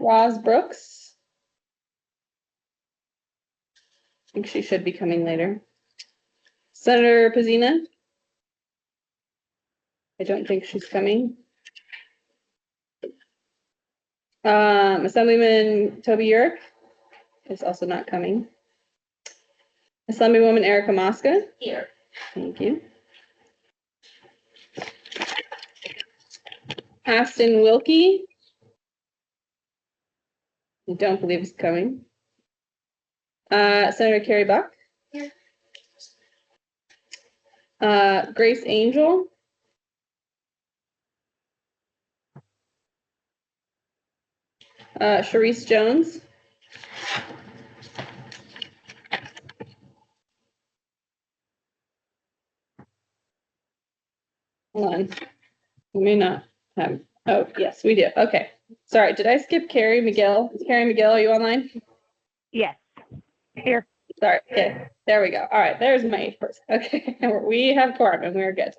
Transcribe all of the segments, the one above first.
Roz Brooks. I think she should be coming later. Senator Pazina. I don't think she's coming. Assemblyman Toby Yerrick is also not coming. Assemblywoman Erica Mosca. Here. Thank you. Aston Wilkie. I don't believe is coming. Senator Carrie Buck. Here. Grace Angel. Sharice Jones. Hold on. We may not have. Oh, yes, we do. Okay. Sorry, did I skip Carrie McGill? Carrie McGill, are you online? Yes, here. Sorry. Okay. There we go. All right. There's my 8th person. Okay. We have quorum and we're good.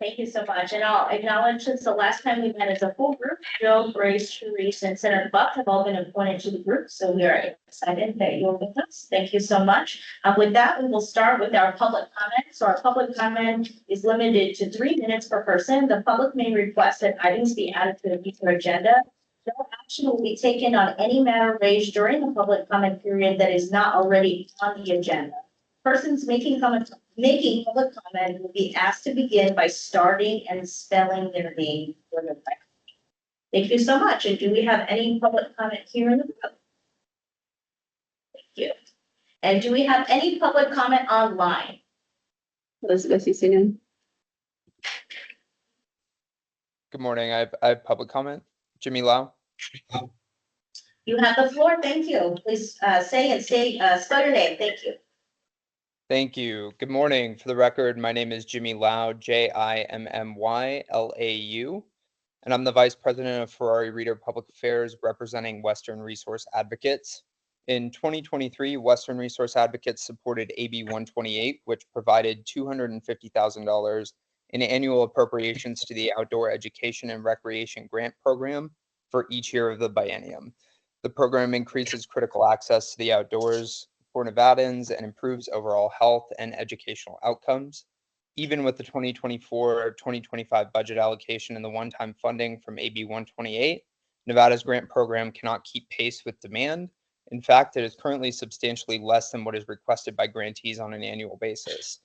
Thank you so much. And I'll acknowledge since the last time we met as a full group, Joe, Grace, Sharice, and Senator Buck have all been appointed to the group. So we are excited that you're with us. Thank you so much. With that, we will start with our public comment. So our public comment is limited to 3 minutes per person. The public may request that items be added to the future agenda. No action will be taken on any matter raised during the public comment period that is not already on the agenda. Persons making public comment will be asked to begin by starting and spelling their name for the record. Thank you so much. And do we have any public comment here in the room? Thank you. And do we have any public comment online? Elizabeth Easton. Good morning. I have public comment. Jimmy Lau. You have the floor. Thank you. Please spell your name. Thank you. Thank you. Good morning. For the record, my name is Jimmy Lau, Jimmylau, and I'm the Vice President of Ferrari Reader Public Affairs representing Western Resource Advocates. In 2023, Western Resource Advocates supported AB 128, which provided $250,000 in annual appropriations to the Outdoor Education and Recreation Grant Program for each year of the biennium. The program increases critical access to the outdoors for Nevadans and improves overall health and educational outcomes. Even with the 2024-2025 budget allocation and the one-time funding from AB 128, Nevada's grant program cannot keep pace with demand. In fact, it is currently substantially less than what is requested by grantees on an annual basis.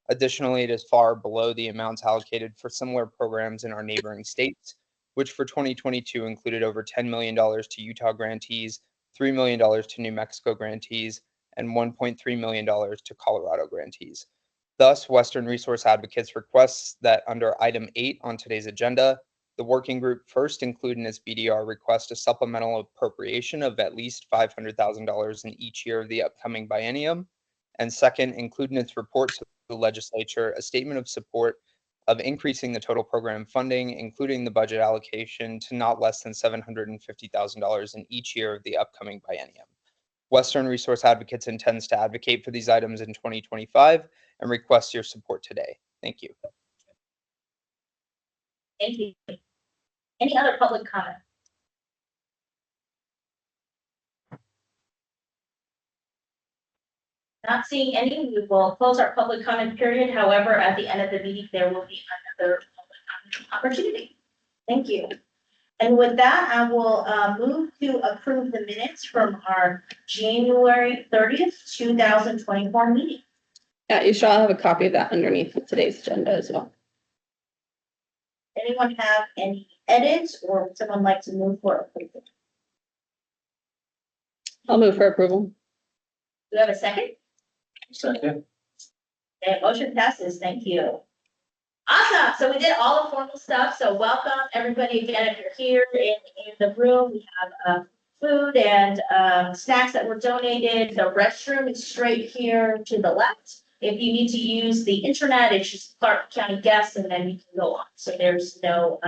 Additionally, it is far below the amounts allocated for similar programs in our neighboring states, which for 2022 included over $10 million to Utah grantees, $3 million to New Mexico grantees, and $1.3 million to Colorado grantees. Thus, Western Resource Advocates requests that under item 8 on today's agenda, the working group first include in its BDR request a supplemental appropriation of at least $500,000 in each year of the upcoming biennium, and second, include in its report to the legislature a statement of support of increasing the total program funding, including the budget allocation, to not less than $750,000 in each year of the upcoming biennium. Western Resource Advocates intends to advocate for these items in 2025 and requests your support today. Thank you. Thank you. Any other public comment? Not seeing any, we will close our public comment period. However, at the end of the meeting, there will be another public comment opportunity. Thank you. And with that, I will move to approve the minutes from our January 30th, 2024 meeting. Yeah, you should all have a copy of that underneath today's agenda as well. Anyone have any edits or would someone like to move for approval? I'll move for approval. Do you have a second? Second. Okay, motion passes. Thank you. Awesome. So we did all the formal stuff. So welcome everybody again. If you're here in the room, we have food and snacks that were donated. The restroom is straight here to the left. If you need to use the internet, it's just Clark County Guest, and then you can go on. So there's no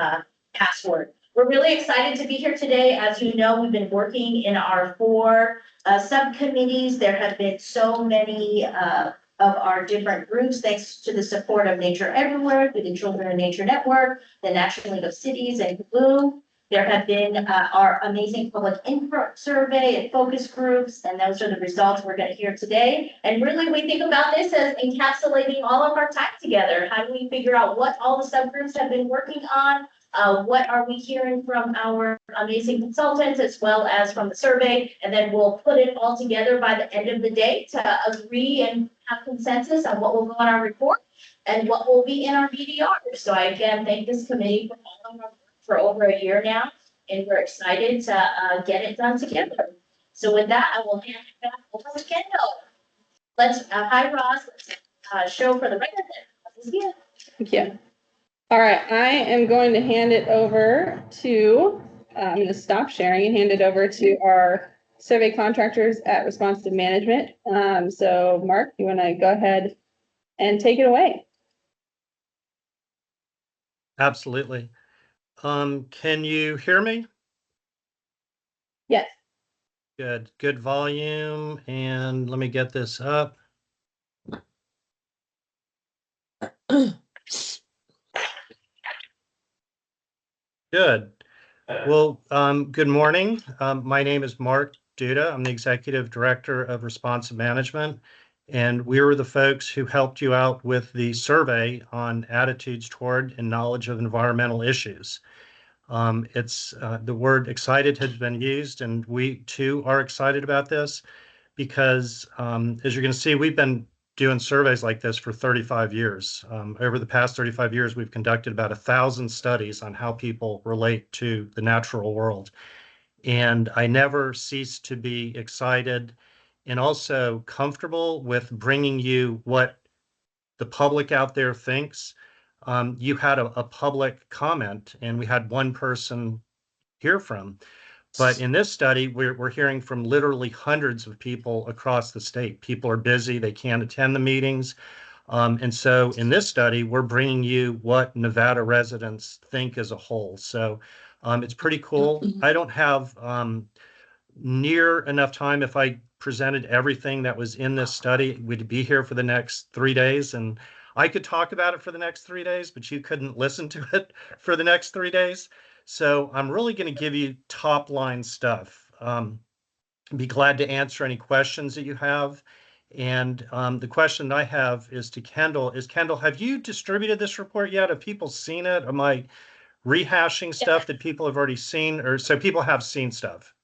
password. We're really excited to be here today. As you know, we've been working in our 4 subcommittees. There have been so many of our different groups, thanks to the support of Nature Everywhere, through the Children of Nature Network, the National League of Cities, and Blue. There have been our amazing public input survey and focus groups, and those are the results we're going to hear today. And really, we think about this as encapsulating all of our time together. How do we figure out what all the subgroups have been working on? What are we hearing from our amazing consultants as well as from the survey? And then we'll put it all together by the end of the day to agree and have consensus on what will go on our report and what will be in our BDR. So I again thank this committee for all of our work for over a year now, and we're excited to get it done together. So with that, I will hand it back over to Kendall. Let's hi Ross. Let's show for the record that Thank you. All right, I am going to hand it over to, I'm going to stop sharing and hand it over to our survey contractors at Responsive Management. So Mark, you want to go ahead and take it away? Absolutely. Can you hear me? Yes. Good volume, and let me get this up. Good. Well, good morning. My name is Mark Duda. I'm the Executive Director of Responsive Management, and we were the folks who helped you out with the survey on attitudes toward and knowledge of environmental issues. It's the word excited has been used, and we too are excited about this because, as you're going to see, we've been doing surveys like this for 35 years. Over the past 35 years, we've conducted about 1,000 studies on how people relate to the natural world. And I never cease to be excited and also comfortable with bringing you what the public out there thinks. You had a public comment, and we had one person hear from. But in this study, we're hearing from literally hundreds of people across the state. People are busy, they can't attend the meetings. And so in this study, we're bringing you what Nevada residents think as a whole. So it's pretty cool. I don't have near enough time. If I presented everything that was in this study, we'd be here for the next 3 days. And I could talk about it for the next 3 days, but you couldn't listen to it for the next 3 days. So I'm really going to give you top line stuff. Be glad to answer any questions that you have. And the question I have is to Kendall. Kendall, have you distributed this report yet? Have people seen it? Am I rehashing stuff that people have already seen? Or so people have seen stuff?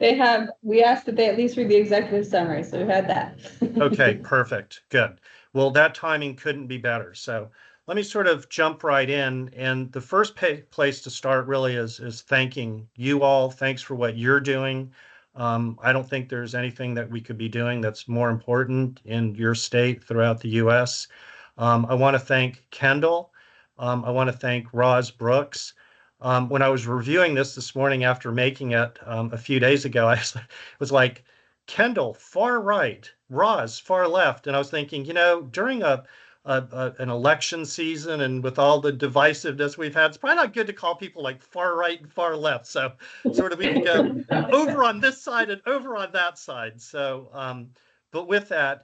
They have, we asked that they at least read the executive summary, so we've had that. Okay, perfect. Good. Well, that timing couldn't be better. So let me sort of jump right in. And the first place to start really is thanking you all. Thanks for what you're doing. I don't think there's anything that we could be doing that's more important in your state throughout the U.S. I want to thank Kendall. I want to thank Roz Brooks. When I was reviewing this morning after making it a few days ago, I was like, Kendall, far right, Roz, far left. And I was thinking, during an election season and with all the divisiveness we've had, it's probably not good to call people like far right and far left. So sort of we can go over on this side and over on that side. So, but with that,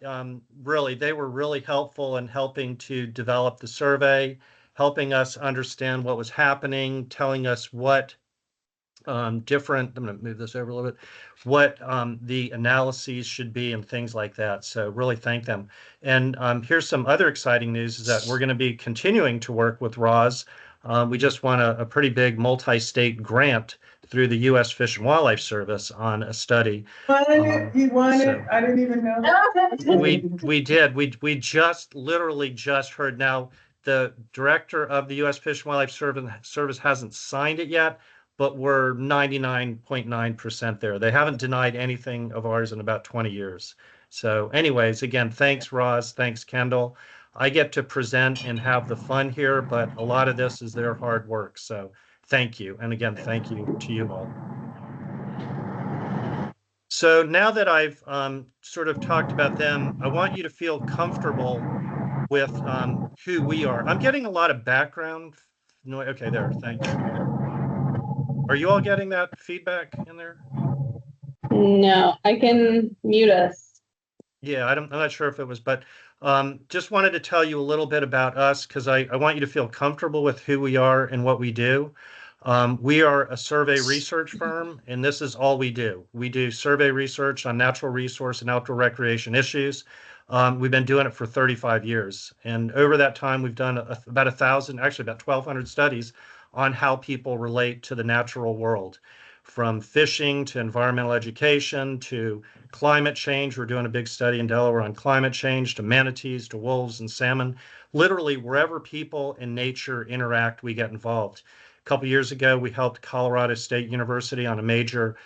really, they were really helpful in helping to develop the survey, helping us understand what was happening, telling us what different, I'm going to move this over a little bit, what the analyses should be and things like that. So really thank them. And here's some other exciting news is that we're going to be continuing to work with Roz. We just won a pretty big multi-state grant through the U.S. Fish and Wildlife Service on a study. You won it? I didn't even know. We did. We just literally just heard. Now, the director of the U.S. Fish and Wildlife Service hasn't signed it yet, but we're 99.9% there. They haven't denied anything of ours in about 20 years. So anyways, again, thanks, Roz. Thanks, Kendall. I get to present and have the fun here, but a lot of this is their hard work. So thank you. And again, thank you to you all. So now that I've sort of talked about them, I want you to feel comfortable with who we are. I'm getting a lot of background noise. Okay, there. Thank you. Are you all getting that feedback in there? No, I can mute us. Yeah, I'm not sure if it was, but just wanted to tell you a little bit about us because I want you to feel comfortable with who we are and what we do. We are a survey research firm, and this is all we do. We do survey research on natural resource and outdoor recreation issues. We've been doing it for 35 years. And over that time, we've done about 1,000, actually about 1,200 studies on how people relate to the natural world, from fishing to environmental education to climate change. We're doing a big study in Delaware on climate change, to manatees, to wolves and salmon. Literally, wherever people and nature interact, we get involved. A couple years ago, we helped Colorado State University on a major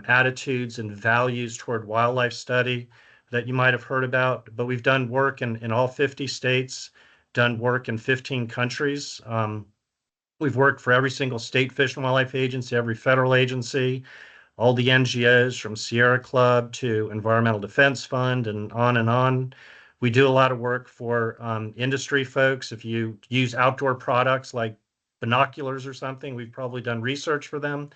attitudes and values toward wildlife study that you might have heard about. But we've done work in all 50 states, done work in 15 countries. We've worked for every single state fish and wildlife agency, every federal agency, all the NGOs from Sierra Club to Environmental Defense Fund and on and on. We do a lot of work for industry folks. If you use outdoor products like binoculars or something, we've probably done research for them.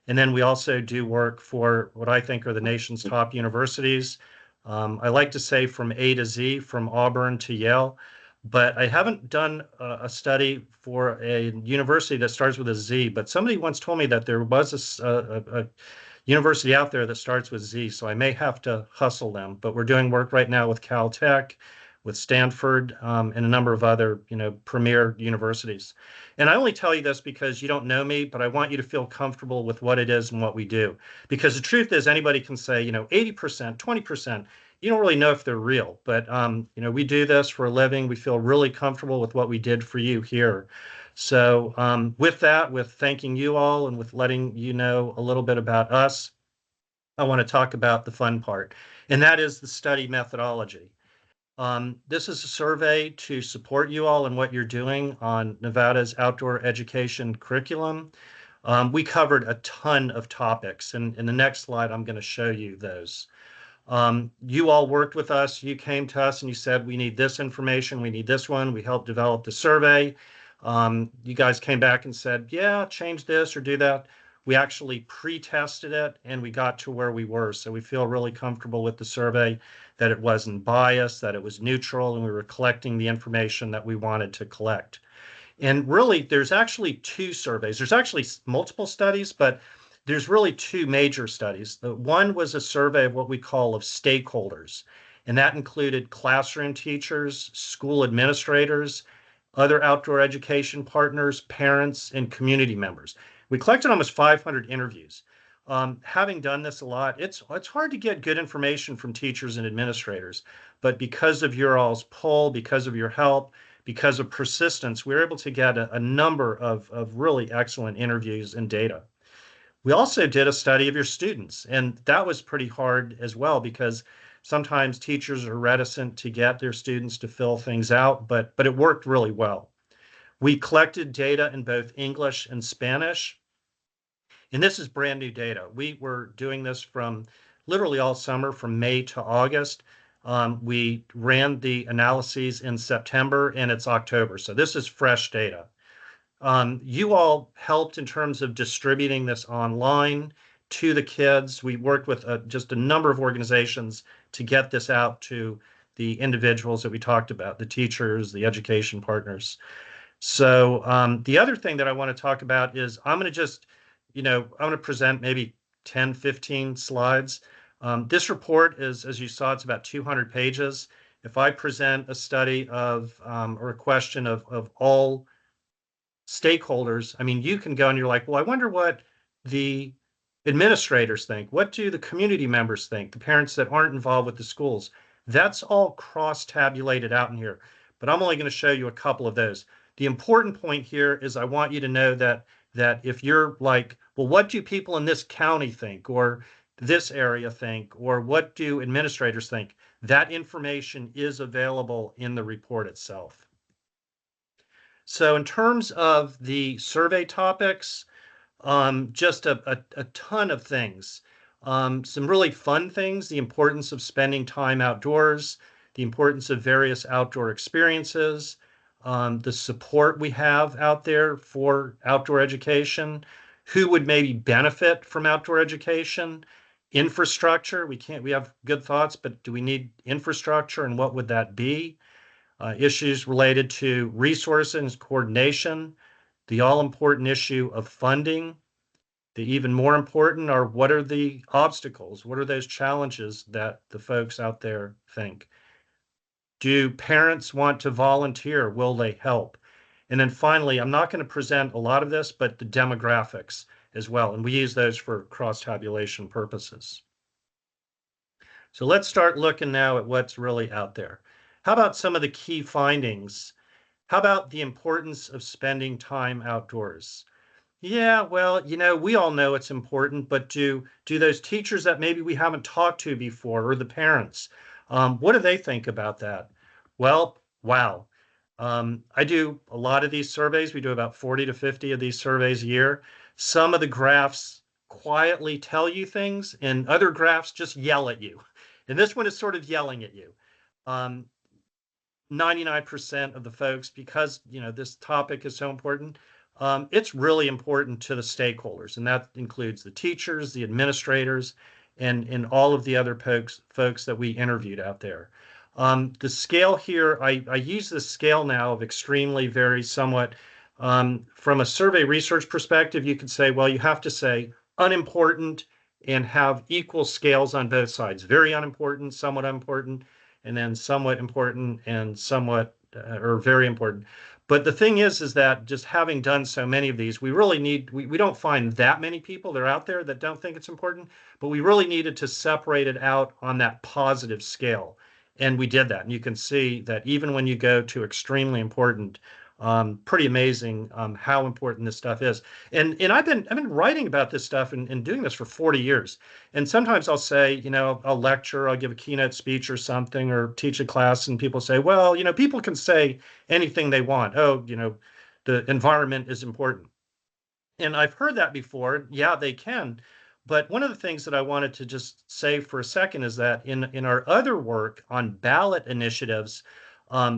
And then we also do work for what I think are the nation's top universities. I like to say from A to Z, from Auburn to Yale, but I haven't done a study for a university that starts with a Z. But somebody once told me that there was a university out there that starts with Z, so I may have to hustle them. But we're doing work right now with Caltech, with Stanford, and a number of other, premier universities. And I only tell you this because you don't know me, but I want you to feel comfortable with what it is and what we do. Because the truth is, anybody can say, 80%, 20%. You don't really know if they're real, but we do this for a living. We feel really comfortable with what we did for you here. So with that, with thanking you all and with letting you know a little bit about us, I want to talk about the fun part, and that is the study methodology. This is a survey to support you all in what you're doing on Nevada's outdoor education curriculum. We covered a ton of topics, and in the next slide, I'm going to show you those. You all worked with us. You came to us and you said, we need this information. We need this one. We helped develop the survey. You guys came back and said, yeah, change this or do that. We actually pre-tested it and we got to where we were. So we feel really comfortable with the survey, that it wasn't biased, that it was neutral, and we were collecting the information that we wanted to collect. And really, there's actually two surveys. There's actually multiple studies, but there's really two major studies. The one was a survey of what we call of stakeholders, and that included classroom teachers, school administrators, other outdoor education partners, parents, and community members. We collected almost 500 interviews. Having done this a lot, it's hard to get good information from teachers and administrators, but because of your all's pull, because of your help, because of persistence, we were able to get a number of really excellent interviews and data. We also did a study of your students, and that was pretty hard as well because sometimes teachers are reticent to get their students to fill things out, but it worked really well. We collected data in both English and Spanish, and this is brand new data. We were doing this from literally all summer, from May to August. We ran the analyses in September, and it's October, so this is fresh data. You all helped in terms of distributing this online to the kids. We worked with just a number of organizations to get this out to the individuals that we talked about, the teachers, the education partners. So the other thing that I want to talk about is I'm going to just, I'm going to present maybe 10, 15 slides. This report is, as you saw, it's about 200 pages. If I present a study of or a question of all stakeholders, I mean, you can go and you're like, well, I wonder what the administrators think. What do the community members think? The parents that aren't involved with the schools. That's all cross-tabulated out in here, but I'm only going to show you a couple of those. The important point here is I want you to know that if you're like, well, what do people in this county think, or this area think, or what do administrators think? That information is available in the report itself. So in terms of the survey topics, just a ton of things. Some really fun things: the importance of spending time outdoors, the importance of various outdoor experiences, the support we have out there for outdoor education, who would maybe benefit from outdoor education, infrastructure. We have good thoughts, but do we need infrastructure, and what would that be? Issues related to resources, coordination, the all-important issue of funding. The even more important are what are the obstacles? What are those challenges that the folks out there think? Do parents want to volunteer? Will they help? And then finally, I'm not going to present a lot of this, but the demographics as well. And we use those for cross-tabulation purposes. So let's start looking now at what's really out there. How about some of the key findings? How about the importance of spending time outdoors? Yeah, well, we all know it's important, but do those teachers that maybe we haven't talked to before, or the parents, what do they think about that? Well, wow. I do a lot of these surveys. We do about 40 to 50 of these surveys a year. Some of the graphs quietly tell you things, and other graphs just yell at you. And this one is sort of yelling at you. 99% of the folks, because this topic is so important, it's really important to the stakeholders, and that includes the teachers, the administrators, and all of the other folks that we interviewed out there. The scale here, I use this scale now of extremely, very, somewhat. From a survey research perspective, you could say, well, you have to say unimportant and have equal scales on both sides. Very unimportant, somewhat important, and then somewhat important and somewhat or very important. But the thing is that just having done so many of these, we really need, we don't find that many people that are out there that don't think it's important, but we really needed to separate it out on that positive scale. And we did that. And you can see that even when you go to extremely important, pretty amazing how important this stuff is. And I've been writing about this stuff and doing this for 40 years. And sometimes I'll say, I'll lecture, I'll give a keynote speech or something, or teach a class, and people say, well, people can say anything they want. Oh, the environment is important. And I've heard that before. Yeah, they can. But one of the things that I wanted to just say for a second is that in our other work on ballot initiatives,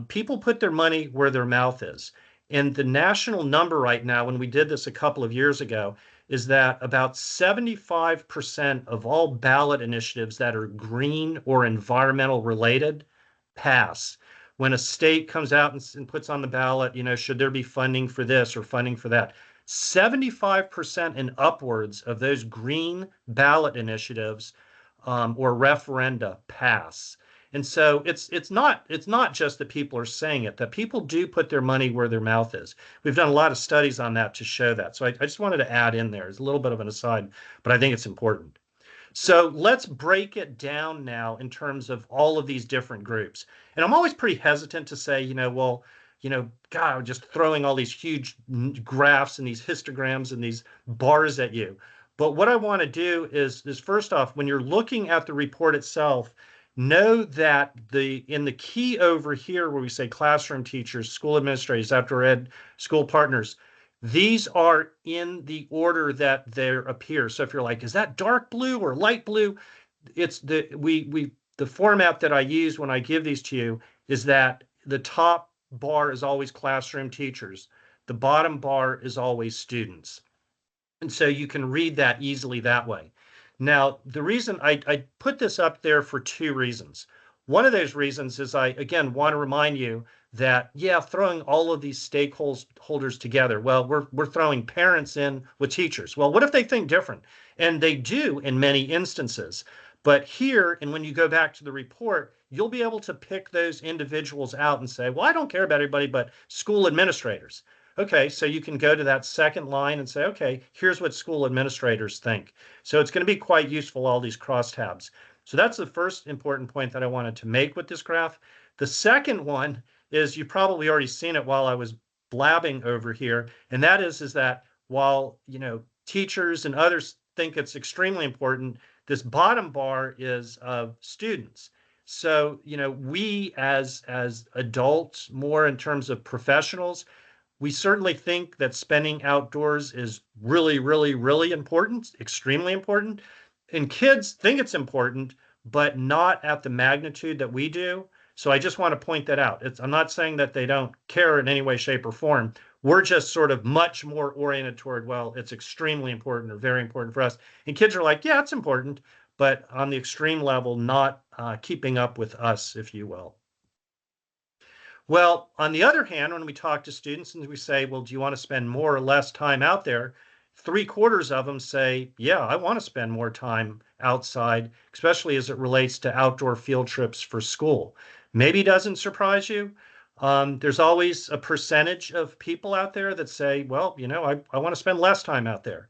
people put their money where their mouth is. And the national number right now, when we did this a couple of years ago, is that about 75% of all ballot initiatives that are green or environmental related pass. When a state comes out and puts on the ballot, should there be funding for this or funding for that? 75% and upwards of those green ballot initiatives or referenda pass. And so it's not just that people are saying it, that people do put their money where their mouth is. We've done a lot of studies on that to show that. So I just wanted to add in there. It's a little bit of an aside, but I think it's important. So let's break it down now in terms of all of these different groups. And I'm always pretty hesitant to say, God, I'm just throwing all these huge graphs and these histograms and these bars at you. But what I want to do is first off, when you're looking at the report itself, know that in the key over here where we say classroom teachers, school administrators, outdoor ed, school partners, these are in the order that they appear. So if you're like, is that dark blue or light blue? It's the format that I use when I give these to you is that the top bar is always classroom teachers. The bottom bar is always students. And so you can read that easily that way. Now, the reason I put this up there for two reasons. One of those reasons is I, again, want to remind you that, yeah, throwing all of these stakeholders together, well, we're throwing parents in with teachers. Well, what if they think different? And they do in many instances. But here, and when you go back to the report, you'll be able to pick those individuals out and say, well, I don't care about everybody but school administrators. Okay, so you can go to that second line and say, okay, here's what school administrators think. So it's going to be quite useful, all these crosstabs. So that's the first important point that I wanted to make with this graph. The second one is you've probably already seen it while I was blabbing over here, and that is that while teachers and others think it's extremely important, this bottom bar is of students. So we as adults, more in terms of professionals, we certainly think that spending outdoors is really, really, really important, extremely important. And kids think it's important, but not at the magnitude that we do. So I just want to point that out. I'm not saying that they don't care in any way, shape, or form. We're just sort of much more oriented toward, well, it's extremely important or very important for us. And kids are like, yeah, it's important, but on the extreme level, not keeping up with us, if you will. Well, on the other hand, when we talk to students and we say, well, do you want to spend more or less time out there? 3/4 of them say, yeah, I want to spend more time outside, especially as it relates to outdoor field trips for school. Maybe doesn't surprise you. There's always a percentage of people out there that say, well, I want to spend less time out there.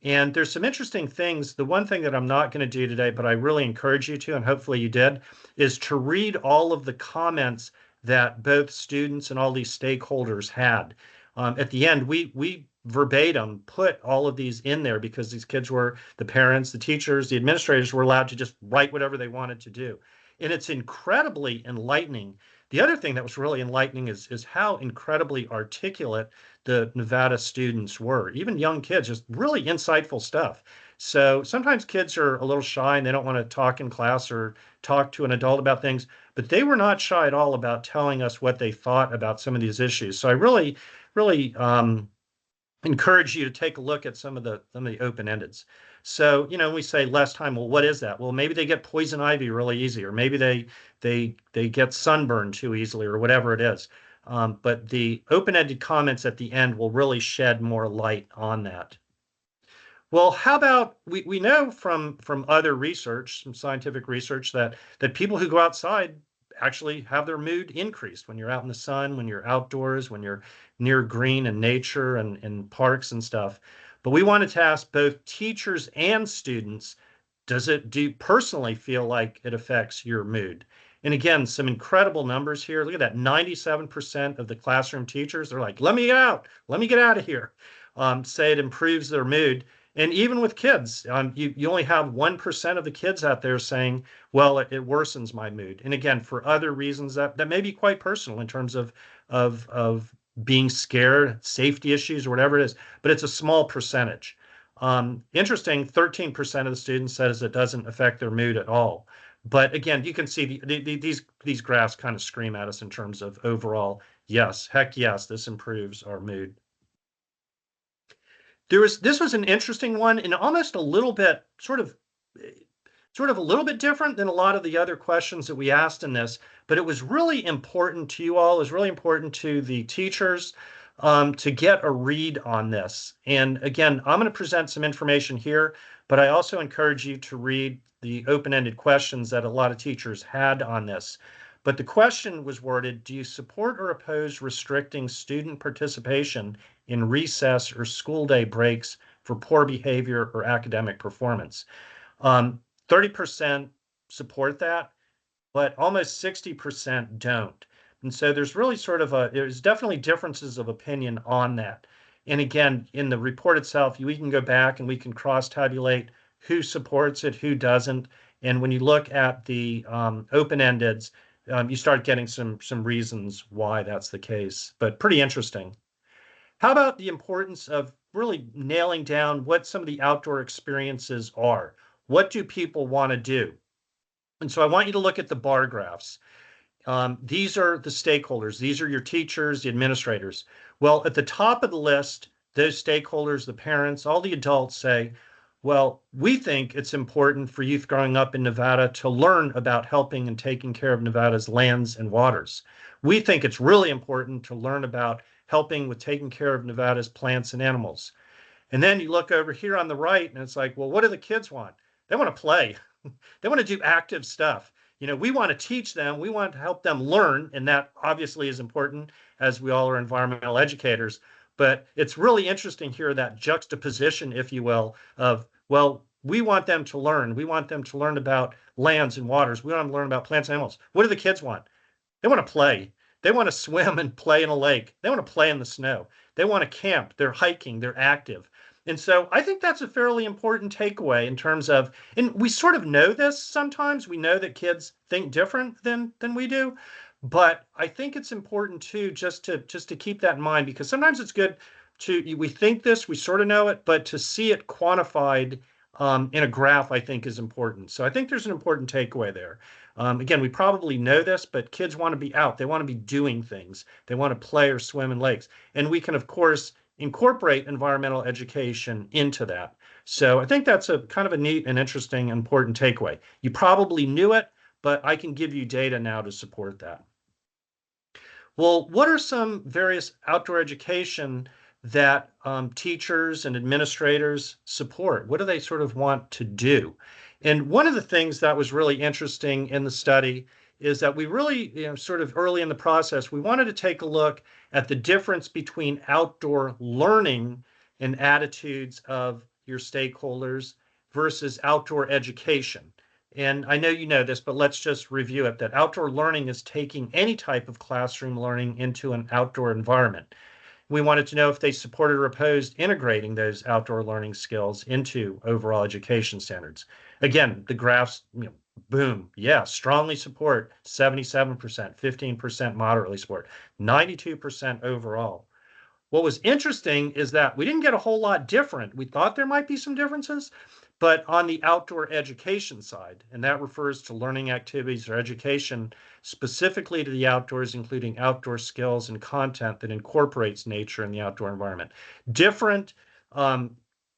And there's some interesting things. The one thing that I'm not going to do today, but I really encourage you to, and hopefully you did, is to read all of the comments that both students and all these stakeholders had. At the end, we verbatim put all of these in there because these kids were, the parents, the teachers, the administrators were allowed to just write whatever they wanted to do. And it's incredibly enlightening. The other thing that was really enlightening is how incredibly articulate the Nevada students were, even young kids, just really insightful stuff. So sometimes kids are a little shy and they don't want to talk in class or talk to an adult about things, but they were not shy at all about telling us what they thought about some of these issues. So I really, really encourage you to take a look at some of the open-endeds. So, we say less time. Well, what is that? Well, maybe they get poison ivy really easy, or maybe they get sunburned too easily, or whatever it is. But the open-ended comments at the end will really shed more light on that. Well, how about we know from other research, some scientific research, that people who go outside actually have their mood increased when you're out in the sun, when you're outdoors, when you're near green and nature and parks and stuff. But we wanted to ask both teachers and students, do you personally feel like it affects your mood? And again, some incredible numbers here. Look at that, 97% of the classroom teachers, they're like, let me get out of here, say it improves their mood. And even with kids, you only have 1% of the kids out there saying, well, it worsens my mood. And again, for other reasons that may be quite personal in terms of being scared, safety issues, or whatever it is, but it's a small percentage. Interesting, 13% of the students says it doesn't affect their mood at all. But again, you can see these graphs kind of scream at us in terms of overall, yes, heck yes, this improves our mood. This was an interesting one and almost a little bit sort of a little bit different than a lot of the other questions that we asked in this, but it was really important to you all. It was really important to the teachers to get a read on this. And again, I'm going to present some information here, but I also encourage you to read the open-ended questions that a lot of teachers had on this. But the question was worded, do you support or oppose restricting student participation in recess or school day breaks for poor behavior or academic performance? 30% support that, but almost 60% don't. And so there's really there's definitely differences of opinion on that. And again, in the report itself, we can go back and we can cross-tabulate who supports it, who doesn't. And when you look at the open-endeds, you start getting some reasons why that's the case, but pretty interesting. How about the importance of really nailing down what some of the outdoor experiences are? What do people want to do? And so I want you to look at the bar graphs. These are the stakeholders. These are your teachers, the administrators. Well, at the top of the list, those stakeholders, the parents, all the adults say, well, we think it's important for youth growing up in Nevada to learn about helping and taking care of Nevada's lands and waters. We think it's really important to learn about helping with taking care of Nevada's plants and animals. And then you look over here on the right and it's like, well, what do the kids want? They want to play. They want to do active stuff. We want to teach them, we want to help them learn, and that obviously is important as we all are environmental educators. But it's really interesting here, that juxtaposition, if you will, of, well, we want them to learn. We want them to learn about lands and waters. We want them to learn about plants and animals. What do the kids want? They want to play. They want to swim and play in a lake. They want to play in the snow. They want to camp. They're hiking. They're active. And so I think that's a fairly important takeaway in terms of, and we sort of know this sometimes, we know that kids think different than we do, but I think it's important too, just to keep that in mind, because sometimes it's good we think this, we sort of know it, but to see it quantified in a graph, I think is important. So I think there's an important takeaway there. Again, we probably know this, but kids want to be out. They want to be doing things. They want to play or swim in lakes. And we can, of course, incorporate environmental education into that. So I think that's a kind of a neat and interesting, important takeaway. You probably knew it, but I can give you data now to support that. Well, what are some various outdoor education that teachers and administrators support? What do they sort of want to do? And one of the things that was really interesting in the study is that we really, sort of early in the process, we wanted to take a look at the difference between outdoor learning and attitudes of your stakeholders versus outdoor education. And I know you know this, but let's just review it, that outdoor learning is taking any type of classroom learning into an outdoor environment. We wanted to know if they supported or opposed integrating those outdoor learning skills into overall education standards. Again, the graphs, boom, yeah, strongly support 77%, 15% moderately support, 92% overall. What was interesting is that we didn't get a whole lot different. We thought there might be some differences, but on the outdoor education side, and that refers to learning activities or education specifically to the outdoors, including outdoor skills and content that incorporates nature in the outdoor environment. Different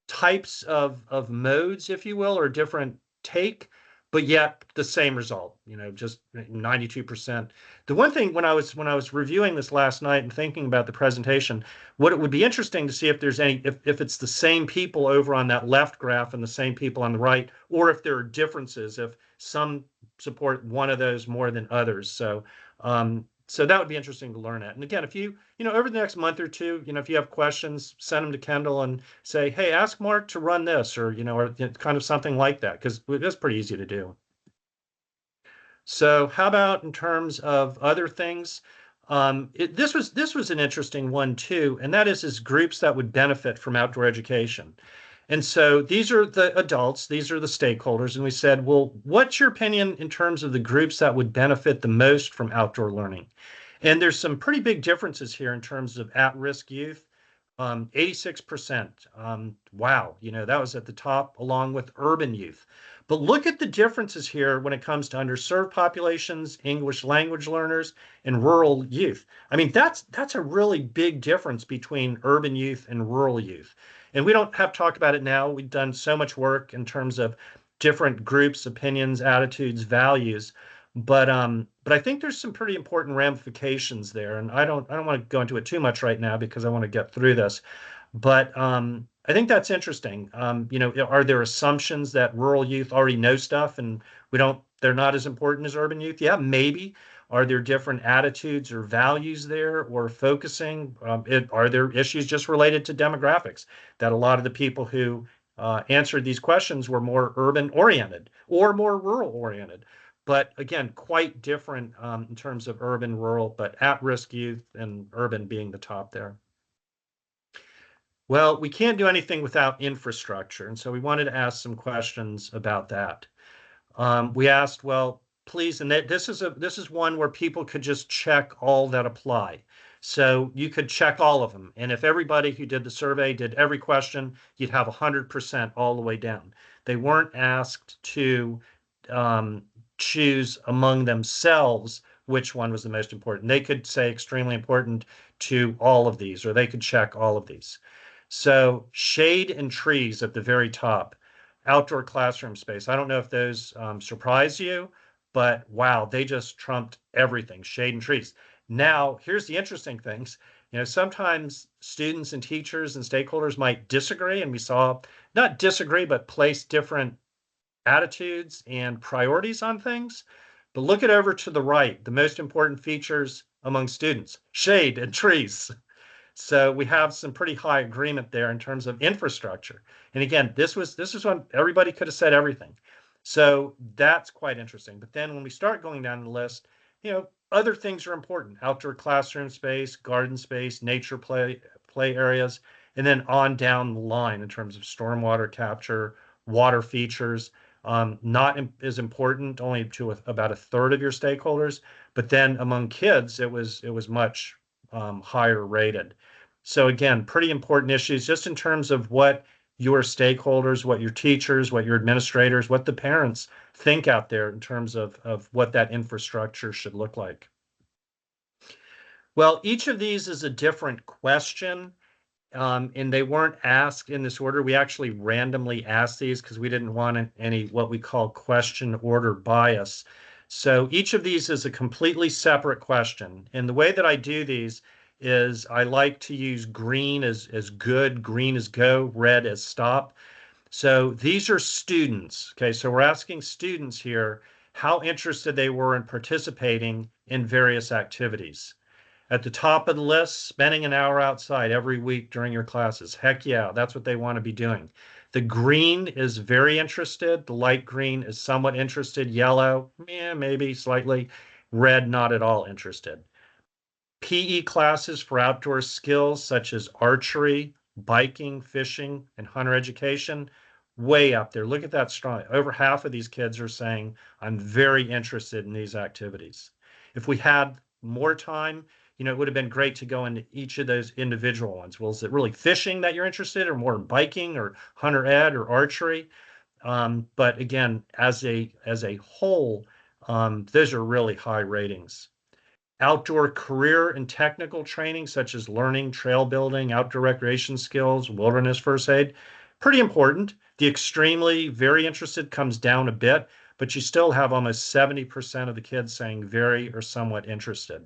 types of modes, if you will, or different take, but yet the same result, just 92%. The one thing when I was reviewing this last night and thinking about the presentation, what it would be interesting to see if there's if it's the same people over on that left graph and the same people on the right, or if there are differences, if some support one of those more than others. So that would be interesting to learn at. And again, if you over the next month or two, if you have questions, send them to Kendall and say, hey, ask Mark to run this, or kind of something like that, because it's pretty easy to do. So how about in terms of other things? This was an interesting one too, and that is groups that would benefit from outdoor education. And so these are the adults, these are the stakeholders, and we said, well, what's your opinion in terms of the groups that would benefit the most from outdoor learning? And there's some pretty big differences here in terms of at-risk youth. 86%. Wow, that was at the top along with urban youth. But look at the differences here when it comes to underserved populations, English language learners, and rural youth. I mean, that's a really big difference between urban youth and rural youth. And we don't have to talk about it now. We've done so much work in terms of different groups, opinions, attitudes, values. But I think there's some pretty important ramifications there, and I don't want to go into it too much right now because I want to get through this. But I think that's interesting. Are there assumptions that rural youth already know stuff and they're not as important as urban youth? Yeah, maybe. Are there different attitudes or values there or focusing? Are there issues just related to demographics that a lot of the people who answered these questions were more urban oriented or more rural oriented? But again, quite different in terms of urban, rural, but at-risk youth and urban being the top there. Well, we can't do anything without infrastructure, and so we wanted to ask some questions about that. We asked, well, please, and this is one where people could just check all that apply. So you could check all of them, and if everybody who did the survey did every question, you'd have 100% all the way down. They weren't asked to choose among themselves which one was the most important. They could say extremely important to all of these, or they could check all of these. So shade and trees at the very top, outdoor classroom space. I don't know if those surprise you, but wow, they just trumped everything, shade and trees. Now, here's the interesting things. Sometimes students and teachers and stakeholders might disagree, and we saw not disagree, but place different attitudes and priorities on things. But look it over to the right, the most important features among students, shade and trees. So we have some pretty high agreement there in terms of infrastructure. And again, this is when everybody could have said everything. So that's quite interesting. But then when we start going down the list, other things are important: outdoor classroom space, garden space, nature play areas, and then on down the line in terms of stormwater capture, water features. Not as important, only to about a third of your stakeholders, but then among kids, it was much higher rated. So again, pretty important issues just in terms of what your stakeholders, what your teachers, what your administrators, what the parents think out there in terms of what that infrastructure should look like. Well, each of these is a different question. And they weren't asked in this order. We actually randomly asked these because we didn't want any what we call question order bias. So each of these is a completely separate question. And the way that I do these is I like to use green as good, green as go, red as stop. So these are students. Okay, so we're asking students here how interested they were in participating in various activities. At the top of the list, spending an hour outside every week during your classes. Heck yeah, that's what they want to be doing. The green is very interested. The light green is somewhat interested. Yellow, yeah, maybe slightly. Red, not at all interested. PE classes for outdoor skills such as archery, biking, fishing, and hunter education, way up there. Look at that strong. Over half of these kids are saying, I'm very interested in these activities. If we had more time, it would have been great to go into each of those individual ones. Well, is it really fishing that you're interested in, or more in biking or hunter ed or archery? But again, as a whole, those are really high ratings. Outdoor career and technical training, such as learning, trail building, outdoor recreation skills, wilderness first aid, pretty important. The extremely very interested comes down a bit, but you still have almost 70% of the kids saying very or somewhat interested.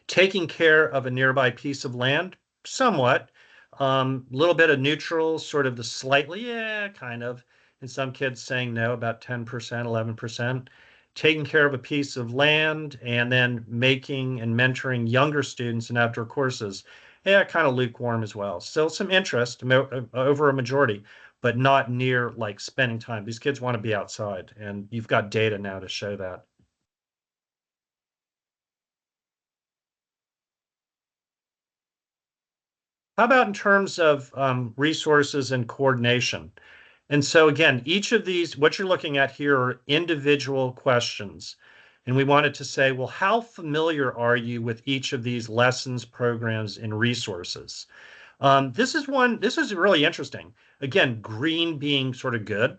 Taking care of a nearby piece of land, somewhat. Little bit of neutral, sort of the slightly, yeah, kind of. And some kids saying no, about 10%, 11%. Taking care of a piece of land and then making and mentoring younger students in outdoor courses, yeah, kind of lukewarm as well. Still some interest over a majority, but not near like spending time. These kids want to be outside, and you've got data now to show that. How about in terms of resources and coordination? And so again, each of these, what you're looking at here are individual questions. And we wanted to say, well, how familiar are you with each of these lessons, programs, and resources? This is really interesting. Again, green being sort of good,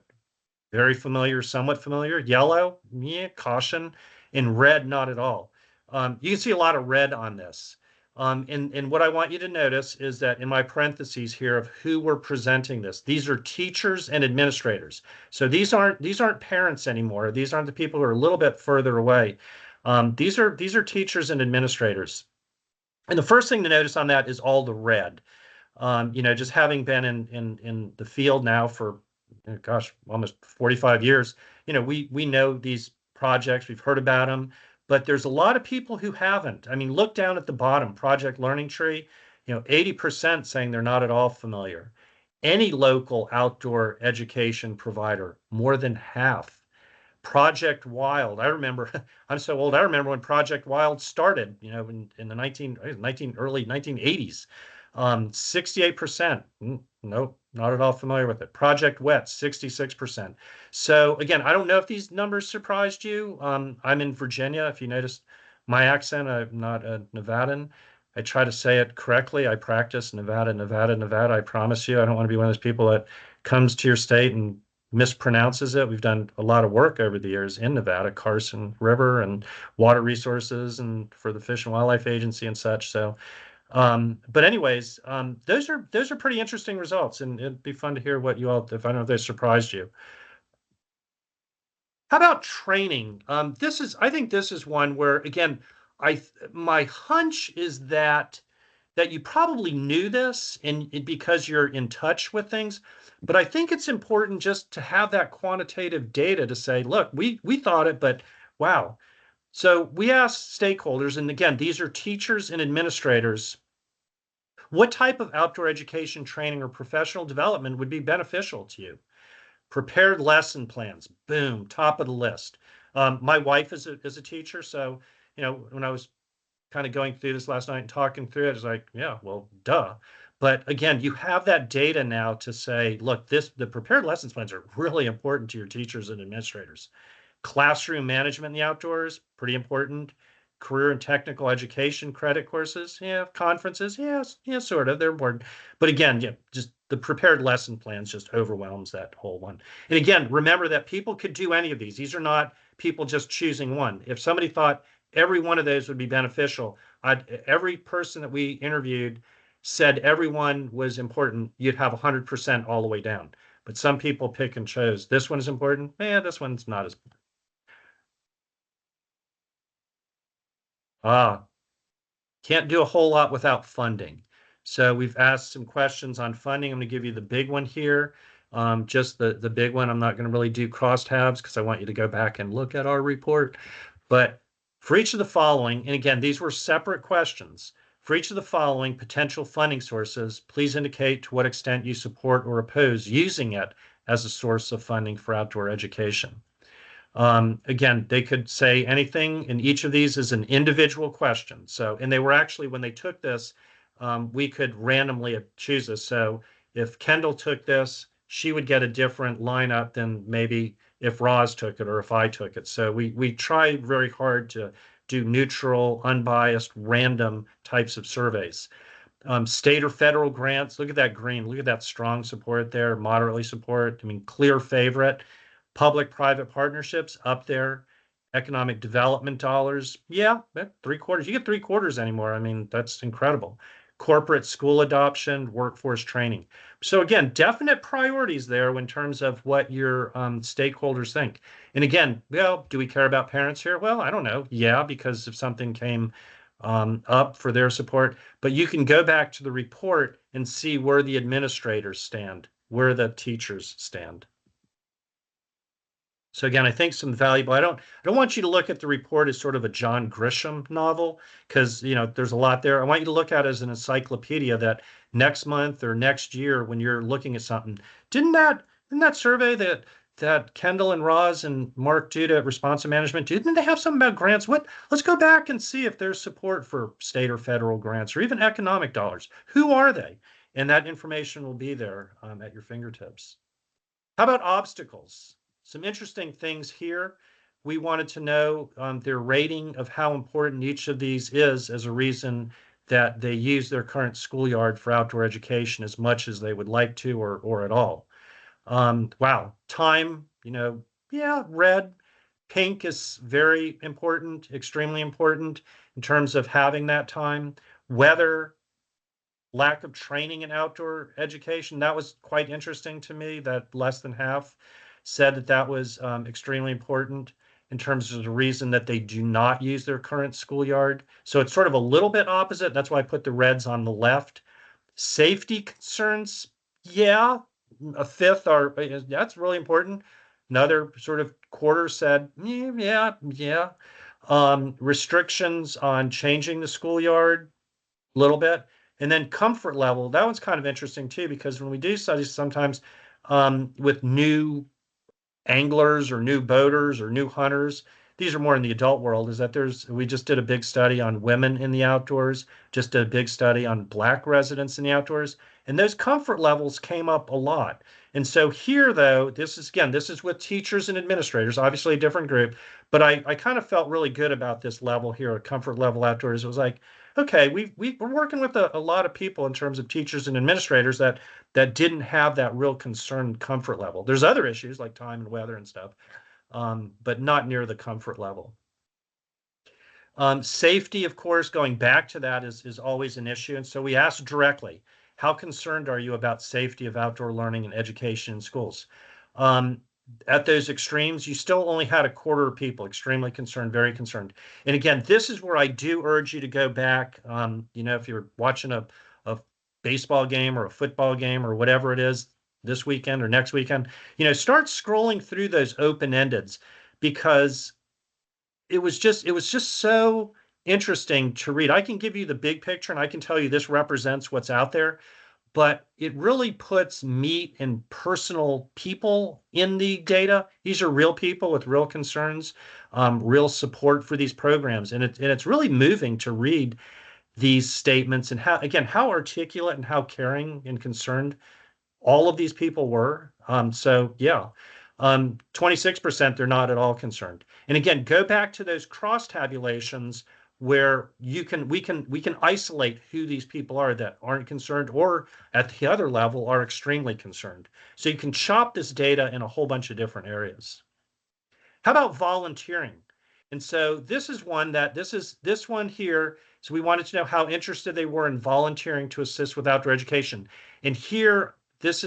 very familiar, somewhat familiar. Yellow, yeah, caution. And red, not at all. You can see a lot of red on this. And what I want you to notice is that in my parentheses here of who we're presenting this, these are teachers and administrators. So these aren't parents anymore. These aren't the people who are a little bit further away. These are teachers and administrators. And the first thing to notice on that is all the red. Just having been in the field now for, gosh, almost 45 years, we know these projects, we've heard about them, but there's a lot of people who haven't. I mean, look down at the bottom, Project Learning Tree, 80% saying they're not at all familiar. Any local outdoor education provider, more than half. Project Wild. I remember, I'm so old. I remember when Project Wild started, in the early 1980s. 68%. Nope, not at all familiar with it. Project Wet, 66%. So again, I don't know if these numbers surprised you. I'm in Virginia. If you noticed my accent, I'm not a Nevadan. I try to say it correctly. I practice Nevada, Nevada, Nevada. I promise you, I don't want to be one of those people that comes to your state and mispronounces it. We've done a lot of work over the years in Nevada, Carson River and water resources and for the Fish and Wildlife Agency and such. So, but anyways, those are pretty interesting results, and it'd be fun to hear what you all, if I don't know if they surprised you. How about training? I think this is one where, again, my hunch is that you probably knew this and because you're in touch with things, but I think it's important just to have that quantitative data to say, look, we thought it, but wow. So we asked stakeholders, and again, these are teachers and administrators, what type of outdoor education training or professional development would be beneficial to you? Prepared lesson plans, boom, top of the list. My wife is a teacher, so when I was kind of going through this last night and talking through it, it's like, yeah, well, duh. But again, you have that data now to say, look, the prepared lessons plans are really important to your teachers and administrators. Classroom management in the outdoors, pretty important. Career and technical education credit courses, yeah. Conferences, yes, yeah, sort of. They're important. But again, yeah, just the prepared lesson plans just overwhelms that whole one. And again, remember that people could do any of these. These are not people just choosing one. If somebody thought every one of those would be beneficial, every person that we interviewed said everyone was important, you'd have 100% all the way down. But some people pick and chose. This one is important. Yeah, this one's not as important. Can't do a whole lot without funding. So we've asked some questions on funding. I'm going to give you the big one here. Just the big one. I'm not going to really do crosstabs because I want you to go back and look at our report. But for each of the following, and again, these were separate questions. For each of the following potential funding sources, please indicate to what extent you support or oppose using it as a source of funding for outdoor education. Again, they could say anything, and each of these is an individual question. So, and they were actually, when they took this, we could randomly choose this. So if Kendall took this, she would get a different lineup than maybe if Roz took it or if I took it. So we try very hard to do neutral, unbiased, random types of surveys. State or federal grants, look at that green, look at that strong support there, moderately support, I mean, clear favorite. Public-private partnerships up there. Economic development dollars, yeah, 3/4. You get 3/4 anymore. I mean, that's incredible. Corporate school adoption, workforce training. So again, definite priorities there in terms of what your stakeholders think. And again, well, do we care about parents here? Well, I don't know. Yeah, because if something came up for their support, but you can go back to the report and see where the administrators stand, where the teachers stand. So again, I think some valuable. I don't want you to look at the report as sort of a John Grisham novel because there's a lot there. I want you to look at it as an encyclopedia that next month or next year when you're looking at something, didn't that survey that Kendall and Roz and Mark Duda at Responsive Management, didn't they have something about grants? Let's go back and see if there's support for state or federal grants or even economic dollars. Who are they? And that information will be there at your fingertips. How about obstacles? Some interesting things here. We wanted to know their rating of how important each of these is as a reason that they use their current schoolyard for outdoor education as much as they would like to or at all. Wow, time, yeah, red. Pink is very important, extremely important in terms of having that time. Weather, lack of training in outdoor education. That was quite interesting to me that less than half said that was extremely important in terms of the reason that they do not use their current schoolyard. So it's sort of a little bit opposite. That's why I put the reds on the left. Safety concerns, yeah, a fifth are, that's really important. Another sort of quarter said, yeah. Restrictions on changing the schoolyard, little bit. And then comfort level, that one's kind of interesting too, because when we do studies sometimes with new anglers or new boaters or new hunters, these are more in the adult world, is that we just did a big study on women in the outdoors, just did a big study on Black residents in the outdoors, and those comfort levels came up a lot. And so here, though, this is with teachers and administrators, obviously a different group, but I kind of felt really good about this level here, a comfort level outdoors. It was like, okay, we're working with a lot of people in terms of teachers and administrators that didn't have that real concerned comfort level. There's other issues like time and weather and stuff, but not near the comfort level. Safety, of course, going back to that is always an issue. And so we asked directly, how concerned are you about safety of outdoor learning and education in schools? At those extremes, you still only had a quarter of people extremely concerned, very concerned. And again, this is where I do urge you to go back. If you're watching a baseball game or a football game or whatever it is this weekend or next weekend, start scrolling through those open-endeds because it was just so interesting to read. I can give you the big picture and I can tell you this represents what's out there, but it really puts meat and personal people in the data. These are real people with real concerns, real support for these programs. And it's really moving to read these statements and how articulate and how caring and concerned all of these people were. 26%, they're not at all concerned. And again, go back to those cross tabulations where we can isolate who these people are that aren't concerned or at the other level are extremely concerned. So you can chop this data in a whole bunch of different areas. How about volunteering? And so this one here. So we wanted to know how interested they were in volunteering to assist with outdoor education. And here,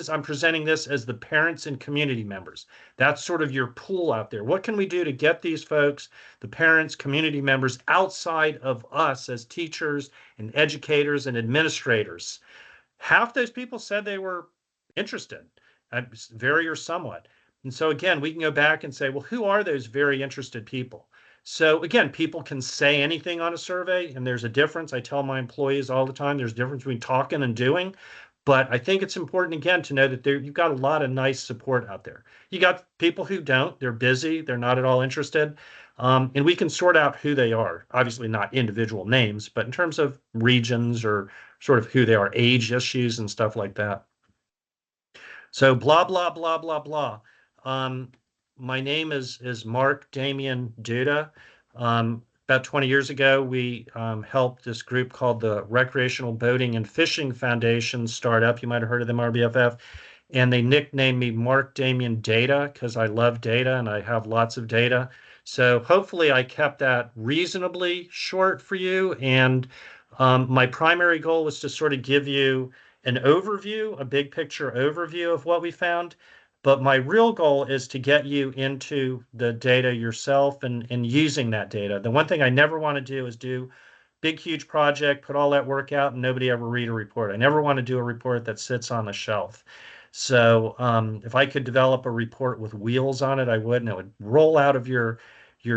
I'm presenting this as the parents and community members. That's sort of your pool out there. What can we do to get these folks, the parents, community members, outside of us as teachers and educators and administrators? Half those people said they were interested, very or somewhat. And so again, we can go back and say, well, who are those very interested people? So again, people can say anything on a survey, and there's a difference. I tell my employees all the time, there's a difference between talking and doing. But I think it's important, again, to know that you've got a lot of nice support out there. You got people who don't, they're busy, they're not at all interested. And we can sort out who they are. Obviously not individual names, but in terms of regions or sort of who they are, age issues and stuff like that. So blah, blah, blah, blah, blah. My name is Mark Damian Duda. About 20 years ago, we helped this group called the Recreational Boating and Fishing Foundation start up. You might have heard of them, RBFF. And they nicknamed me Mark Damian Data because I love data and I have lots of data. So hopefully I kept that reasonably short for you. And my primary goal was to sort of give you an overview, a big picture overview of what we found. But my real goal is to get you into the data yourself and using that data. The one thing I never want to do is do big, huge project, put all that work out, and nobody ever read a report. I never want to do a report that sits on the shelf. So if I could develop a report with wheels on it, I would, and it would roll out of your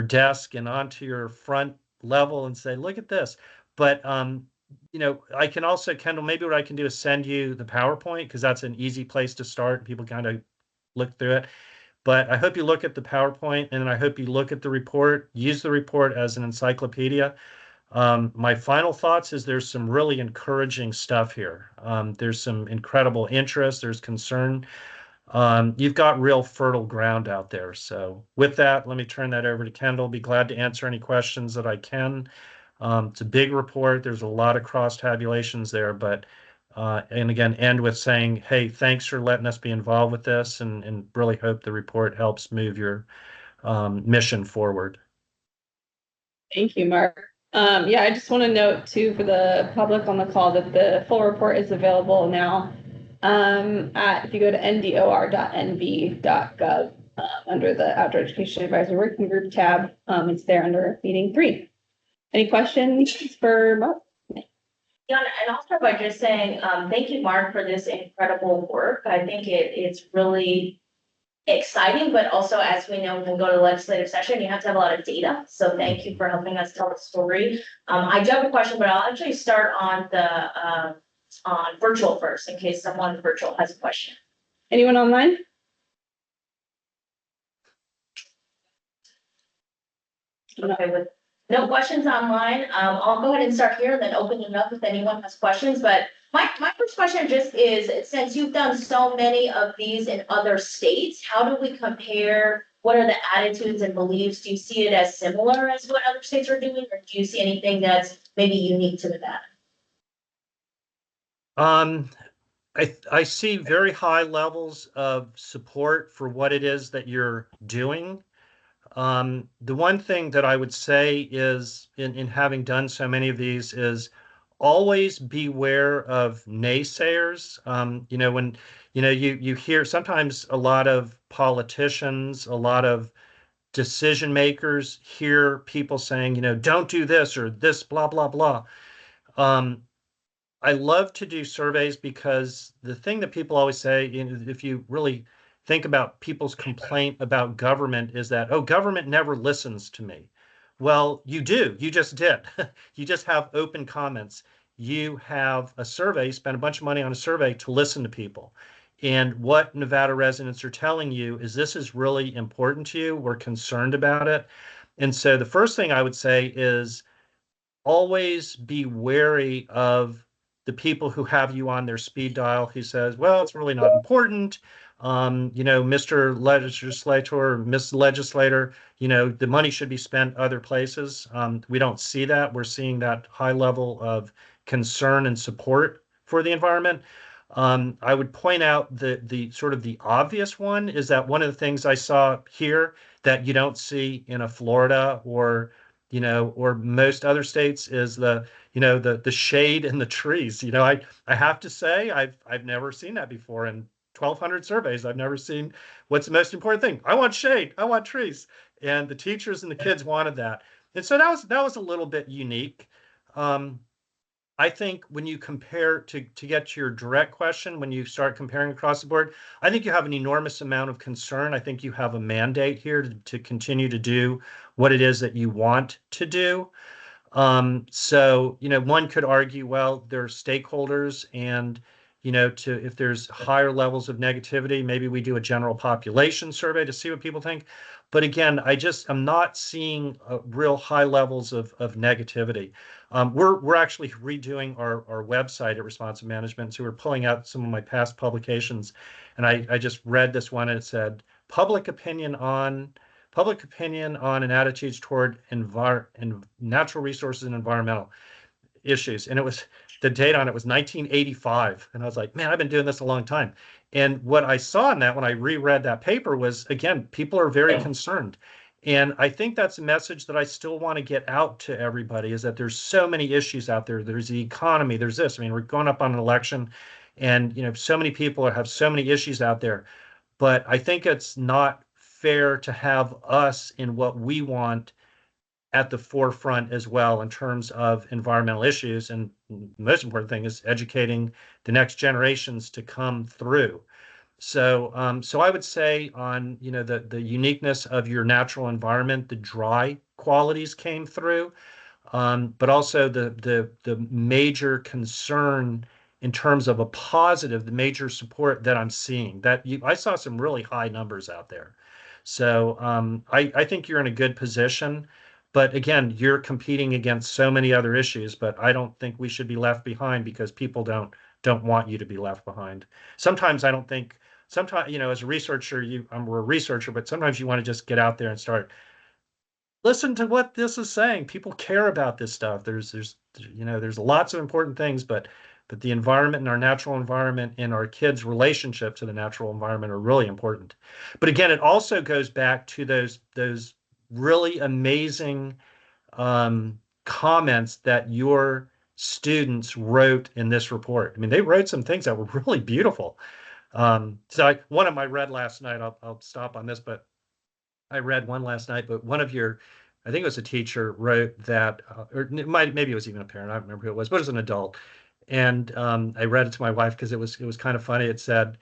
desk and onto your front level and say, look at this. But I can also, Kendall, maybe what I can do is send you the PowerPoint because that's an easy place to start. People kind of look through it. But I hope you look at the PowerPoint and I hope you look at the report, use the report as an encyclopedia. My final thoughts is there's some really encouraging stuff here. There's some incredible interest. There's concern. You've got real fertile ground out there. So with that, let me turn that over to Kendall. Be glad to answer any questions that I can. It's a big report. There's a lot of cross tabulations there, but and again, end with saying, hey, thanks for letting us be involved with this and really hope the report helps move your mission forward. Thank you, Mark. Yeah, I just want to note too for the public on the call that the full report is available now if you go to ndor.nv.gov under the Outdoor Education Advisory Working Group tab. It's there under meeting 3. Any questions for Mark? Yeah, and I'll start by just saying, thank you, Mark, for this incredible work. I think it's really exciting, but also, as we know, when we go to the legislative session, you have to have a lot of data. So thank you for helping us tell the story. I do have a question, but I'll actually start on the on virtual first, in case someone virtual has a question. Anyone online? Okay, with no questions online, I'll go ahead and start here and then open it up if anyone has questions. But my first question just is, since you've done so many of these in other states, how do we compare? What are the attitudes and beliefs? Do you see it as similar as what other states are doing, or do you see anything that's maybe unique to Nevada? I see very high levels of support for what it is that you're doing. The one thing that I would say is in having done so many of these is always beware of naysayers. When you hear sometimes a lot of politicians, a lot of decision makers hear people saying, don't do this or this, blah, blah, blah. I love to do surveys because the thing that people always say, if you really think about people's complaint about government is that, oh, government never listens to me. Well, you do. You just did. You just have open comments. You have a survey, spend a bunch of money on a survey to listen to people. And what Nevada residents are telling you is this is really important to you. We're concerned about it. And so the first thing I would say is always be wary of the people who have you on their speed dial who says, well, it's really not important. Mr. Legislator, Miss Legislator, the money should be spent other places. We don't see that. We're seeing that high level of concern and support for the environment. I would point out the sort of the obvious one is that one of the things I saw here that you don't see in a Florida or or most other states is the shade in the trees. I have to say I've never seen that before in 1,200 surveys. I've never seen what's the most important thing. I want shade. I want trees. And the teachers and the kids wanted that. And so that was a little bit unique. I think when you compare to get to your direct question, when you start comparing across the board, I think you have an enormous amount of concern. I think you have a mandate here to continue to do what it is that you want to do. So, one could argue, well, there are stakeholders and, if there's higher levels of negativity, maybe we do a general population survey to see what people think. But again, I'm not seeing real high levels of negativity. We're actually redoing our website at Responsive Management. So we're pulling out some of my past publications. And I just read this one and it said, public opinion on and attitudes toward natural resources and environmental issues. And the date on it was 1985. And I was like, man, I've been doing this a long time. And what I saw in that when I reread that paper was, again, people are very concerned. And I think that's a message that I still want to get out to everybody, is that there's so many issues out there. There's the economy, there's this. I mean, we're going up on an election and, so many people have so many issues out there. But I think it's not fair to have us in what we want at the forefront as well in terms of environmental issues. And the most important thing is educating the next generations to come through. So I would say on, the uniqueness of your natural environment, the dry qualities came through, but also the major concern in terms of a positive, the major support that I'm seeing. I saw some really high numbers out there. So I think you're in a good position. But again, you're competing against so many other issues, but I don't think we should be left behind because people don't want you to be left behind. Sometimes I don't think, sometimes, as a researcher, we're a researcher, but sometimes you want to just get out there and start listen to what this is saying. People care about this stuff. There's lots of important things, but the environment and our natural environment and our kids' relationship to the natural environment are really important. But again, it also goes back to those really amazing comments that your students wrote in this report. I mean, they wrote some things that were really beautiful. One of them I read last night. I'll stop on this, but I read one last night. But one of your, I think it was a teacher, wrote that, or maybe it was even a parent. I don't remember who it was, but it was an adult. And I read it to my wife because it was kind of funny. It said,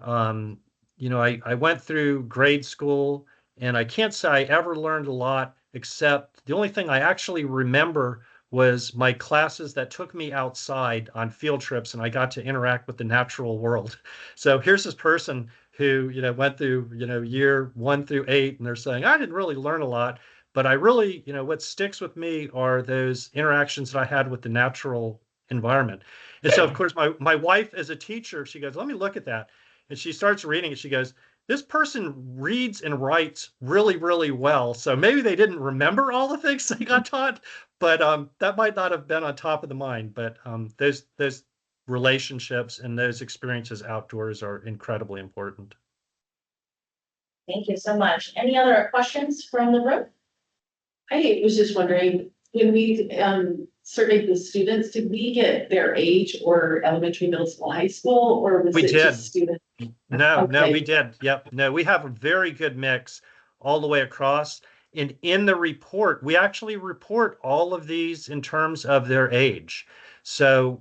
I went through grade school and I can't say I ever learned a lot, except the only thing I actually remember was my classes that took me outside on field trips and I got to interact with the natural world. So here's this person who, went through, year 1 through 8, and they're saying, I didn't really learn a lot, but I really, what sticks with me are those interactions that I had with the natural environment. And so, of course, my wife as a teacher, she goes, let me look at that. And she starts reading it. She goes, this person reads and writes really, really well. So maybe they didn't remember all the things they got taught, but that might not have been on top of the mind. But those relationships and those experiences outdoors are incredibly important. Thank you so much. Any other questions from the room? I was just wondering, when we surveyed the students, did we get their age or elementary, middle school, high school, or was We it did. just students? No, Okay. we did. Yep. No, we have a very good mix all the way across. And in the report, we actually report all of these in terms of their age. So,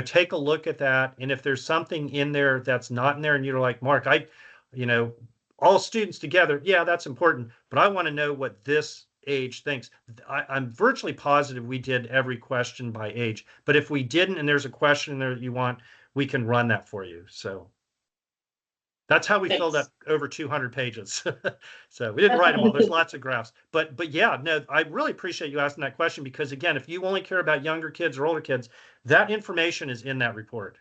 take a look at that. And if there's something in there that's not in there and you're like, Mark, all students together, yeah, that's important, but I want to know what this age thinks. I'm virtually positive we did every question by age, but if we didn't and there's a question there that you want, we can run that for you. So that's how we filled up over 200 pages. So we didn't write them all. There's lots of graphs, but yeah, no, I really appreciate you asking that question, because again, if you only care about younger kids or older kids, that information is in that report.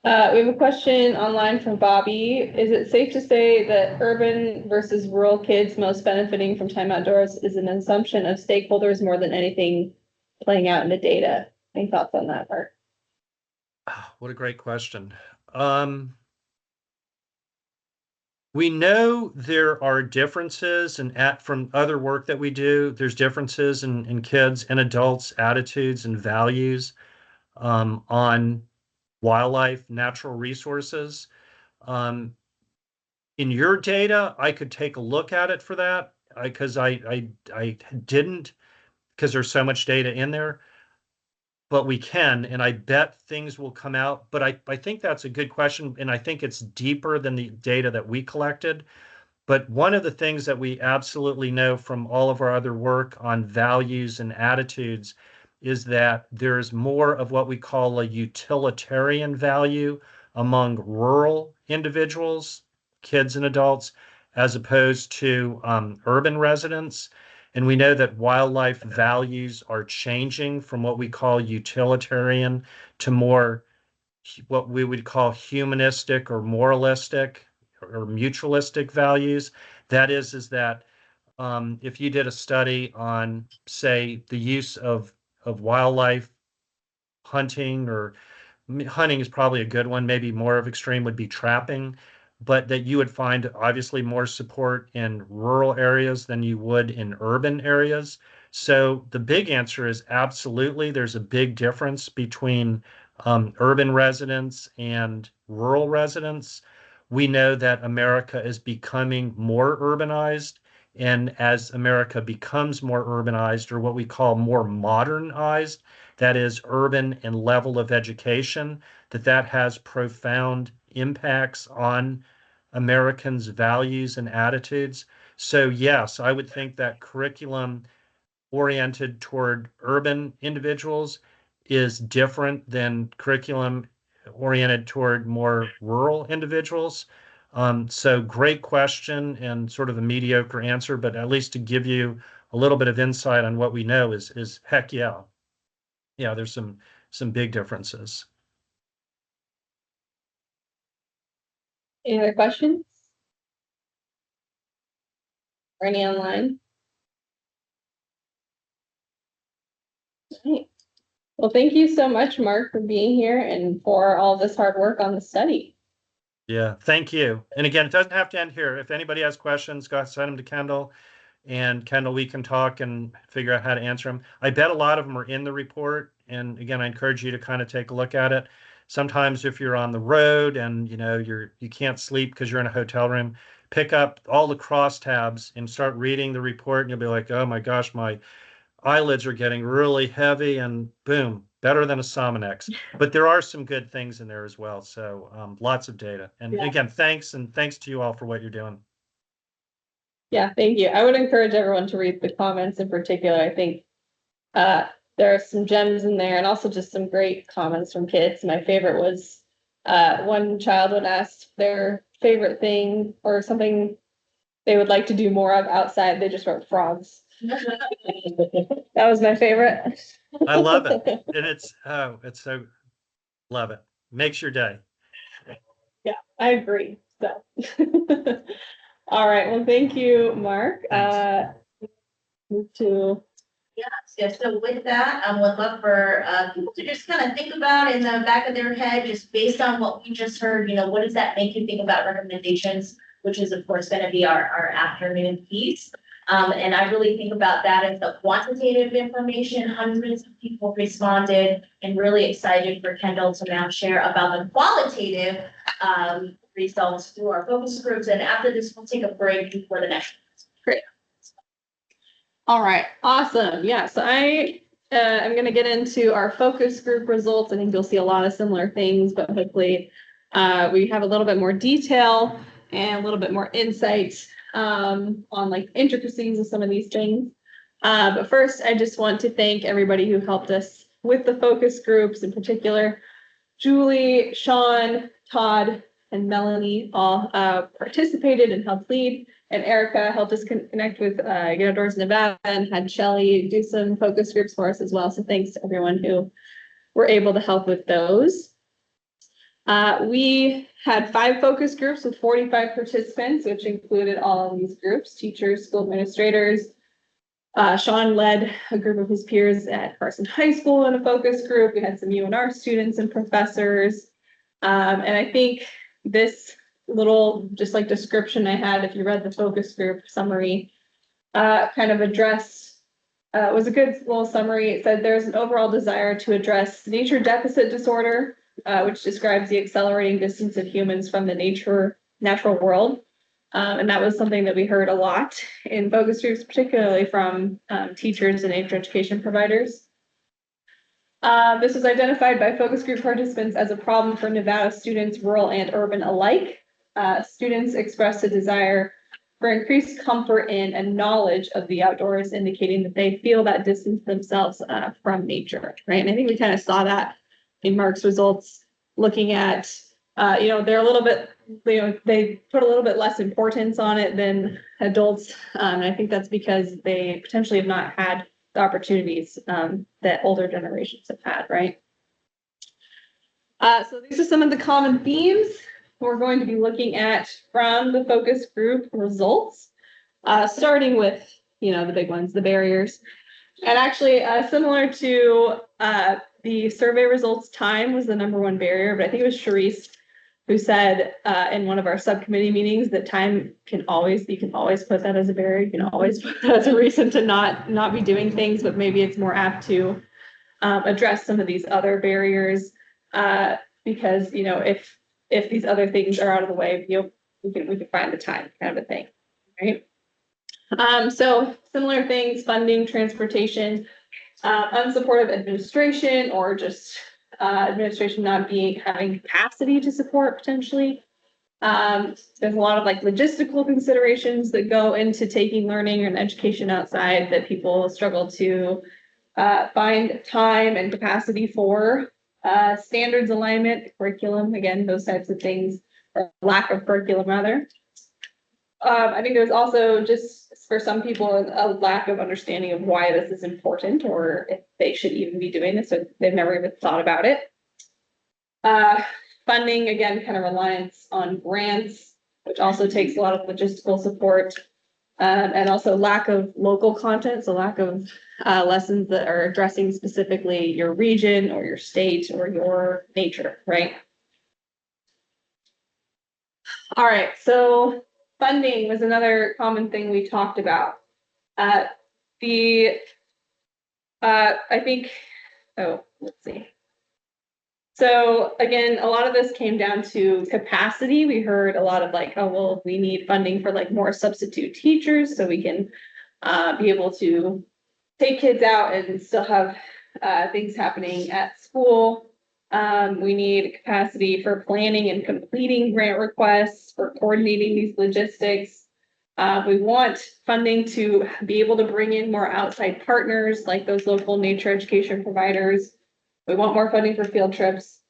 We have a question online from Bobby. Is it safe to say that urban versus rural kids most benefiting from time outdoors is an assumption of stakeholders more than anything playing out in the data? Any thoughts on that part? What a great question. We know there are differences from other work that we do, there's differences in kids and adults' attitudes and values on wildlife, natural resources. Um, in your data, I could take a look at it for that because I didn't, because there's so much data in there, but we can, and I bet things will come out. But I think that's a good question, and I think it's deeper than the data that we collected. But one of the things that we absolutely know from all of our other work on values and attitudes is that there's more of what we call a utilitarian value among rural individuals, kids and adults, as opposed to urban residents. And we know that wildlife values are changing from what we call utilitarian to more what we would call humanistic or moralistic or mutualistic values. That is that if you did a study on, say, the use of wildlife hunting, or hunting is probably a good one, maybe more of extreme would be trapping, but that you would find obviously more support in rural areas than you would in urban areas. So the big answer is absolutely there's a big difference between urban residents and rural residents. We know that America is becoming more urbanized. And as America becomes more urbanized, or what we call more modernized, that is urban and level of education, that has profound impacts on Americans' values and attitudes. So yes, I would think that curriculum oriented toward urban individuals is different than curriculum oriented toward more rural individuals. So great question and sort of a mediocre answer, but at least to give you a little bit of insight on what we know is heck yeah. Yeah, there's some big differences. Any other questions? Or any online? Right. Well, thank you so much, Mark, for being here and for all this hard work on the study. Yeah, thank you. And again, it doesn't have to end here. If anybody has questions, go send them to Kendall. And Kendall, we can talk and figure out how to answer them. I bet a lot of them are in the report. And again, I encourage you to kind of take a look at it. Sometimes if you're on the road and you can't sleep because you're in a hotel room, pick up all the crosstabs and start reading the report, and you'll be like, oh my gosh, my eyelids are getting really heavy, and boom, better than a Sominex. But there are some good things in there as well. So lots of data. And Yeah. again, thanks to you all for what you're doing. Yeah, thank you. I would encourage everyone to read the comments in particular. I think there are some gems in there and also just some great comments from kids. My favorite was one child would ask their favorite thing or something they would like to do more of outside. They just wrote frogs. That was my favorite. I love it. And it's so, love it. Makes your day. Yeah, I agree. So, all right. Well, thank you, Mark. Move to. Yes, so with that, I would love for people to just kind of think about in the back of their head, just based on what we just heard, what does that make you think about recommendations, which is of course going to be our afternoon piece. And I really think about that as the quantitative information. Hundreds of people responded, and really excited for Kendall to now share about the qualitative results through our focus groups. And after this, we'll take a break before the next. Great. All right, awesome. Yeah, so I am going to get into our focus group results. I think you'll see a lot of similar things, but hopefully we have a little bit more detail and a little bit more insight on like intricacies of some of these things. But first, I just want to thank everybody who helped us with the focus groups, in particular, Julie, Sean, Todd, and Melanie all participated and helped lead. And Erica helped us connect with Get Outdoors Nevada and had Shelly do some focus groups for us as well. So thanks to everyone who were able to help with those. We had 5 focus groups with 45 participants, which included all of these groups, teachers, school administrators. Sean led a group of his peers at Carson High School in a focus group. We had some UNR students and professors. And I think this little, just like description I had, if you read the focus group summary, kind of addressed, was a good little summary. It said there's an overall desire to address nature deficit disorder, which describes the accelerating distance of humans from the natural world. And that was something that we heard a lot in focus groups, particularly from teachers and nature education providers. This was identified by focus group participants as a problem for Nevada students, rural and urban alike. Students expressed a desire for increased comfort in and knowledge of the outdoors, indicating that they feel that distance themselves from nature, right? And I think we kind of saw that in Mark's results, looking at, they're a little bit, they put a little bit less importance on it than adults. And I think that's because they potentially have not had the opportunities that older generations have had, right? So these are some of the common themes we're going to be looking at from the focus group results, starting with, the big ones, the barriers. And actually, similar to the survey results, time was the #1 barrier, but I think it was Charisse who said in one of our subcommittee meetings that time you can always put that as a barrier. You can always put that as a reason to not be doing things, but maybe it's more apt to address some of these other barriers because, if these other things are out of the way, we can find the time, kind of a thing, right? So similar things: funding, transportation, unsupportive administration, or just administration not having capacity to support potentially. There's a lot of logistical considerations that go into taking learning and education outside that people struggle to find time and capacity for. Standards alignment, curriculum, again, those types of things, or lack of curriculum rather. I think there's also just for some people a lack of understanding of why this is important or if they should even be doing this, so they've never even thought about it. Funding, again, kind of reliance on grants, which also takes a lot of logistical support, and also lack of local content, so lack of lessons that are addressing specifically your region or your state or your nature, right? All right, so funding was another common thing we talked about. I think, let's see. So again, a lot of this came down to capacity. We heard a lot of we need funding for more substitute teachers so we can be able to take kids out and still have things happening at school. We need capacity for planning and completing grant requests, for coordinating these logistics. We want funding to be able to bring in more outside partners like those local nature education providers. We want more funding for field trips.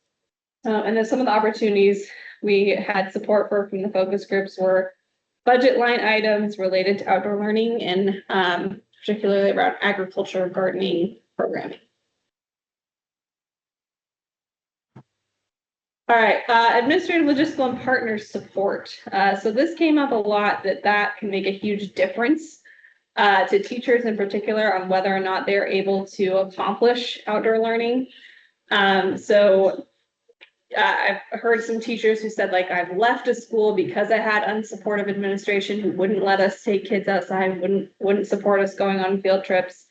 And then some of the opportunities we had support for from the focus groups were budget line items related to outdoor learning and particularly around agriculture, gardening, programming. All right, administrative, logistical, and partner support. So this came up a lot that can make a huge difference to teachers in particular on whether or not they're able to accomplish outdoor learning. So I've heard some teachers who said I've left a school because I had unsupportive administration who wouldn't let us take kids outside, wouldn't support us going on field trips.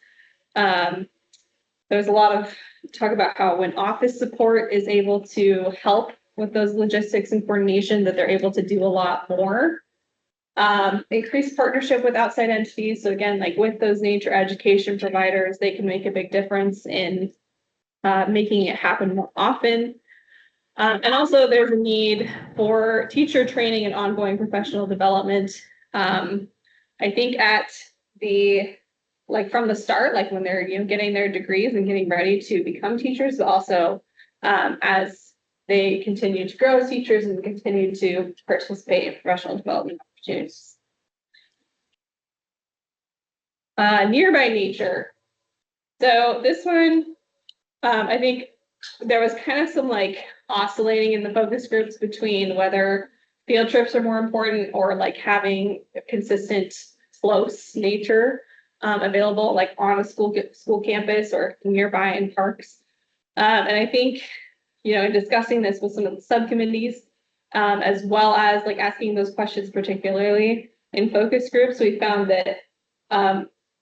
There's a lot of talk about how when office support is able to help with those logistics and coordination, that they're able to do a lot more. Increased partnership with outside entities. So again, with those nature education providers, they can make a big difference in making it happen more often. And also there's a need for teacher training and ongoing professional development. I think at the from the start, when they're getting their degrees and getting ready to become teachers, but also as they continue to grow as teachers and continue to participate in professional development opportunities. Nearby nature. So this one, I think there was kind of some oscillating in the focus groups between whether field trips are more important or having consistent close nature available on a school campus or nearby in parks. And I think, in discussing this with some of the subcommittees, as well as like asking those questions, particularly in focus groups. We found that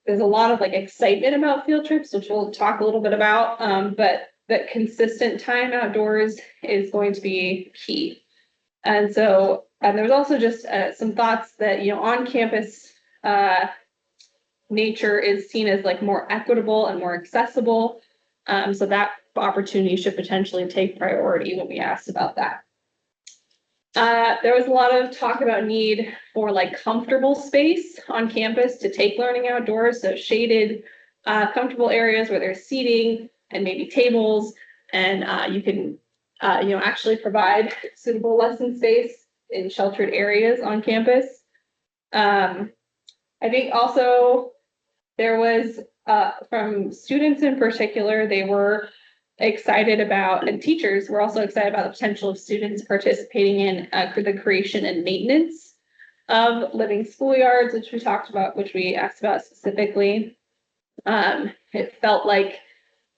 there's a lot of like excitement about field trips, which we'll talk a little bit about, but that consistent time outdoors is going to be key. And so there was also just some thoughts that, you know, on campus nature is seen as like more equitable and more accessible. So that opportunity should potentially take priority when we asked about that. There was a lot of talk about need for like comfortable space on campus to take learning outdoors. So shaded, comfortable areas where there's seating and maybe tables, and you can, you know, actually provide suitable lesson space in sheltered areas on campus. I think also there was, from students in particular, they were excited about, and teachers were also excited about the potential of students participating in the creation and maintenance of living schoolyards, which we talked about, which we asked about specifically. It felt like,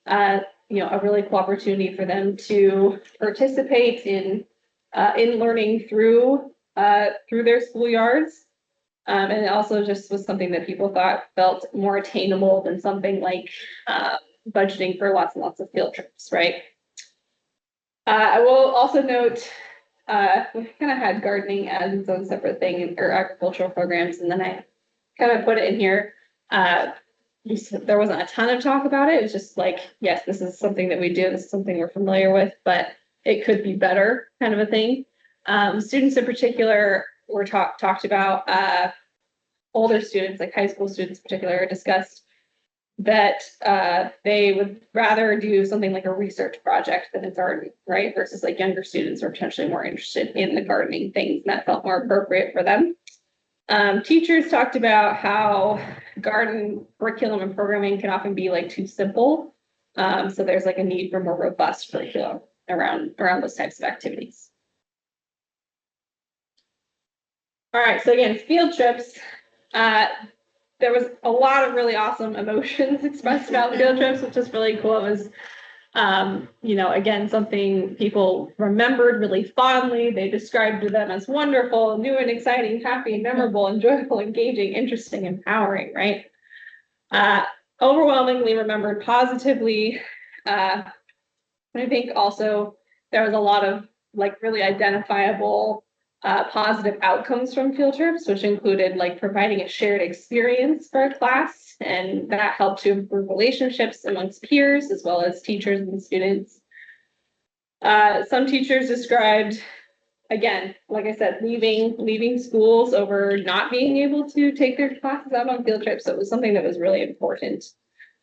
you know, a really cool opportunity for them to participate in learning through their schoolyards. And it also just was something that people thought felt more attainable than something like budgeting for lots and lots of field trips, right? I will also note, we kind of had gardening as its own separate thing, or agricultural programs, and then I kind of put it in here. There wasn't a ton of talk about it. It was just like, yes, this is something that we do. This is something we're familiar with, but it could be better, kind of a thing. Students in particular were talked about. Older students, like high school students in particular, discussed that they would rather do something like a research project than a garden, right? Versus like younger students are potentially more interested in the gardening things, and that felt more appropriate for them. Teachers talked about how garden curriculum and programming can often be like too simple. So there's like a need for more robust curriculum around those types of activities. All right, so again, field trips. There was a lot of really awesome emotions expressed about field trips, which is really cool. It was, you know, again, something people remembered really fondly. They described them as wonderful, new and exciting, happy, memorable, enjoyable, engaging, interesting, empowering, right? Overwhelmingly remembered positively. I think also there was a lot of like really identifiable positive outcomes from field trips, which included like providing a shared experience for a class, and that helped to improve relationships amongst peers as well as teachers and students. Some teachers described, again, like I said, leaving schools over not being able to take their classes out on field trips. So it was something that was really important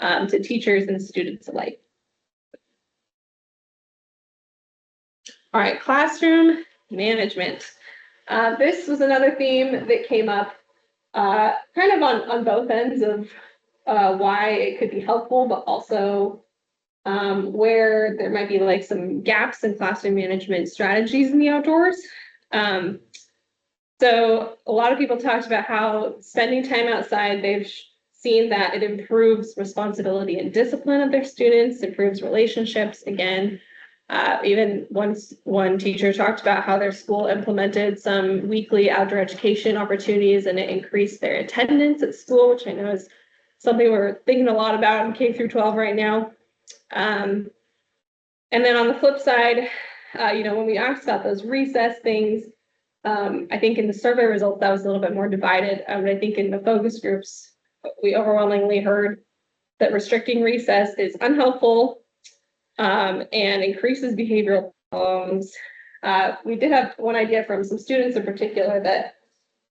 to teachers and students alike. All right, classroom management. This was another theme that came up kind of on both ends of why it could be helpful, but also where there might be like some gaps in classroom management strategies in the outdoors. So a lot of people talked about how spending time outside, they've seen that it improves responsibility and discipline of their students, improves relationships. Again, even once one teacher talked about how their school implemented some weekly outdoor education opportunities, and it increased their attendance at school, which I know is something we're thinking a lot about in K through 12 right now. And then on the flip side, you know, when we asked about those recess things, I think in the survey results that was a little bit more divided. But I think in the focus groups, we overwhelmingly heard that restricting recess is unhelpful and increases behavioral problems. We did have one idea from some students in particular that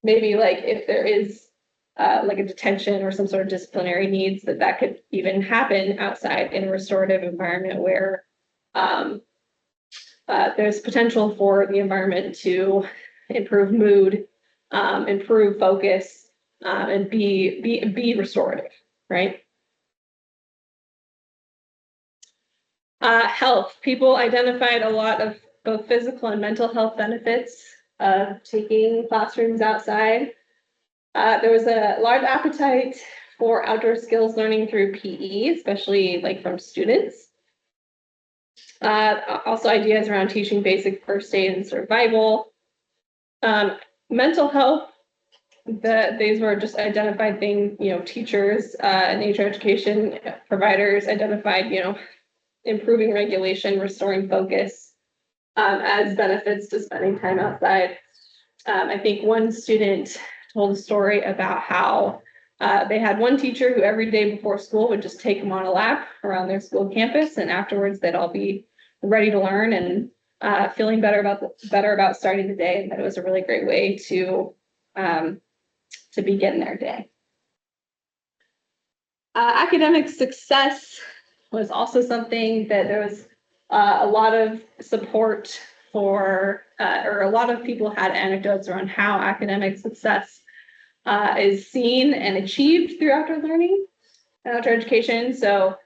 maybe like if there is like a detention or some sort of disciplinary needs, that could even happen outside in a restorative environment where there's potential for the environment to improve mood, improve focus, and be restorative, right? Health. People identified a lot of both physical and mental health benefits of taking classrooms outside. There was a large appetite for outdoor skills learning through PE, especially like from students. Also ideas around teaching basic first aid and survival. Mental health, these were just identified things, teachers and nature education providers identified, improving regulation, restoring focus as benefits to spending time outside. I think one student told a story about how they had one teacher who every day before school would just take them on a lap around their school campus, and afterwards they'd all be ready to learn and feeling better about starting the day, and that it was a really great way to begin their day. Academic success was also something that there was a lot of support for, or a lot of people had anecdotes around how academic success is seen and achieved through outdoor learning and outdoor education. So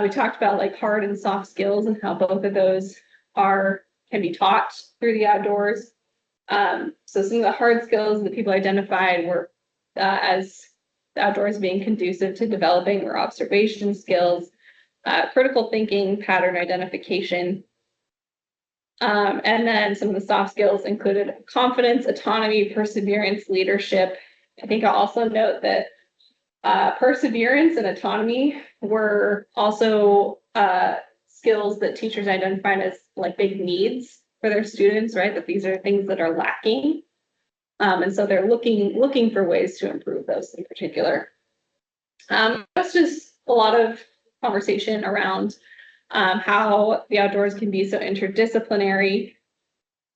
we talked about like hard and soft skills and how both of those can be taught through the outdoors. So some of the hard skills that people identified were as the outdoors being conducive to developing their observation skills, critical thinking, pattern identification. And then some of the soft skills included confidence, autonomy, perseverance, leadership. I think I'll also note that perseverance and autonomy were also skills that teachers identified as like big needs for their students, right? That these are things that are lacking. And so they're looking for ways to improve those in particular. That's just a lot of conversation around how the outdoors can be so interdisciplinary,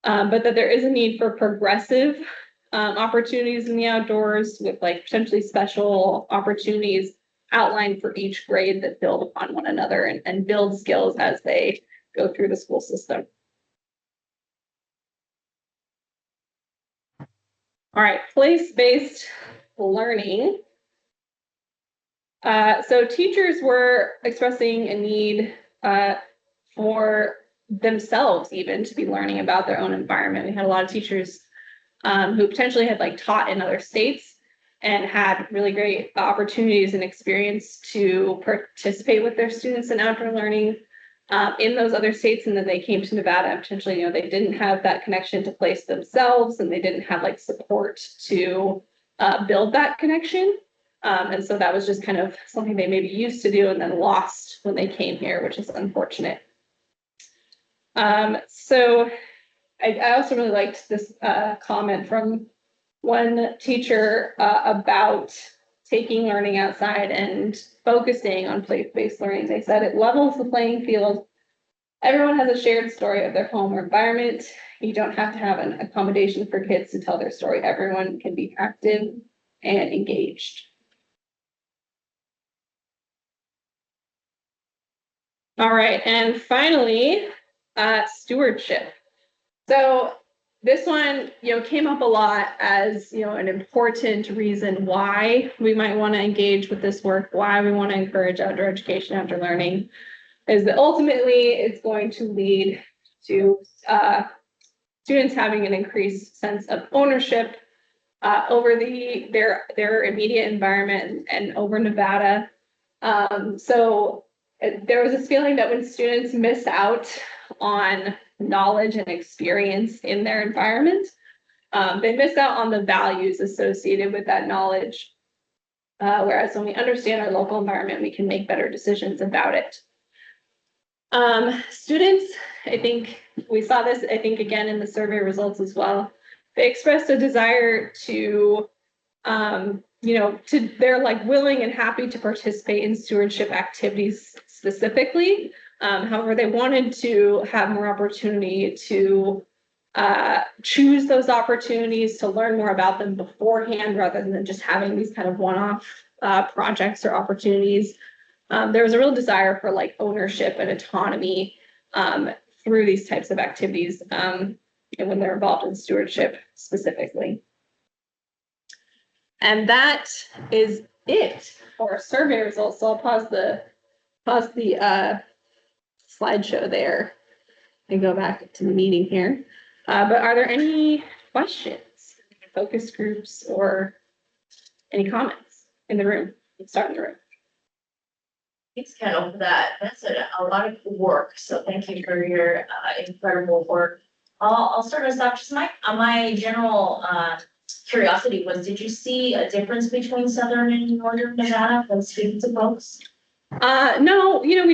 but that there is a need for progressive opportunities in the outdoors with like potentially special opportunities outlined for each grade that build upon one another and build skills as they go through the school system. All right, place-based learning. So teachers were expressing a need for themselves even to be learning about their own environment. We had a lot of teachers who potentially had like taught in other states and had really great opportunities and experience to participate with their students in outdoor learning in those other states, and then they came to Nevada and potentially, they didn't have that connection to place themselves, and they didn't have like support to build that connection. And so that was just kind of something they maybe used to do and then lost when they came here, which is unfortunate. So I also really liked this comment from one teacher about taking learning outside and focusing on place-based learning. They said it levels the playing field. Everyone has a shared story of their home or environment. You don't have to have an accommodation for kids to tell their story. Everyone can be active and engaged. All right, and finally, stewardship. So this one, came up a lot as, an important reason why we might want to engage with this work, why we want to encourage outdoor education, outdoor learning, is that ultimately it's going to lead to students having an increased sense of ownership over their immediate environment and over Nevada. So there was this feeling that when students miss out on knowledge and experience in their environment, they miss out on the values associated with that knowledge. Whereas when we understand our local environment, we can make better decisions about it. Students, I think we saw this, again, in the survey results as well. They expressed a desire to, they're like willing and happy to participate in stewardship activities specifically. However, they wanted to have more opportunity to choose those opportunities, to learn more about them beforehand, rather than just having these kind of one-off projects or opportunities. There was a real desire for like ownership and autonomy through these types of activities and when they're involved in stewardship specifically. And that is it for our survey results. So I'll pause the slideshow there and go back to the meeting here. But are there any questions, focus groups, or any comments in the room? Let's start in the room. Thanks, Kendall, for that. That's a lot of work. So thank you for your incredible work. I'll start us off. Just my general curiosity was, did you see a difference between Southern and Northern Nevada when speaking to folks? No, we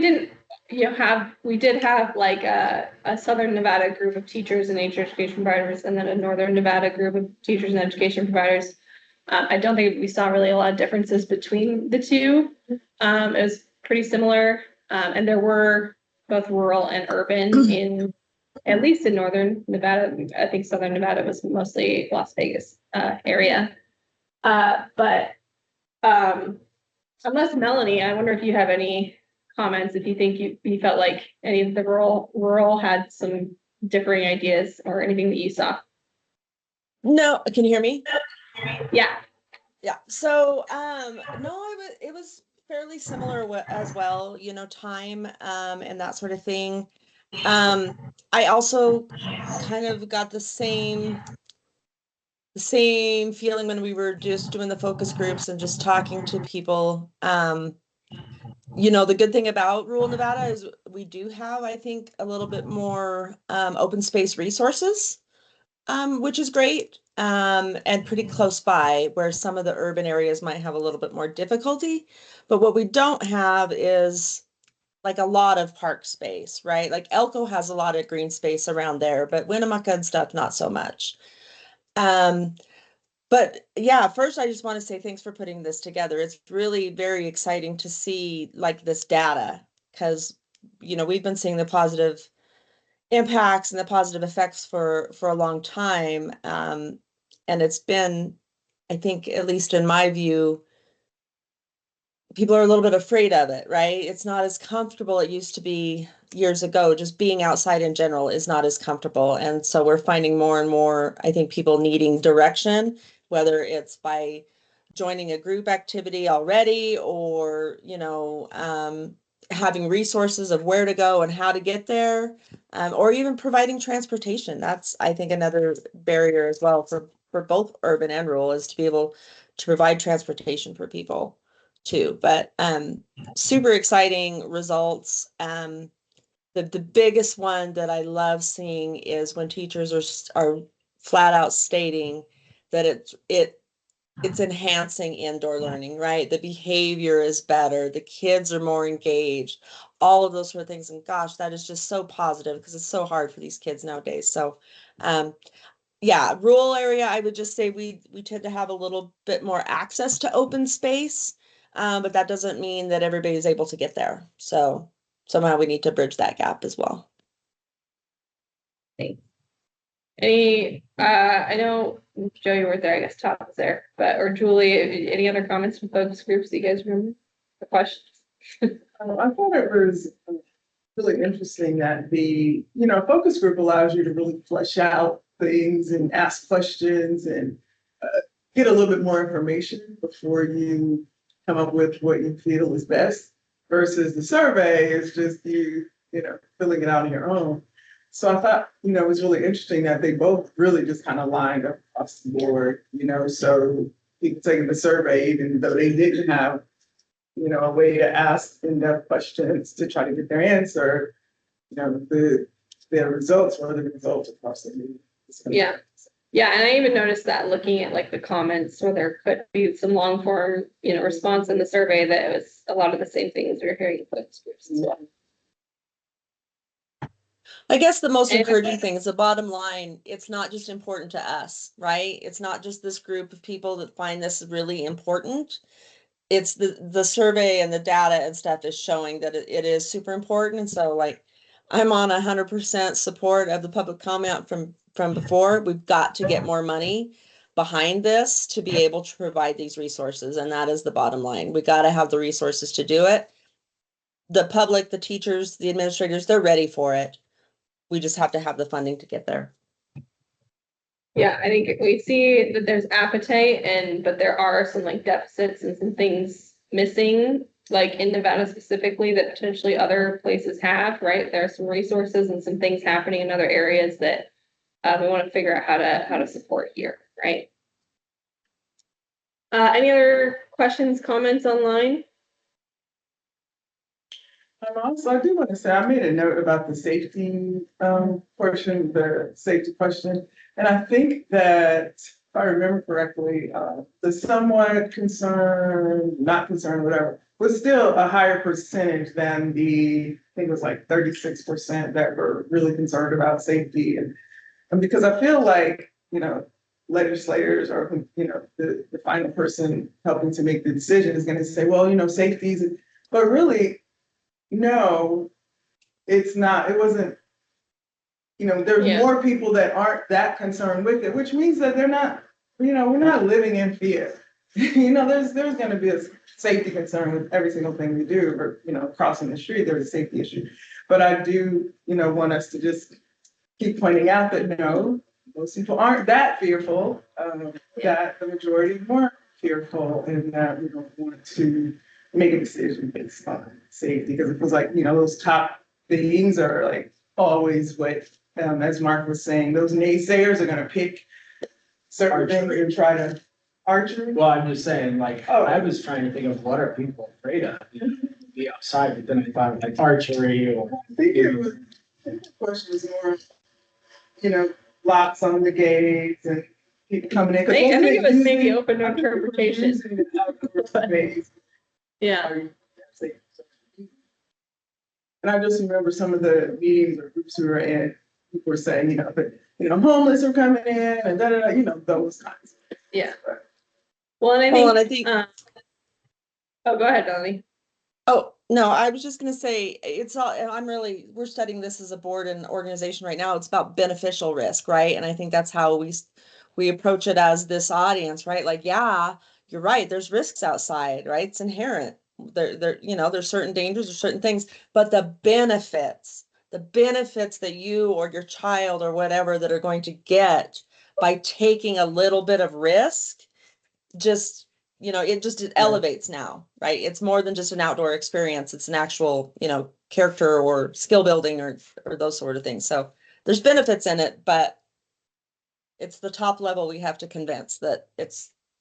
did have like a Southern Nevada group of teachers and education providers, and then a Northern Nevada group of teachers and education providers. I don't think we saw really a lot of differences between the two. It was pretty similar, and there were both rural and urban in, at least in Northern Nevada. I think Southern Nevada was mostly Las Vegas area. But unless Melanie, I wonder if you have any comments, if you think you felt like any of the rural had some differing ideas or anything that you saw. No, can you hear me? Yeah. Yeah. So, no, it was fairly similar as well, time, and that sort of thing. I also kind of got the same feeling when we were just doing the focus groups and just talking to people. The good thing about rural Nevada is we do have, I think, a little bit more open space resources, which is great, and pretty close by, where some of the urban areas might have a little bit more difficulty. But what we don't have is like a lot of park space, right? Like Elko has a lot of green space around there, but Winnemucca and stuff, not so much. But yeah, first I just want to say thanks for putting this together. It's really very exciting to see like this data, because we've been seeing the positive impacts and the positive effects for a long time. And it's been, I think, at least in my view, people are a little bit afraid of it, right? It's not as comfortable it used to be years ago. Just being outside in general is not as comfortable. And so we're finding more and more, I think, people needing direction, whether it's by joining a group activity already or, having resources of where to go and how to get there, or even providing transportation. That's, I think, another barrier as well for both urban and rural, is to be able to provide transportation for people too. But super exciting results. The biggest one that I love seeing is when teachers are flat out stating that it's enhancing indoor learning, right? The behavior is better, the kids are more engaged, all of those sort of things. And gosh, that is just so positive, because it's so hard for these kids nowadays. So yeah, rural area, I would just say we tend to have a little bit more access to open space, but that doesn't mean that everybody's able to get there. So somehow we need to bridge that gap as well. I know, Joe, you weren't there, I guess Todd was there, or Julie, any other comments from focus groups that you guys remember? The questions? I thought it was really interesting that the, focus group allows you to really flesh out things and ask questions and get a little bit more information before you come up with what you feel is best, versus the survey is just you filling it out on your own. So I thought, it was really interesting that they both really just kind of lined up across the board, so people taking the survey, even though they didn't have, a way to ask in-depth questions to try to get their answer, their results were the results across the board. Yeah. Yeah, and I even noticed that looking at like the comments, where there could be some long form, response in the survey, that it was a lot of the same things we were hearing in focus groups as well. I guess the most encouraging thing is the bottom line. It's not just important to us, right? It's not just this group of people that find this really important. It's the survey and the data and stuff is showing that it is super important. And so like, I'm on 100% support of the public comment from before. We've got to get more money behind this to be able to provide these resources. And that is the bottom line. We got to have the resources to do it. The public, the teachers, the administrators, they're ready for it. We just have to have the funding to get there. Yeah, I think we see that there's appetite, but there are some like deficits and some things missing, like in Nevada specifically, that potentially other places have, right? There are some resources and some things happening in other areas that we want to figure out how to support here, right? Any other questions, comments online? Also, I do want to say, I made a note about the safety, portion, the safety question. And I think that, if I remember correctly, the somewhat concerned, not concerned, whatever, was still a higher percentage than I think it was like 36% that were really concerned about safety. And because I feel like, legislators or, the final person helping to make the decision is gonna say, well, safety is, but really, no, it's not, it wasn't, there's Yeah. more people that aren't that concerned with it, which means that they're not, we're not living in fear. There's gonna be a safety concern with every single thing we do, or, crossing the street, there's a safety issue. But I do, want us to just keep pointing out that no, most people aren't that fearful, that the majority weren't fearful, and that we don't want to make a decision based on safety, because it feels like, those top things are like always what, as Mark was saying, those naysayers are gonna pick certain things and try to archery. Well, I'm just saying, like, Oh. I was trying to think of what are people afraid of? Be outside, but then I thought like archery or. I think the question was more, locks on the gates and people coming in. 'Cause I think it was using- maybe open to I think people were interpretation. using the outdoor space. Yeah. And I just remember some of the meetings or groups we were in, people were saying, homeless are coming in and those kinds. Yeah. Well, and I Well, think, and I think, oh, go ahead, Donnie. oh, no, I was just gonna say, we're studying this as a board and organization right now. It's about beneficial risk, right? And I think that's how we approach it as this audience, right? Like, yeah, you're right, there's risks outside, right? It's inherent. There's certain dangers or certain things, but the benefits that you or your child or whatever that are going to get by taking a little bit of risk, just it elevates now, right? It's more than just an outdoor experience. It's an actual, character or skill building or those sort of things. So there's benefits in it, but it's the top level we have to convince that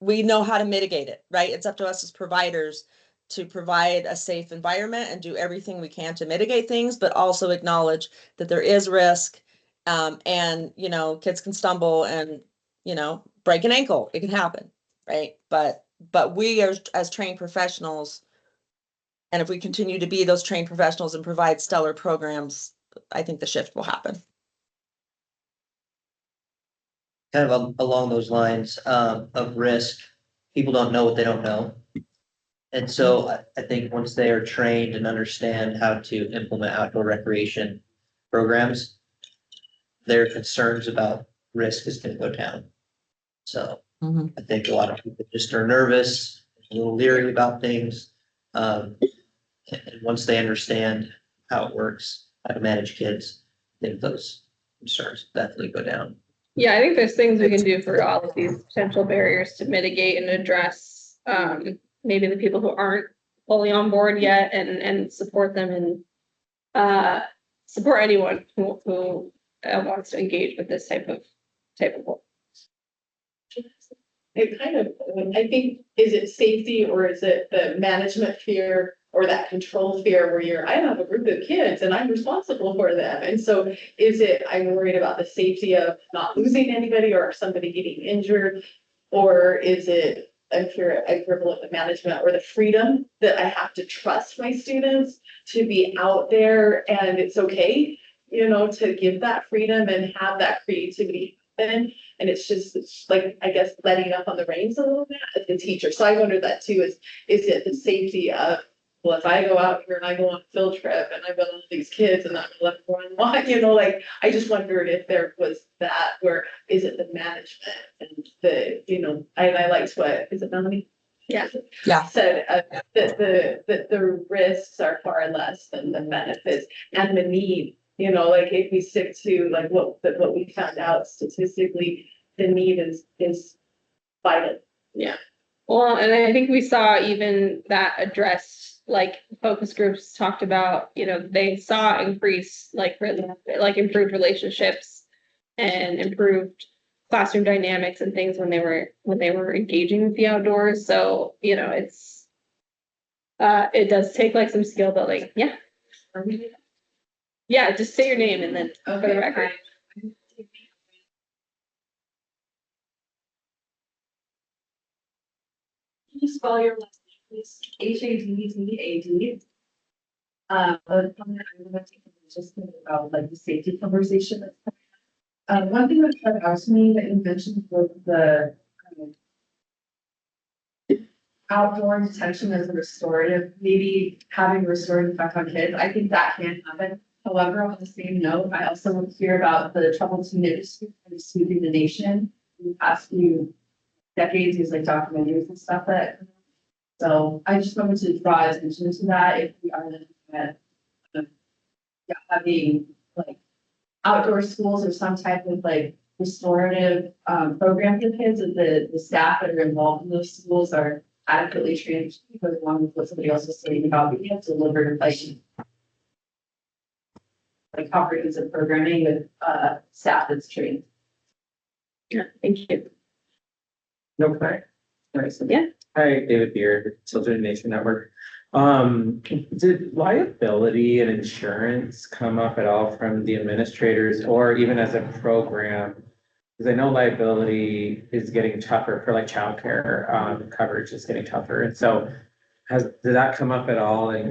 we know how to mitigate it, right? It's up to us as providers to provide a safe environment and do everything we can to mitigate things, but also acknowledge that there is risk. And, kids can stumble and, break an ankle. It can happen, right? But we as trained professionals, and if we continue to be those trained professionals and provide stellar programs, I think the shift will happen. Kind of along those lines, of risk, people don't know what they don't know. And so I think once they are trained and understand how to implement outdoor recreation programs, their concerns about risk is gonna go down. So I think a lot of people just are nervous, a little leery about things. And once they understand how it works, how to manage kids, I think those concerns definitely go down. Yeah, I think there's things we can do for all of these potential barriers to mitigate and address, maybe the people who aren't fully on board yet and support them and, support anyone who wants to engage with this type of work. It kind of, I think, is it safety or is it the management fear or that control fear where I have a group of kids and I'm responsible for them. And so is it, I'm worried about the safety of not losing anybody or somebody getting injured? Or is it, I'm fearful of the management or the freedom that I have to trust my students to be out there and it's okay, to give that freedom and have that creativity happen. And it's like, I guess, letting up on the reins a little bit as a teacher. So I wonder that too, is it the safety of, well, if I go out here and I go on a field trip and I've got all these kids and I'm gonna let them run, like, I just wondered if there was that, where is it the management and I liked what, is it Melanie? Yeah. Said, that the risks are far less than the benefits and the need. Like if we stick to like what we found out statistically, the need is vital. Yeah. Well, and I think we saw even that addressed, like focus groups talked about, they saw increase improved relationships and improved classroom dynamics and things when they were engaging with the outdoors. So, it does take like some skill building. Yeah. Are we? Yeah, just say your name and then for the Okay, record. Can you spell your last name, please? HADDAD. The comment I'm gonna take is just about like the safety conversation that's coming up. One thing that kind of asked me that you mentioned was the outdoor detention as a restorative, maybe having a restorative effect on kids. I think that can happen. However, on the same note, I also hear about the troubled teen industry kind of sweeping the nation in the past few decades, these like documentaries and stuff that. So I just wanted to draw attention to that if we are looking at having like outdoor schools or some type of like restorative program for kids, that the staff that are involved in those schools are adequately trained, because along with what somebody else was saying about being able to deliver like comprehensive programming with staff that's trained. Yeah, thank you. No, hi. Nice. Yeah. Hi, David Beard, Children Nation Network. Did liability and insurance come up at all from the administrators or even as a program? Because I know liability is getting tougher for like childcare, coverage is getting tougher. And so did that come up at all? I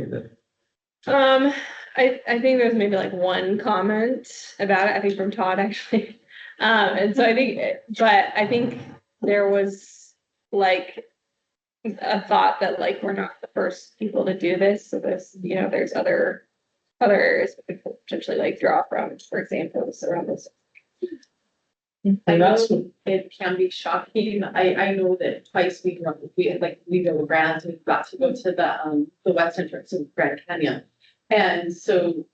think there's maybe like one comment about it, I think from Todd actually. And so I think there was like a thought that like, we're not the first people to do this. So there's other areas we could potentially like draw from, for example, around this. I know it can be shocking. I know that twice we go grants, we got to go to the west entrance of Grand Canyon. And so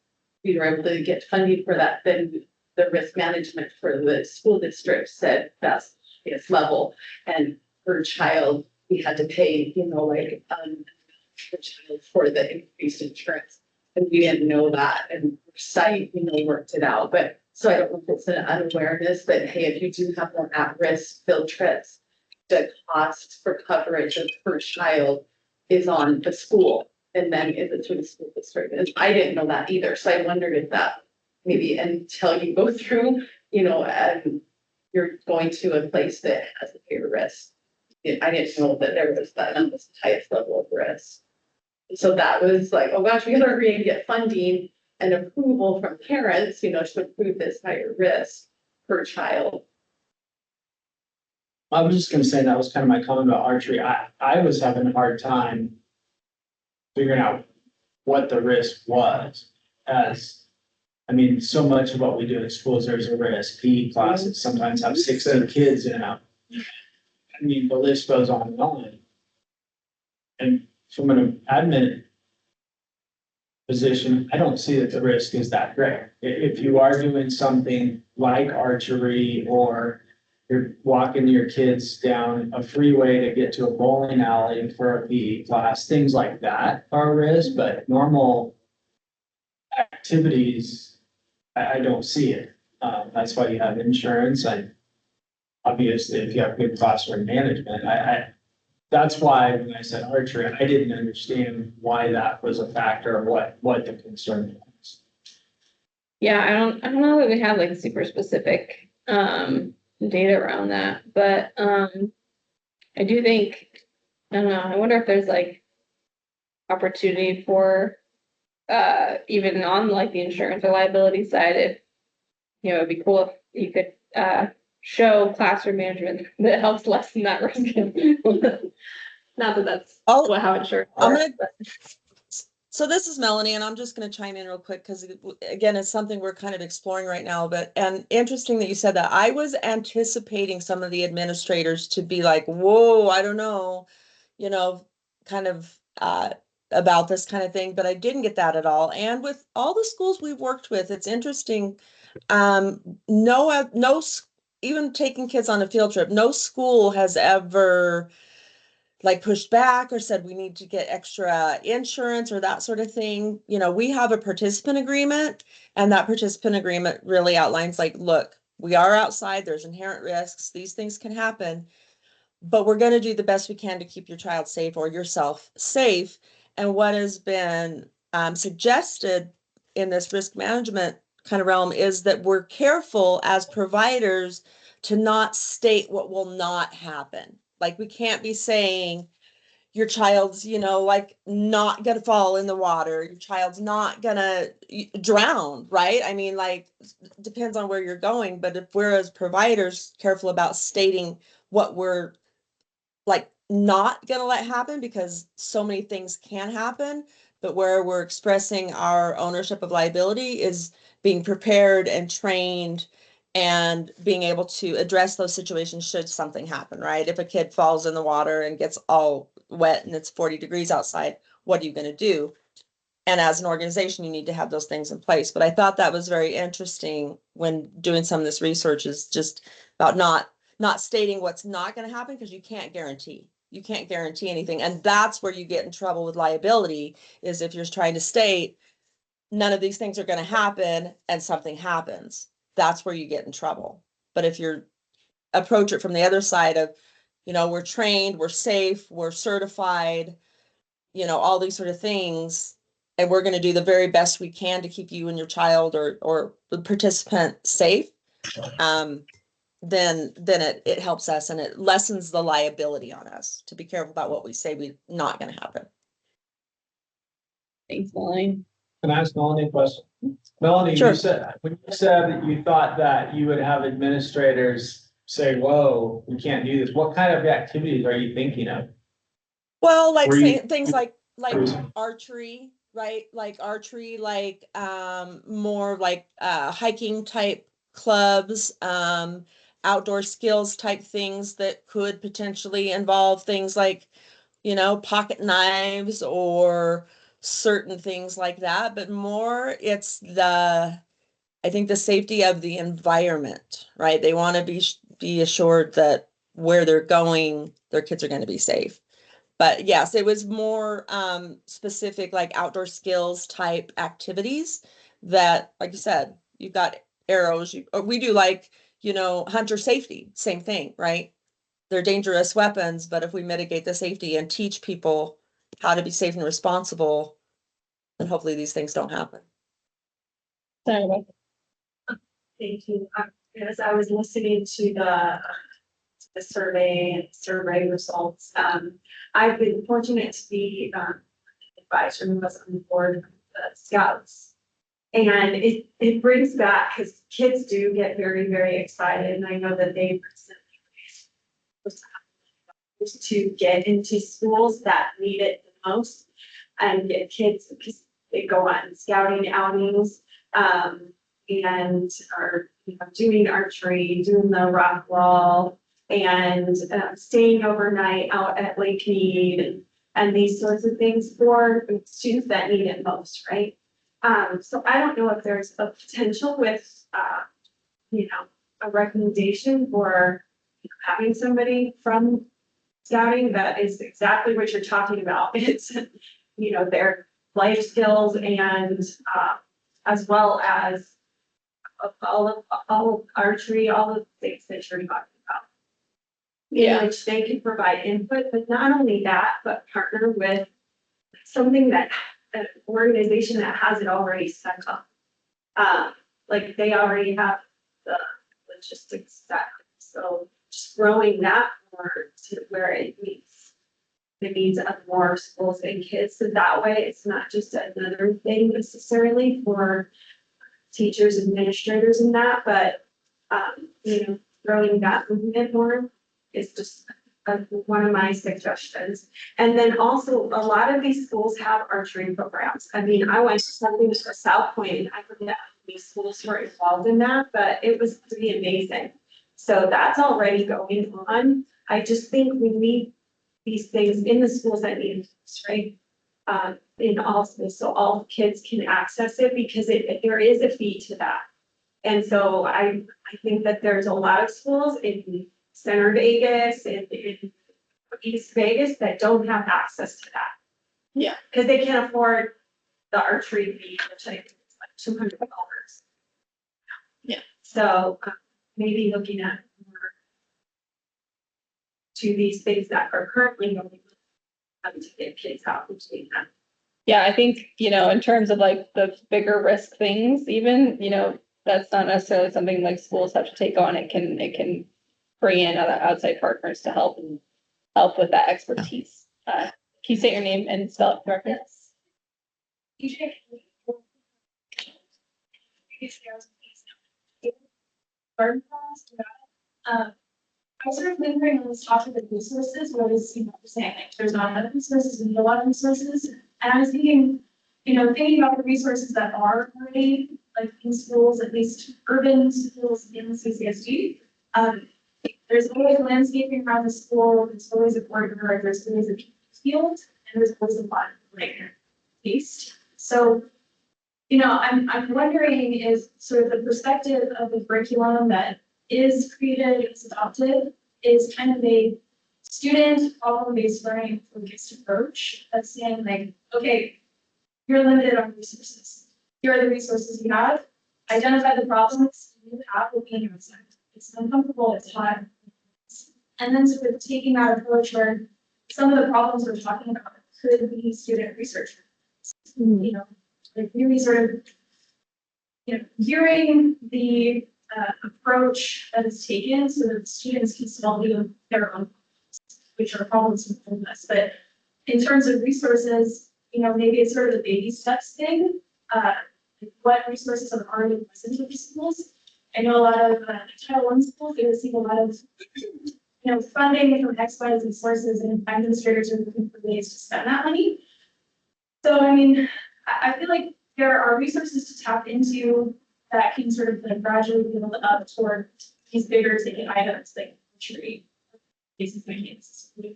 we were able to get funding for that. Then the risk management for the school district said that's its level. And per child, we had to pay, per child for the increased insurance. And we didn't know that, and site, worked it out. But so I don't know if it's an unawareness, but hey, if you do have more at-risk field trips, the cost for coverage of per child is on the school, and then it's through the school district. And I didn't know that either, so I wondered if that maybe until you go through, and you're going to a place that has a bigger risk. I didn't know that there was that on the highest level of risk. So that was like, oh gosh, we gotta agree and get funding and approval from parents, to approve this higher risk per child. I was just gonna say, that was kind of my comment about archery. I was having a hard time figuring out what the risk was, so much of what we do in schools, there's a risk. PE classes sometimes have 16 kids in them. The list goes on and on. And from an admin position, I don't see that the risk is that great. If you are doing something like archery, or you're walking your kids down a freeway to get to a bowling alley for a PE class, things like that are a risk, but normal activities, I don't see it. That's why you have insurance, and obviously if you have good classroom management, that's why when I said archery, I didn't understand why that was a factor, or what the concern was. Yeah, I don't know that we have like a super specific data around that, but I do think, I don't know, I wonder if there's like opportunity for even on like the insurance or liability side, if it'd be cool if you could show classroom management that helps lessen that risk. Not that that's how insurance works. So this is Melanie, and I'm just going to chime in real quick because, again, it's something we're kind of exploring right now. And interesting that you said that. I was anticipating some of the administrators to be like, whoa, I don't know, kind of about this kind of thing, but I didn't get that at all. And with all the schools we've worked with, it's interesting. No, even taking kids on a field trip, no school has ever like pushed back or said we need to get extra insurance or that sort of thing. We have a participant agreement, and that participant agreement really outlines like, look, we are outside, there's inherent risks, these things can happen, but we're going to do the best we can to keep your child safe or yourself safe. And what has been suggested in this risk management kind of realm is that we're careful as providers to not state what will not happen. Like we can't be saying your child's, like not gonna fall in the water, your child's not gonna drown, right? I mean, like, depends on where you're going, but if we're as providers careful about stating what we're like not gonna let happen, because so many things can happen, but where we're expressing our ownership of liability is being prepared and trained and being able to address those situations should something happen, right? If a kid falls in the water and gets all wet and it's 40 degrees outside, what are you going to do? And as an organization, you need to have those things in place. But I thought that was very interesting when doing some of this research, is just about not stating what's not going to happen, because you can't guarantee anything. And that's where you get in trouble with liability, is if you're trying to state none of these things are going to happen and something happens. That's where you get in trouble. But if you're approach it from the other side of, we're trained, we're safe, we're certified, all these sort of things, and we're going to do the very best we can to keep you and your child or the participant safe, then it helps us, and it lessens the liability on us to be careful about what we say we not going to happen. Thanks, Melanie. Can I ask Melanie a question? Melanie, Sure. when you said that you thought that you would have administrators say, whoa, we can't do this, what kind of activities are you thinking of? Well, like Were you- things like archery, right? Like archery, like more like hiking type clubs, outdoor skills type things that could potentially involve things like, pocket knives or certain things like that. But more, it's I think the safety of the environment, right? They want to be assured that where they're going, their kids are going to be safe. But yes, it was more specific, like outdoor skills type activities that, like you said, you've got arrows. We do like, hunter safety, same thing, right? They're dangerous weapons, but if we mitigate the safety and teach people how to be safe and responsible, then hopefully these things don't happen. Sorry about Thank you. As I was listening to the survey results, I've been fortunate to be advisor who was on the board of the Scouts. And it brings back, because kids do get very, very excited. And I know that they to get into schools that need it the most and get kids, because they go on scouting outings and are doing archery, doing the rock wall, and staying overnight out at Lake Mead and these sorts of things for students that need it most, right? So I don't know if there's a potential with, a recommendation for having somebody from scouting that is exactly what you're talking about. It's, their life skills and as well as all of archery, all of the things that you're talking about. Yeah. In which they can provide input, but not only that, but partner with something that an organization that has it already set up. Like they already have the logistics set. So just growing that more to where it meets the needs of more schools and kids. So that way it's not just another thing necessarily for teachers, administrators and that, but growing that movement more is just one of my suggestions. And then also a lot of these schools have archery programs. I mean, I went to something to South Point and I forget how many schools were involved in that, but it was pretty amazing. So that's already going on. I just think we need these things in the schools that need it, right? In all schools, so all kids can access it, because there is a fee to that. And so I think that there's a lot of schools in Center Vegas and in East Vegas that don't have access to that. Yeah. Because they can't afford the archery fee, which I think is like $200. Yeah. So maybe looking at more to these things that are currently going to get kids out and doing that. Yeah, I think, in terms of like the bigger risk things, even, that's not necessarily something like schools have to take on. It can bring in other outside partners to help with that expertise. Can you say your name and spell it correctly? I was sort of lingering on this topic of resources, where it's, saying like there's not enough resources, we need a lot of resources. And I was thinking, thinking about the resources that are already like in schools, at least urban schools in CCSD. There's always landscaping around the school, there's always a courtyard, there's always a field, and there's always a lot of like waste. So, I'm wondering is sort of the perspective of the curriculum that is created, is adopted, is kind of a student problem-based learning focused approach that's saying like, okay, you're limited on resources. Here are the resources you have. Identify the problems you have within your assignment. It's uncomfortable, it's hard. And then sort of taking that approach where some of the problems we're talking about could be student research. Like really sort of, gearing the approach that is taken so that students can solve their own problems, which are problems within this. But in terms of resources, maybe it's sort of a baby steps thing. What resources are already present in schools? I know a lot of Title I schools, they receive a lot of funding from X, Y, and sources, and administrators are looking for ways to spend that money. So, I feel like there are resources to tap into that can sort of like gradually build up toward these bigger ticket items like tree, basic maintenance. I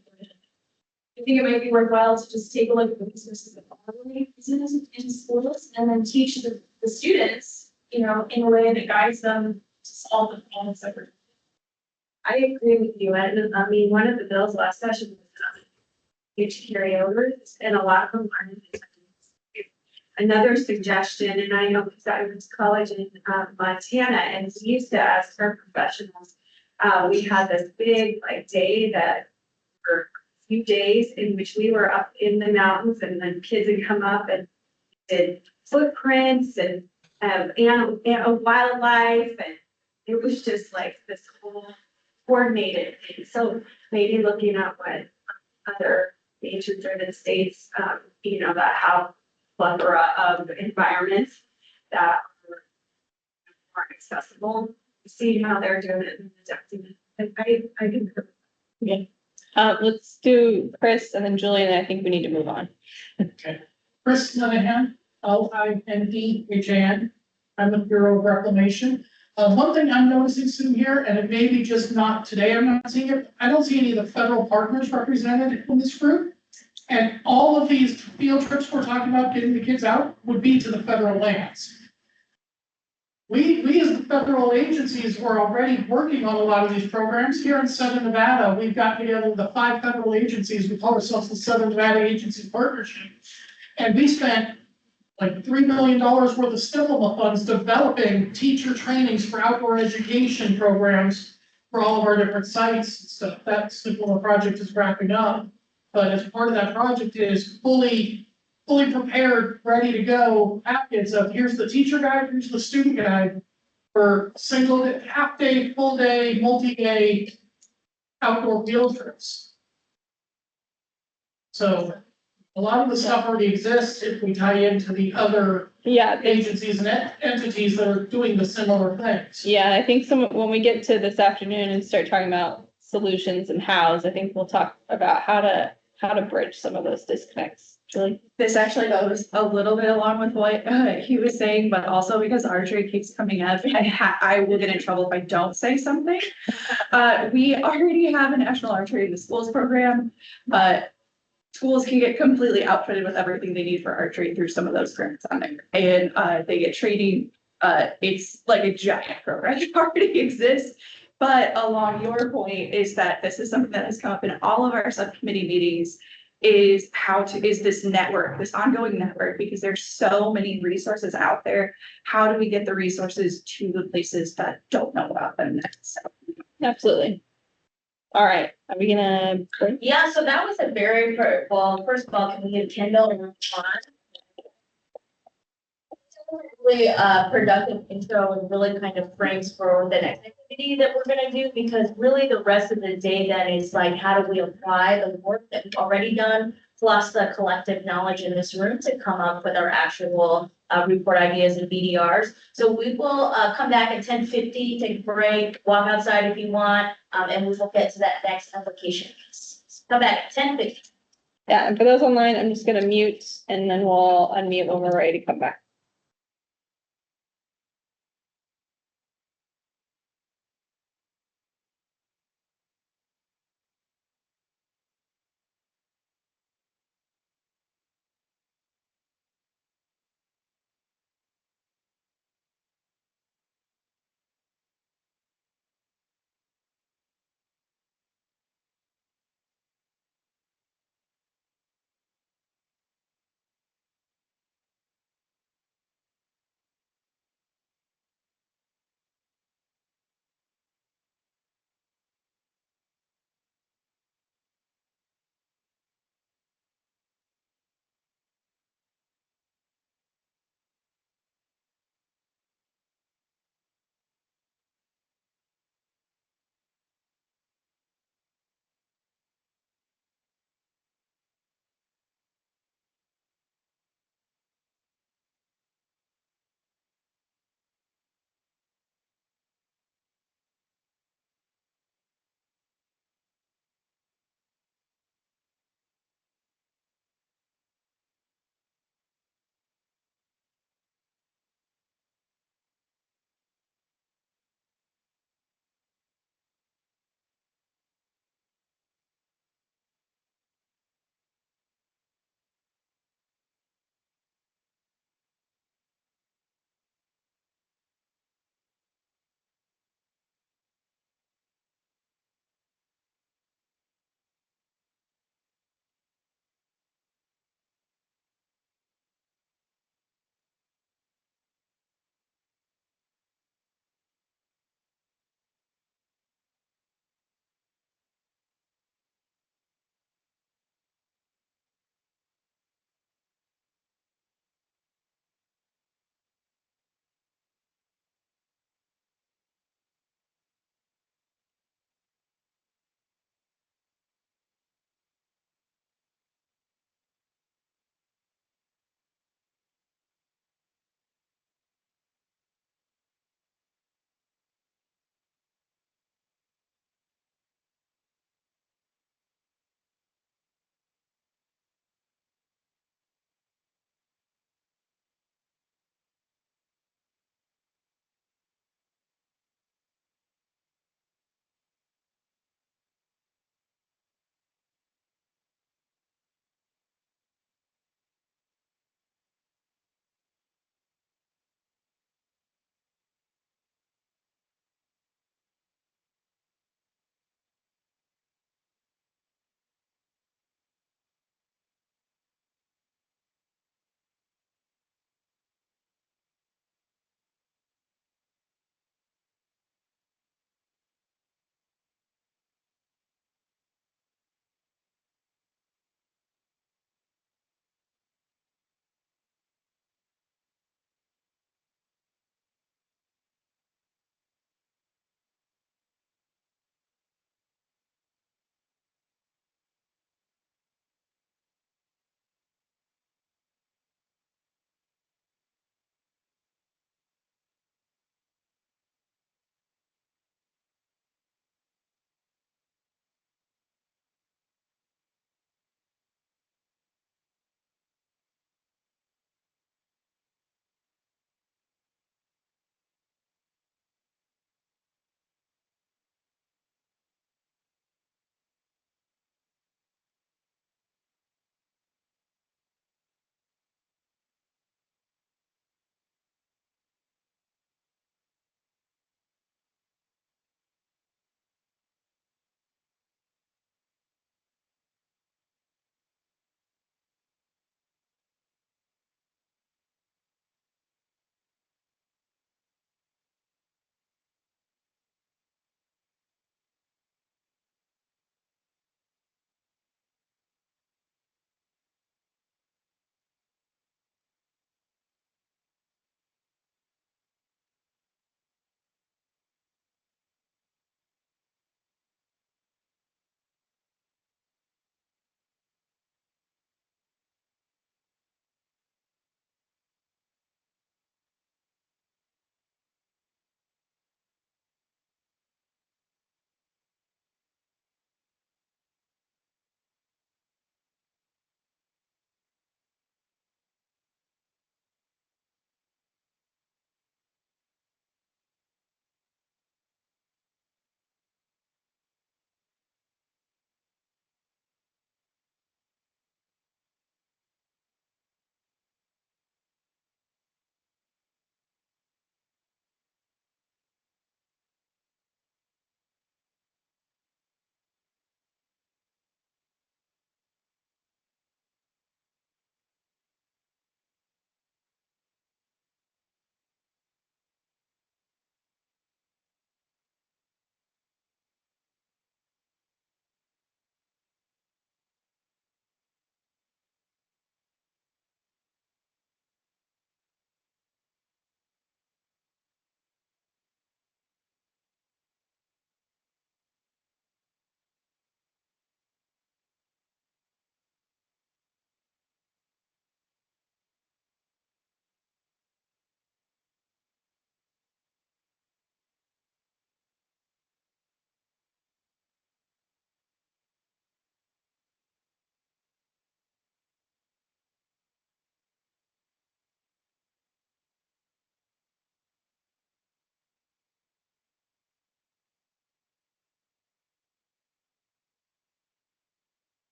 think it might be worthwhile to just take a look at the resources that are already present in schools and then teach the students, in a way that guides them to solve the problems that we're. I agree with you. And one of the bills last session was huge carryovers, and a lot of them are in the. Another suggestion, and I know because I went to college in Montana, and we used to ask our professionals. We had this big day that for a few days in which we were up in the mountains, and then kids would come up and did footprints and wildlife, and it was just like this whole coordinated thing. So maybe looking at what other nature-driven states, that have plethora of environments that are more accessible, seeing how they're doing it and adapting it. I can. Yeah. Let's do Chris and then Julie, and I think we need to move on. Okay. Chris Linehan, LINDHAN. I'm with Bureau of Reclamation. One thing I'm noticing in here, and it may be just not today, I'm not seeing it, I don't see any of the federal partners represented in this group. And all of these field trips we're talking about getting the kids out would be to the federal lands. We as the federal agencies were already working on a lot of these programs. Here in Southern Nevada, we've got together the 5 federal agencies. We call ourselves the Southern Nevada Agency Partnership. And we spent like $3 million worth of stimulus funds developing teacher trainings for outdoor education programs for all of our different sites and stuff. That similar project is wrapping up. But as part of that project is fully prepared, ready to go packets of here's the teacher guide, here's the student guide for single half day, full day, multi-day outdoor field trips. So a lot of the stuff already exists if we tie into the other agencies and entities that are doing the similar things. Yeah, I think when we get to this afternoon and start talking about solutions and hows, I think we'll talk about how to bridge some of those disconnects. Julie? This actually goes a little bit along with what he was saying, but also because archery keeps coming up, I will get in trouble if I don't say something. We already have a national archery in the schools program, but schools can get completely outfitted with everything they need for archery through some of those grants on there. And they get training. It's like a giant program that already exists. But along your point is that this is something that has come up in all of our subcommittee meetings, is this network, this ongoing network, because there's so many resources out there. How do we get the resources to the places that don't know about them next? So. Absolutely. All right, are we gonna? Yeah, so that was a very, well, first of all, can we get Kendall and Ron really productive intro and really kind of frames for the next activity that we're gonna do, because really the rest of the day then is like, how do we apply the work that we've already done, plus the collective knowledge in this room to come up with our actual report ideas and BDRs. So we will come back at 10:50, take a break, walk outside if you want, and we will get to that next application piece. Come back at 10:50. Yeah, and for those online, I'm just gonna mute and then we'll unmute when we're ready to come back.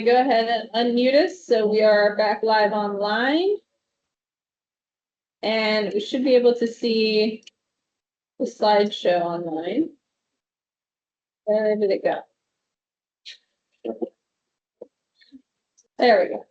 Go ahead and unmute us, so we are back live online. And we should be able to see the slideshow online. Where did it go? There we go.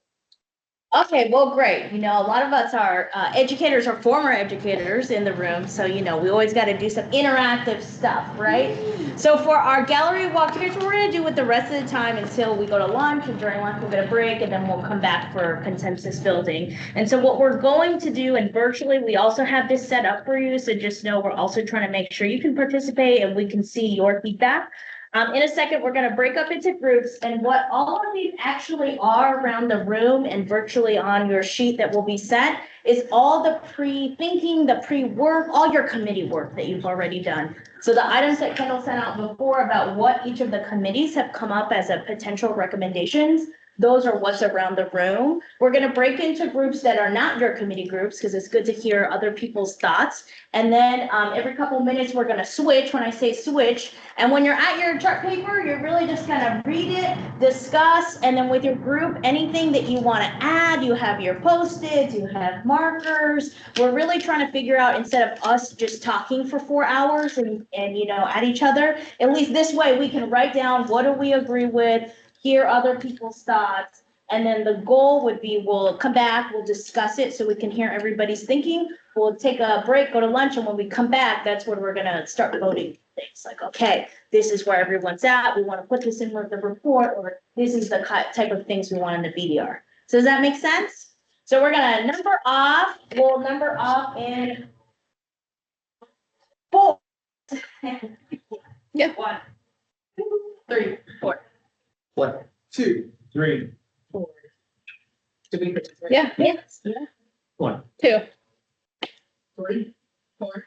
Okay, well, great. You know, a lot of us are educators or former educators in the room, so we always got to do some interactive stuff, right? So for our gallery walk, here's what we're going to do with the rest of the time until we go to lunch, and during lunch we'll get a break, and then we'll come back for consensus building. And so what we're going to do, and virtually we also have this set up for you, so just know we're also trying to make sure you can participate and we can see your feedback. In a second, we're going to break up into groups, and what all of these actually are around the room and virtually on your sheet that will be sent is all the pre-thinking, the pre-work, all your committee work that you've already done. So the items that Kendall sent out before about what each of the committees have come up as a potential recommendations, those are what's around the room. We're going to break into groups that are not your committee groups because it's good to hear other people's thoughts. And then every couple of minutes, we're going to switch when I say switch. And when you're at your chart paper, you're really just going to read it, discuss, and then with your group, anything that you want to add, you have your Post-its, you have markers. We're really trying to figure out, instead of us just talking for 4 hours and at each other, at least this way we can write down what do we agree with, hear other people's thoughts, and then the goal would be we'll come back, we'll discuss it so we can hear everybody's thinking. We'll take a break, go to lunch, and when we come back, that's when we're gonna start voting things like, okay, this is where everyone's at. We want to put this in with the report, or this is the type of things we want in the BDR. So does that make sense? So we're gonna number off. We'll number off in 4. Yeah. 1, 2, 3, 4. 1, 2, 3, 4. Yeah. Yes. 1. 2. 3, 4.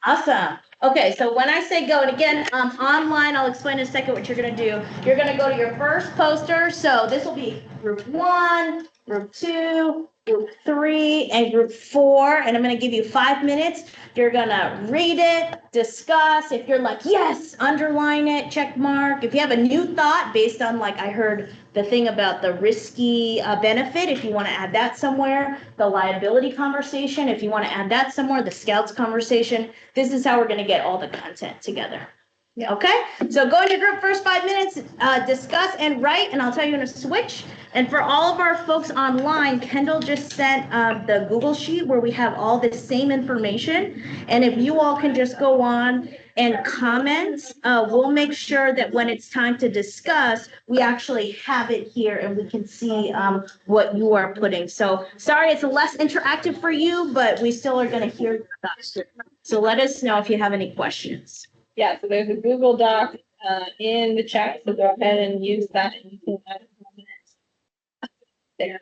Awesome. Okay, so when I say go, and again, online, I'll explain in a second what you're gonna do. You're gonna go to your first poster. So this will be group 1, group 2, group 3, and group 4. And I'm gonna give you 5 minutes. You're gonna read it, discuss. If you're like, yes, underline it, check mark. If you have a new thought based on, like I heard the thing about the risky benefit, if you want to add that somewhere, the liability conversation, if you want to add that somewhere, the scouts conversation, this is how we're going to get all the content together. Yeah. Okay, so go into group first 5 minutes, discuss and write, and I'll tell you in a switch. And for all of our folks online, Kendall just sent the Google Sheet where we have all the same information. And if you all can just go on and comment, we'll make sure that when it's time to discuss, we actually have it here and we can see what you are putting. So sorry, it's less interactive for you, but we still are going to hear your thoughts. So let us know if you have any questions. Yeah, so there's a Google Doc in the chat, so go ahead and use that and you can add comments there.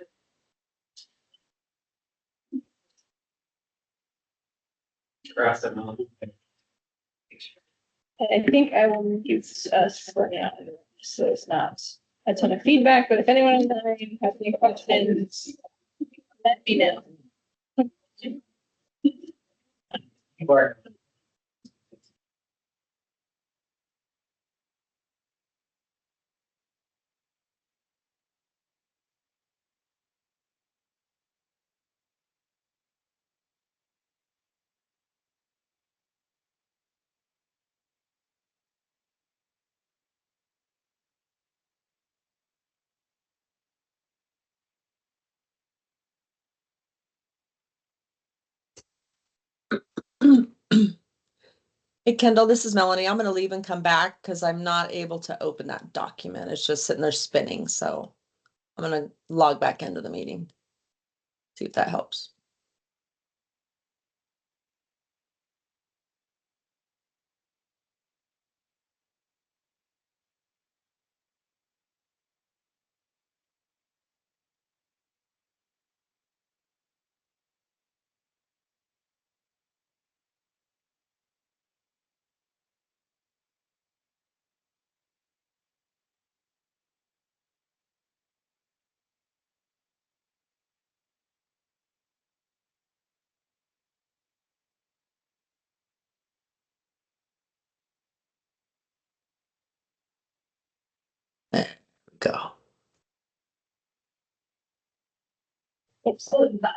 I think I will mute us for now, so it's not a ton of feedback, but if anyone in the room has any questions, let me know. Hey Kendall, this is Melanie. I'm gonna leave and come back because I'm not able to open that document. It's just sitting there spinning, so I'm gonna log back into the meeting. See if that helps. There we go. Oops.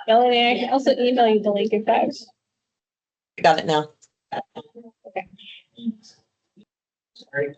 Melanie, I can also email you the link in fact. Got it now. Okay. Sorry.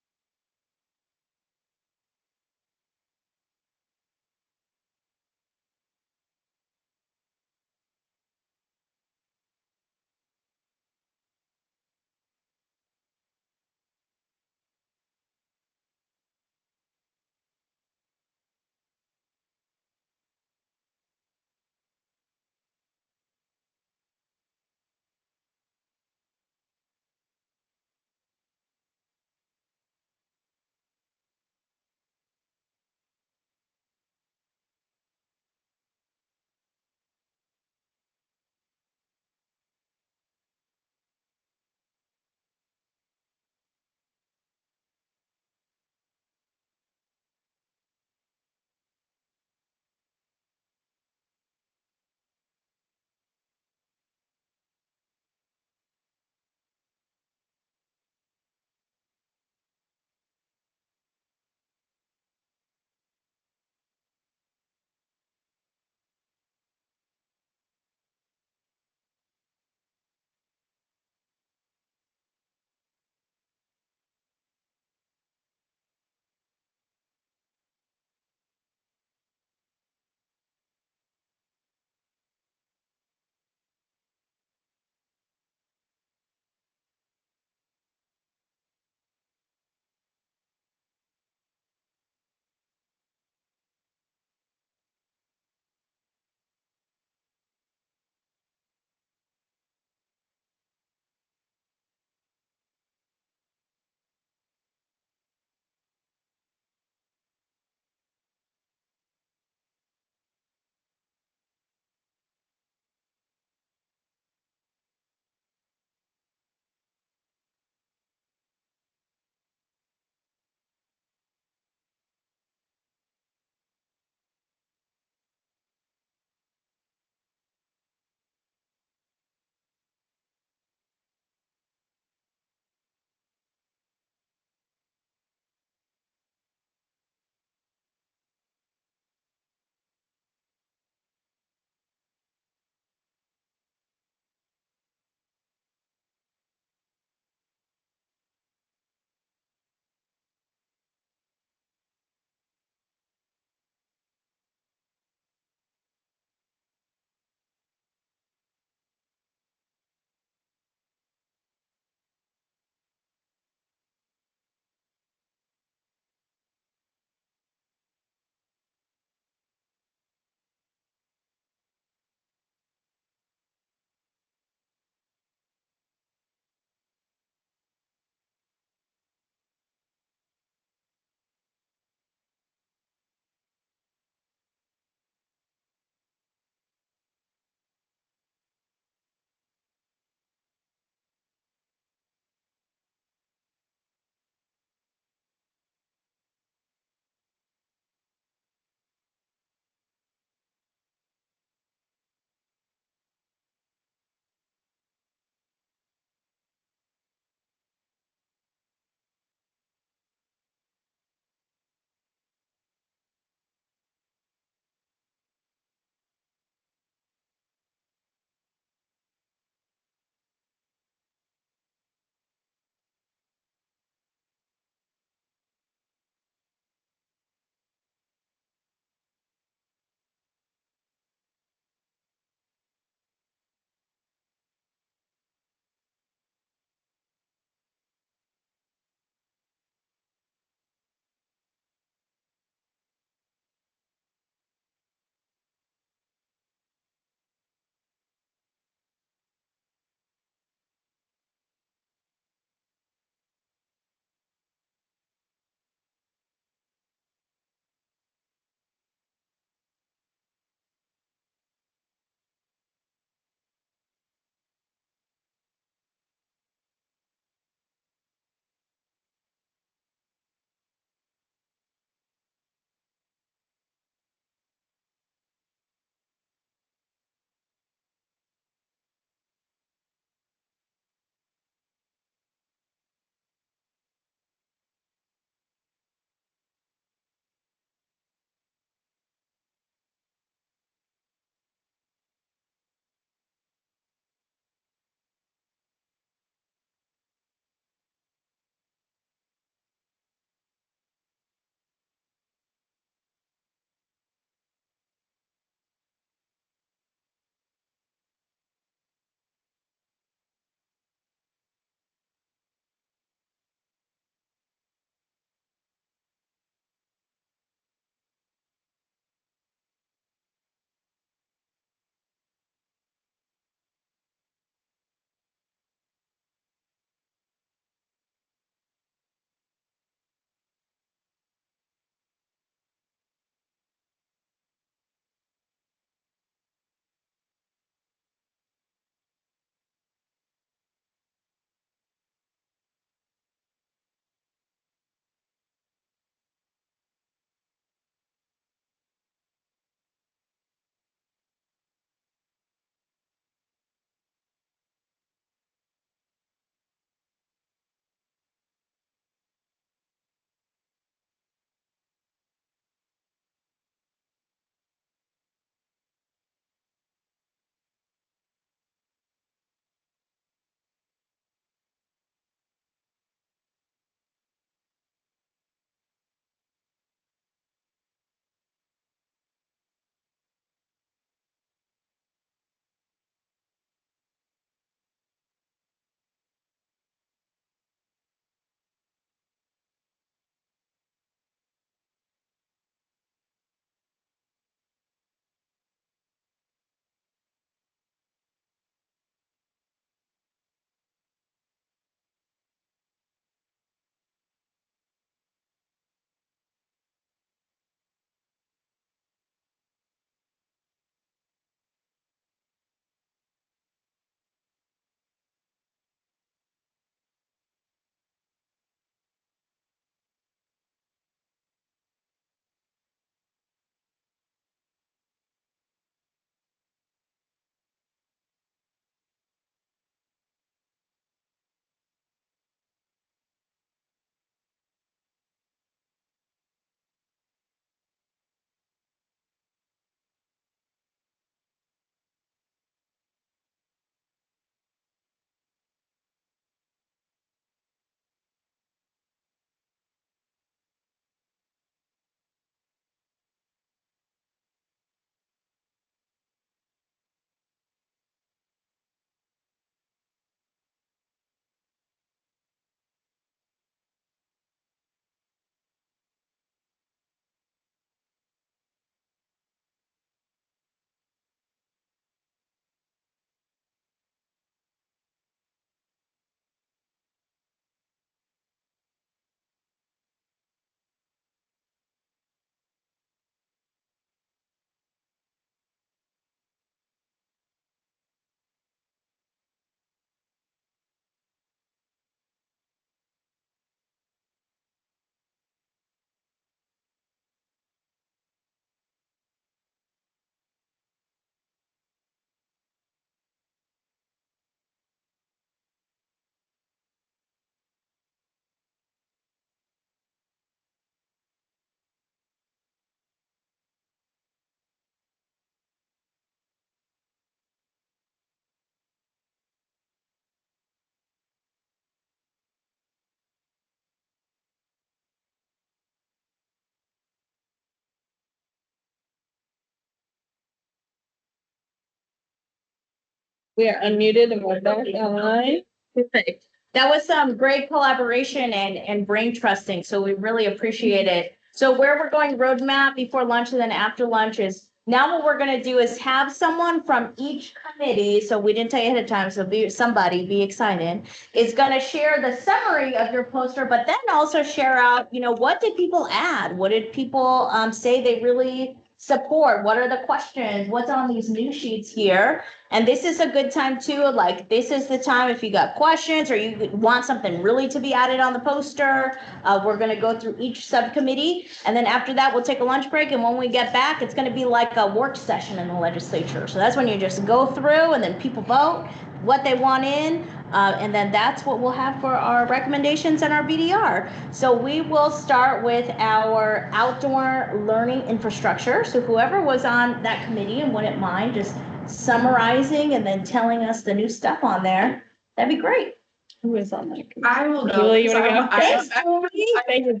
We are unmuted and we're back online. Perfect. That was some great collaboration and brain trusting, so we really appreciate it. So where we're going roadmap before lunch and then after lunch is, now what we're gonna do is have someone from each committee, so we didn't tell you ahead of time, so be excited, is gonna share the summary of your poster, but then also share out, what did people add? What did people say they really support? What are the questions? What's on these new sheets here? And this is a good time too, like this is the time if you got questions or you want something really to be added on the poster. We're gonna go through each subcommittee and then after that, we'll take a lunch break. And when we get back, it's gonna be like a work session in the legislature. So that's when you just go through and then people vote what they want in. And then that's what we'll have for our recommendations and our BDR. So we will start with our outdoor learning infrastructure. So whoever was on that committee and wouldn't mind just summarizing and then telling us the new stuff on there, that'd be great. Who is on that? I will go. Julie, you wanna because go? Thanks, I'm- Julie. Thank you,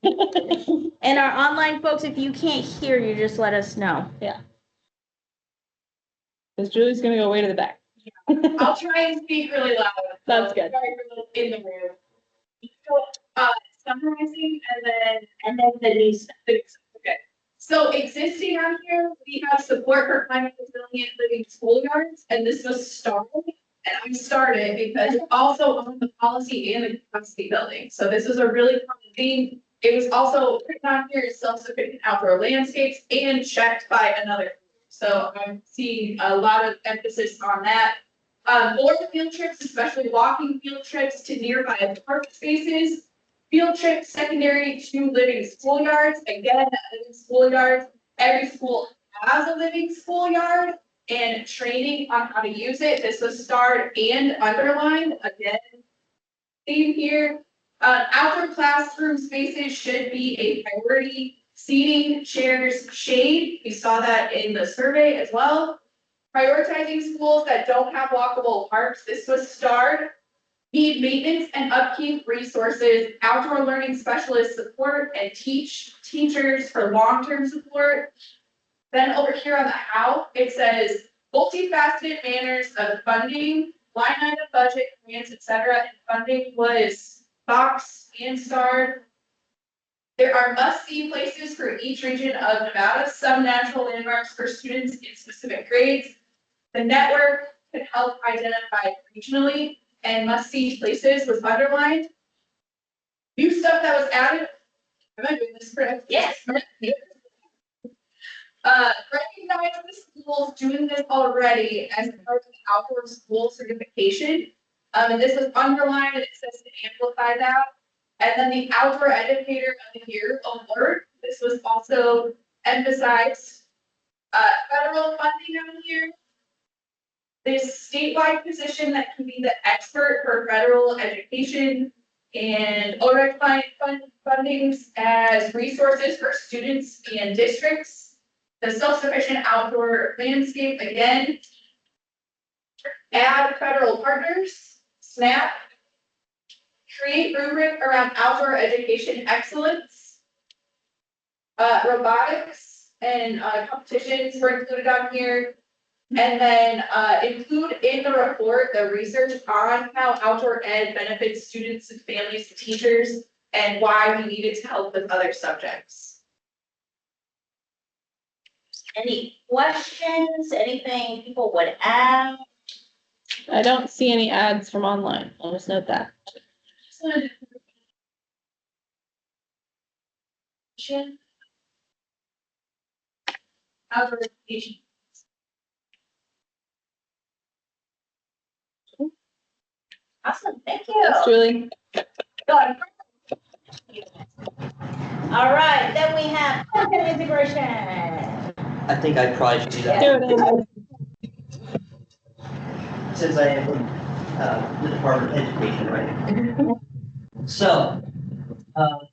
Julie. And our online folks, if you can't hear, you just let us know. Because Julie's gonna go way to the back. I'll try and speak really loud. That's good. Sorry for those in the room. So, summarizing and then the new stuff. Okay. So existing on here, we have support for climate resilient living schoolyards, and this was started. And I started because it's also on the policy and the capacity building. So this is a really common theme. It was also written on here as self-sufficient outdoor landscapes and checked by another group. So I'm seeing a lot of emphasis on that. More field trips, especially walking field trips to nearby park spaces. Field trips secondary to living schoolyards. Again, living schoolyards, every school has a living schoolyard and training on how to use it. This was starred and underlined again. Theme here. Outdoor classroom spaces should be a priority. Seating, chairs, shade. We saw that in the survey as well. Prioritizing schools that don't have walkable parks. This was starred. Need maintenance and upkeep resources, outdoor learning specialist support, and teachers for long-term support. Then over here on the how, it says multifaceted manners of funding, line item budget, grants, etc. And funding was boxed and starred. There are must-see places for each region of Nevada, some natural landmarks for students in specific grades. The network can help identify regionally and must-see places was underlined. New stuff that was added. Am I doing this correct? Yes. Recognize the schools doing this already as part of the outdoor school certification. And this was underlined and it says to amplify that. And then the outdoor educator of the year award. This was also emphasized. Federal funding on here. This statewide position that can be the expert for federal education and OREC client fundings as resources for students and districts. The self-sufficient outdoor landscape again. Add federal partners, SNAP. Create rubric around outdoor education excellence. Robotics and competitions were included on here. And then include in the report the research on how outdoor ed benefits students and families and teachers and why we needed to help with other subjects. Any questions, anything people would add? I don't see any ads from online. I'll just note that. Outdoor education. Awesome, thank you. Thanks, Julie. All right, then we have content integration. I think I probably should do that. Do it. Since I am from the Department of Education, right? So,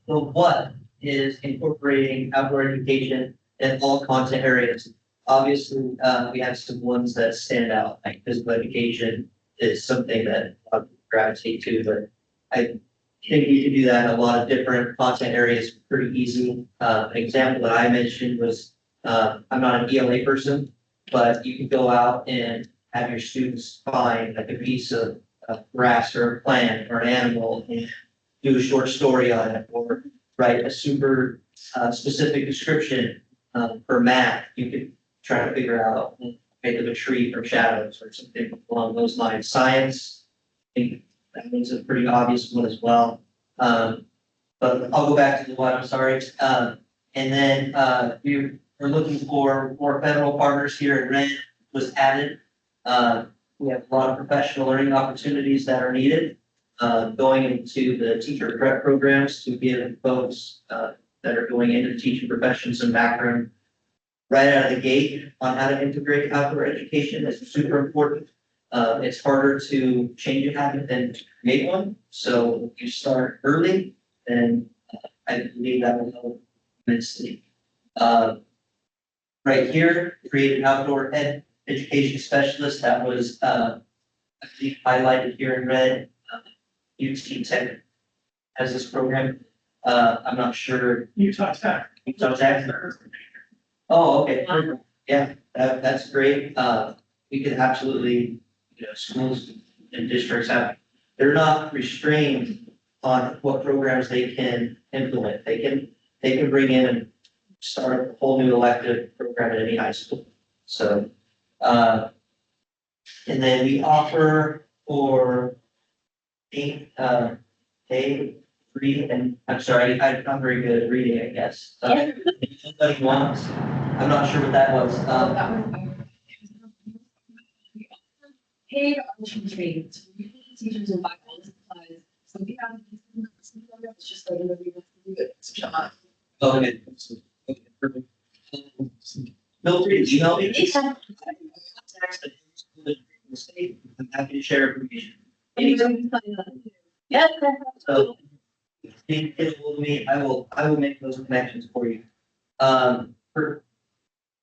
the what is incorporating outdoor education in all content areas. Obviously, we have some ones that stand out, like physical education is something that I gravitate to, but I think you can do that in a lot of different content areas pretty easy. An example that I mentioned was, I'm not an ELA person, but you can go out and have your students find like a piece of grass or a plant or an animal and do a short story on it, or write a super specific description for math. You could try to figure out make of a tree from shadows or something along those lines. Science, I think that one's a pretty obvious one as well. But I'll go back to the one, I'm sorry. And then we're looking for more federal partners here. Red was added. We have a lot of professional learning opportunities that are needed. Going into the teacher prep programs to give folks that are going into the teaching profession some background right out of the gate on how to integrate outdoor education is super important. It's harder to change a habit than to create one. So if you start early, then I believe that will help immensely. Right here, create an outdoor education specialist that was I believe highlighted here in red. UT Tech has this program. I'm not sure. Utah Tech. Utah Tech. Oh, okay. Yeah, that's great. We could absolutely, schools and districts they're not restrained on what programs they can implement. They can bring in and start a whole new elective program at any high school. So, and then we offer for read, and I'm sorry, I'm not very good at reading, I guess. Somebody wants, I'm not sure what that was. Paid option trainings, teachers will buy all the supplies, so if you have, it's just like, it's John. Okay. Perfect. Feel free to email me. I'm happy to share information. Yes. So, get hold of me, I will make those connections for you. For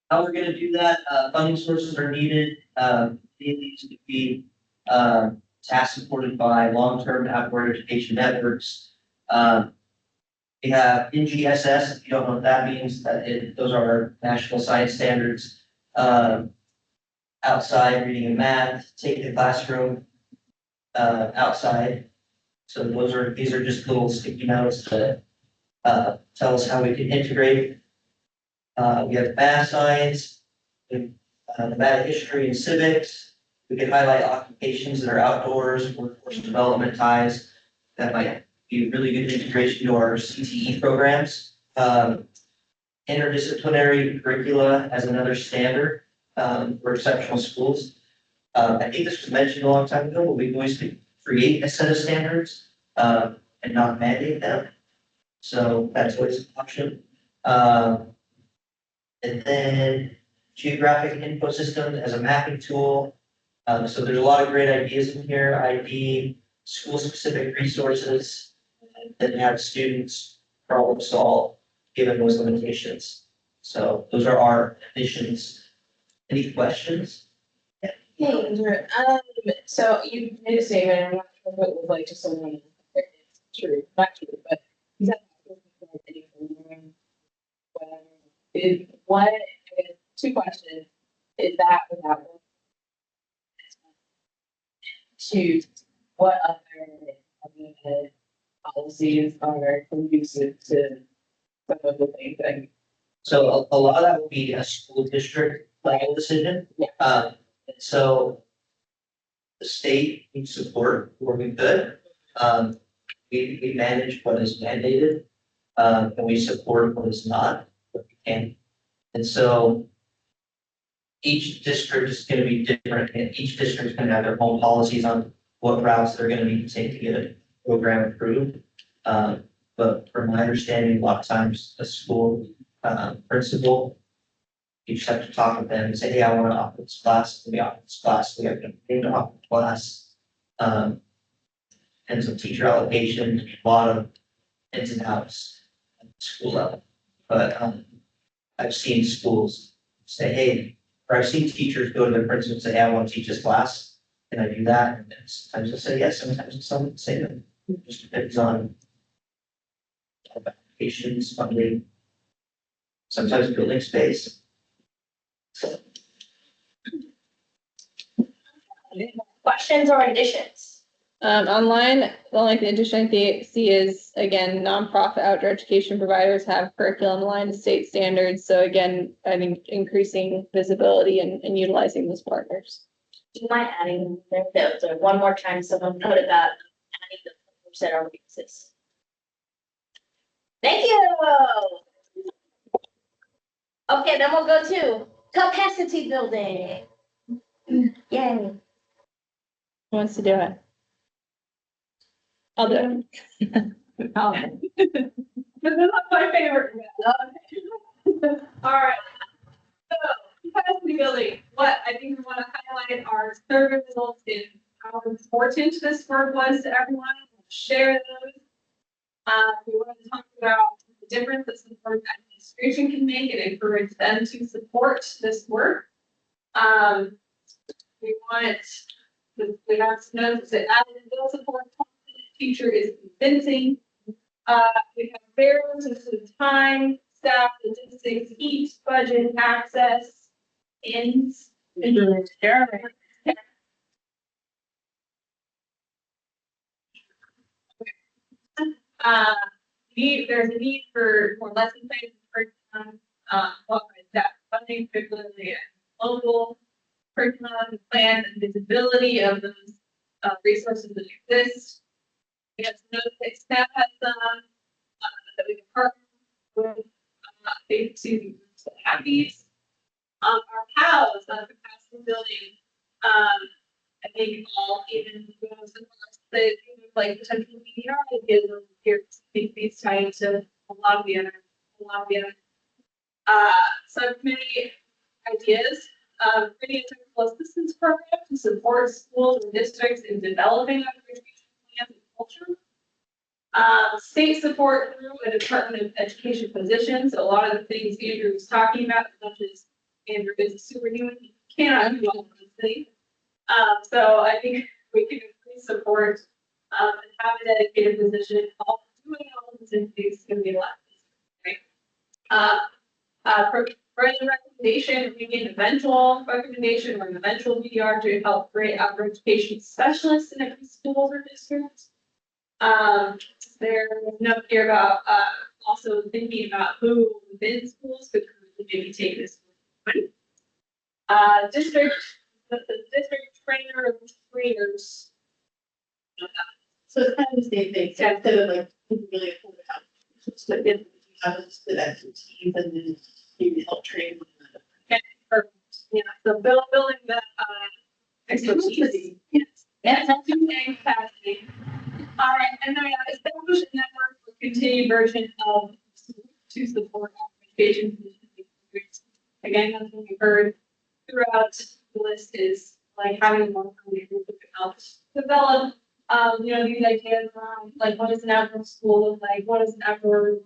how we're gonna do that, funding sources are needed, they need to be, task supported by long-term outdoor education networks. We have NGSS, if you don't know what that means, those are our national science standards. Outside reading and math, take the classroom, outside. So these are just little sticky notes that tell us how we can integrate. We have math science, math history and civics. We can highlight occupations that are outdoors, workforce development ties. That might be really good integration to our CTE programs. Interdisciplinary curricula as another standard for exceptional schools. I think this was mentioned a long time ago, but we're going to create a set of standards and not mandate them. So that's always an option. And then geographic info system as a mapping tool. So there's a lot of great ideas in here, ID, school-specific resources, that have students problem solve given those limitations. So those are our additions. Any questions? Hey, Andrew, so you made a statement, I'm not sure what it was like to someone, if it's true, not true, but is that whatever, is what, I guess, two questions, is that without two, what other policies are conducive to some of the things that So a lot of that will be a school district level decision. Yeah. And so the state needs support where we could. We manage what is mandated, and we support what is not, what we can. And so each district is gonna be different, and each district is gonna have their own policies on what routes they're gonna need to take to get a program approved. But from my understanding, a lot of times a school principal, you just have to talk with them and say, hey, I want to offer this class, we offer this class, we have to pay to offer the class. And some teacher allocation, a lot of ins and outs at the school level. But I've seen schools say, hey, or I've seen teachers go to their principal and say, hey, I want to teach this class. Can I do that? And then sometimes they'll say yes, sometimes some say no. It just depends on applications, funding, sometimes building space. Questions or additions? Online, the only addition I see is, again, nonprofit outdoor education providers have curriculum aligned to state standards. So again, I think increasing visibility and utilizing those partners. Do you mind adding their notes or one more time, someone noted that adding the percent or basis? Thank you. Okay, then we'll go to capacity building. Yay. Who wants to do it? I'll do it. This is my favorite. All right. So capacity building, what I think we want to highlight are survey results in how important this work was to everyone. Share those. We want to talk about the difference that support administration can make and encourage them to support this work. We want, we have notes that added and build support teacher is convincing. We have barriers of time, staff, logistics, heat, budget, access, ins. There's a need for more lesson plans curriculum, that funding, particularly local curriculum plans and visibility of those resources that exist. We have notes that staff has some that we can partner with agencies that have these. Our hows on capacity building, I think all even the like potential BDR ideas over here, think these tied to a lot of the other subcommittee ideas. Creating a technical assistance program to support schools and districts in developing education plans and culture. State support through a Department of Education position. So a lot of the things Andrew was talking about, as much as Andrew is a superhuman, he cannot do all of those things. So I think we can increase support and have a dedicated position. All doing all of these things is going to be a lot easier, right? Further recommendation, we need an eventual recommendation or an eventual VDR to help create outdoor education specialists in every schools or districts. There's a note here about also thinking about who within schools could maybe take this. District, the district trainer of 3 years. So it's kind of the same thing, so instead of like really pull it out, just like if you have a split expertise and then maybe help train. Okay, perfect. Yeah, so building that expertise. Yes, that's something capacity. All right, and then establish a network for continued version of to support education. Again, that's what we heard throughout the list is like having more group that can help develop these ideas around like what does an outdoor school look like, what does an outdoor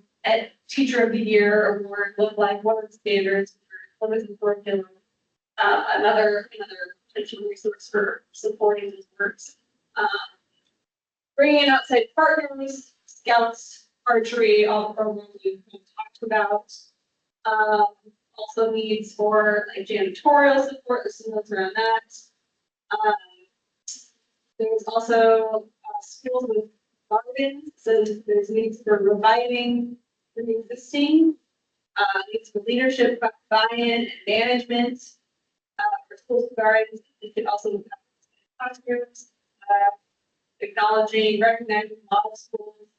teacher of the year award look like, what are the standards, what is the curriculum, another potential resource for supporting these works. Bringing in outside partners, scouts, archery, all the programs we've talked about. Also needs for like janitorial support, there's some notes around that. There's also schools with gardens, so there's needs for reviving the existing, needs for leadership, buy-in, and management for schools with gardens. It could also be classrooms, acknowledging, recognizing model schools,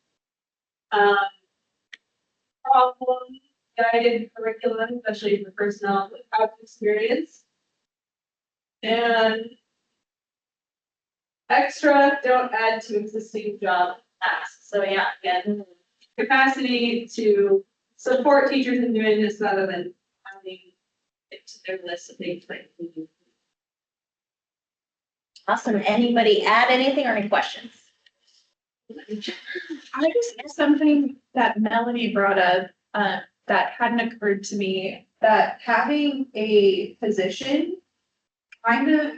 problem guided curriculum, especially for personnel without experience. And extra, don't add to existing job tasks. So yeah, again, capacity to support teachers in doing this rather than adding it to their list of things like they do. Awesome. Anybody add anything or any questions? I just have something that Melanie brought up that hadn't occurred to me, that having a position kind of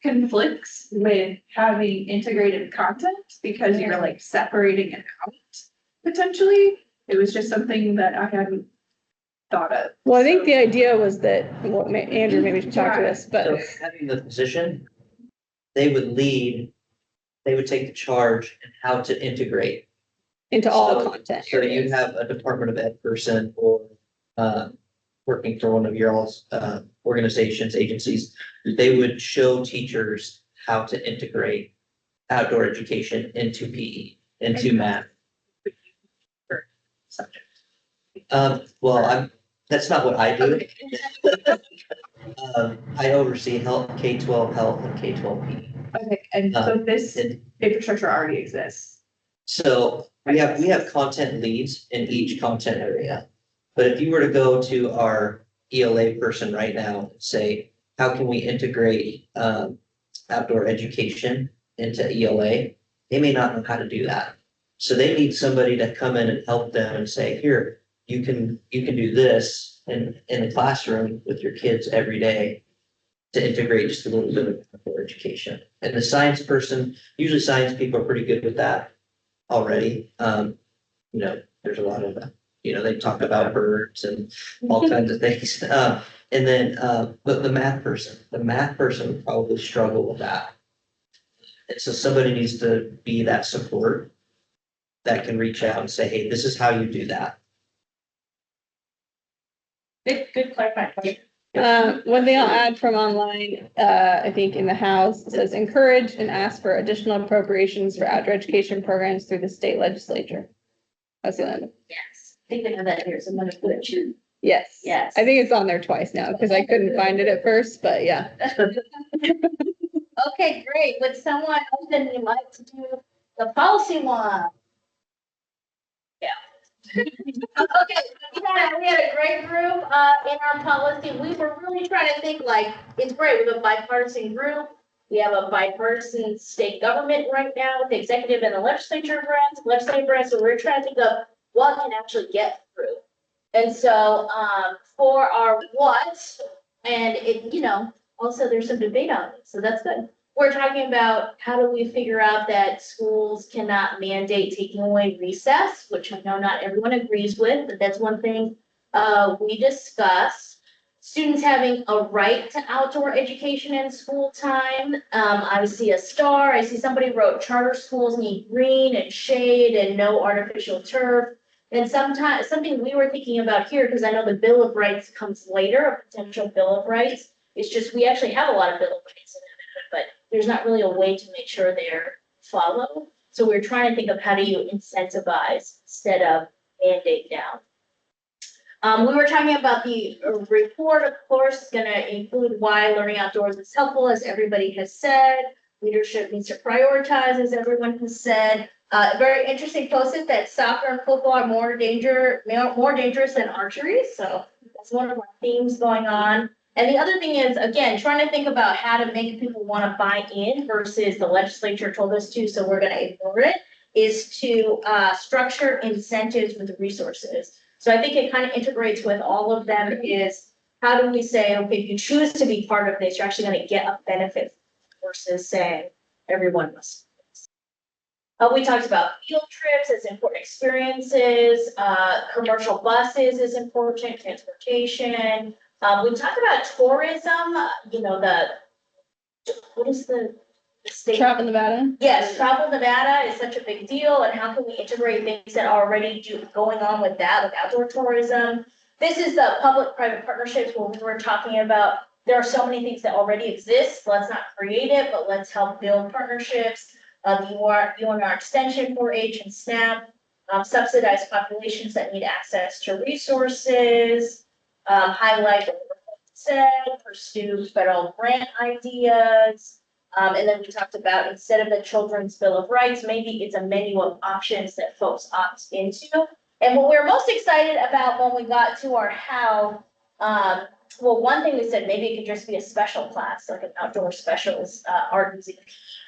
conflicts with having integrated content because you're like separating it out potentially. It was just something that I hadn't thought of. Well, I think the idea was that, Andrew maybe should talk to this, but So having the position they would lead, they would take the charge in how to integrate. Into all So- content So you'd areas. have a Department of Ed person or, working for one of your all's, organizations, agencies. They would show teachers how to integrate outdoor education into PE, into math. Subject. Well, that's not what I do. I oversee health, K-12 health and K-12 PE. Okay, and so this infrastructure already exists. So we have content leads in each content area. But if you were to go to our ELA person right now and say, how can we integrate outdoor education into ELA? They may not know how to do that. So they need somebody to come in and help them and say, here, you can do this in the classroom with your kids every day to integrate just a little bit of outdoor education. And the science person, usually science people are pretty good with that already. There's a lot of, they talk about birds and all kinds of things. And then, but the math person would probably struggle with that. And so somebody needs to be that support that can reach out and say, hey, this is how you do that. Good clarifying question. One thing I'll add from online, I think in the House, it says encourage and ask for additional appropriations for outdoor education programs through the state legislature. That's the only. Yes, I think they have that here, so I'm gonna put it too. Yes. Yes. I think it's on there twice now because I couldn't find it at first, but yeah. Okay, great. Would someone else then you like to do the policy one? Yeah. Okay, we had a great group in our policy. We were really trying to think like, it's great, we have a bipartisan group. We have a bipartisan state government right now with the executive and the legislative branch. So we're trying to think of what can actually get through. And so for our what, and also there's some debate on it, so that's good. We're talking about how do we figure out that schools cannot mandate taking away recess, which I know not everyone agrees with, but that's one thing we discussed. Students having a right to outdoor education in school time. I see a star. I see somebody wrote charter schools need green and shade and no artificial turf. And sometimes something we were thinking about here, because I know the Bill of Rights comes later, a potential Bill of Rights. It's just we actually have a lot of Bill of Rights in it, but there's not really a way to make sure they're followed. So we're trying to think of how do you incentivize instead of mandate down. We were talking about the report, of course, is going to include why learning outdoors is helpful, as everybody has said. Leadership needs to prioritize, as everyone has said. Very interesting posted that soccer and football are more dangerous than archery. So that's one of our themes going on. And the other thing is, again, trying to think about how to make people want to buy in versus the legislature told us to, so we're going to ignore it, is to structure incentives with resources. So I think it kind of integrates with all of them is how do we say, okay, if you choose to be part of this, you're actually going to get a benefit versus saying everyone must. We talked about field trips as important experiences, commercial buses is important, transportation. We talked about tourism, what is the state? Travel Nevada? Yes, Travel Nevada is such a big deal, and how can we integrate things that are already going on with that, with outdoor tourism? This is the public-private partnerships where we were talking about, there are so many things that already exist, let's not create it, but let's help build partnerships. The UNR Extension 4-H and SNAP, subsidized populations that need access to resources, highlight what the report said, pursue federal grant ideas. And then we talked about instead of the Children's Bill of Rights, maybe it's a menu of options that folks opt into. And what we're most excited about when we got to our how, well, one thing we said, maybe it could just be a special class, like an outdoor specials, art, music,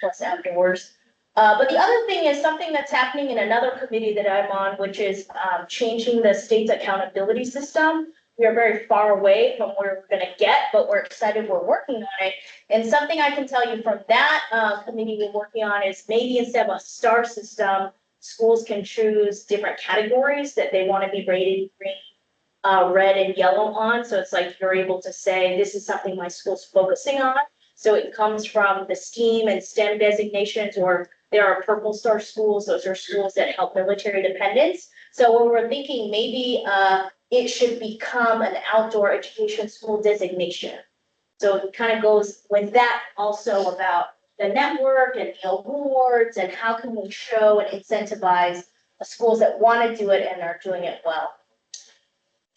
plus outdoors. But the other thing is something that's happening in another committee that I'm on, which is changing the state's accountability system. We are very far away from where we're going to get, but we're excited we're working on it. And something I can tell you from that committee we're working on is maybe instead of a star system, schools can choose different categories that they want to be rated green, red, and yellow on. So it's like you're able to say, this is something my school's focusing on. So it comes from the STEAM and STEM designations, or there are Purple Star schools. Those are schools that help military dependents. So when we're thinking maybe it should become an outdoor education school designation. So it kind of goes with that also about the network and the awards and how can we show and incentivize schools that want to do it and are doing it well.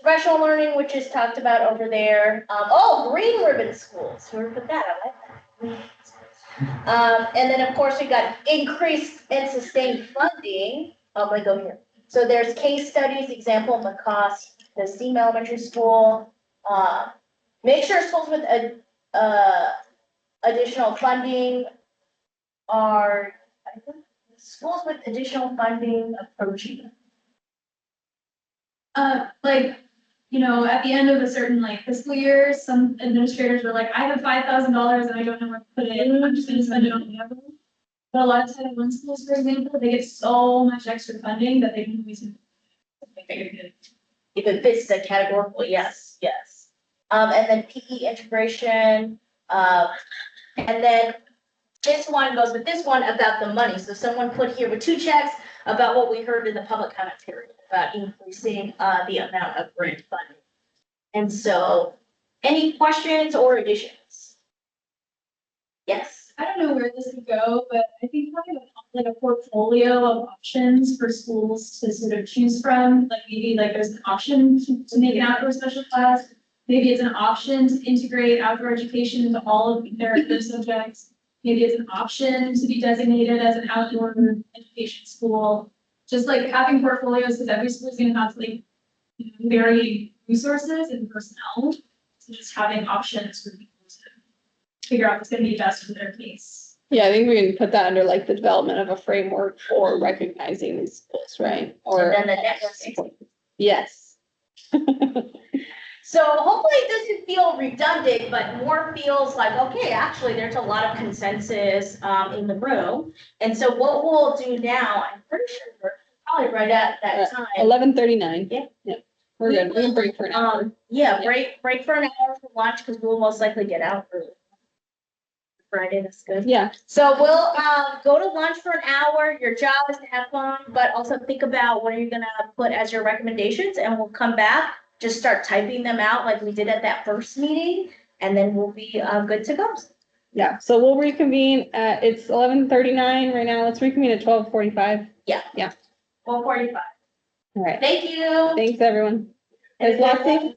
Professional learning, which is talked about over there. Green ribbon schools. Whoever put that? I like that. Green ribbon schools. And then of course we got increased and sustained funding. I'm gonna go here. So there's case studies, example of the cost, the STEAM elementary school. Make sure schools with additional funding are, I think, schools with additional funding approaching. Like, you know, at the end of a certain like fiscal year, some administrators were like, I have $5,000 and I don't know where to put it. I'm just gonna spend it on whatever. But a lot of times when schools, for example, they get so much extra funding that they can always. If it fits the categorical, yes. And then PE integration, and then this one goes with this one about the money. So someone put here with 2 checks about what we heard in the public comment period about increasing the amount of grant funding. And so, any questions or additions? Yes. I don't know where this would go, but I think having like a portfolio of options for schools to sort of choose from, like maybe like there's an option to make an outdoor special class. Maybe it's an option to integrate outdoor education into all of their subjects. Maybe it's an option to be designated as an outdoor education school. Just like having portfolios, because every school is going to have like varying resources and personnel. So just having options for people to figure out what's going to be best for their case. Yeah, I think we can put that under like the development of a framework for recognizing these schools, right? Or And then the network. yes. So hopefully it doesn't feel redundant, but more feels like, okay, actually there's a lot of consensus in the room. And so what we'll do now, I'm pretty sure we're probably right at that time. 11:39. Yeah. We're good. We can break for an hour. Yeah, break for an hour for lunch because we'll most likely get out early. Friday, that's good. Yeah. So we'll go to lunch for an hour. Your job is to have fun, but also think about what are you gonna put as your recommendations, and we'll come back. Just start typing them out like we did at that first meeting, and then we'll be good to go. Yeah. So we'll reconvene. It's 11:39 right now. Let's reconvene at 12:45. Yeah. 12:45. All right. Thank you. Thanks, everyone. There's lots of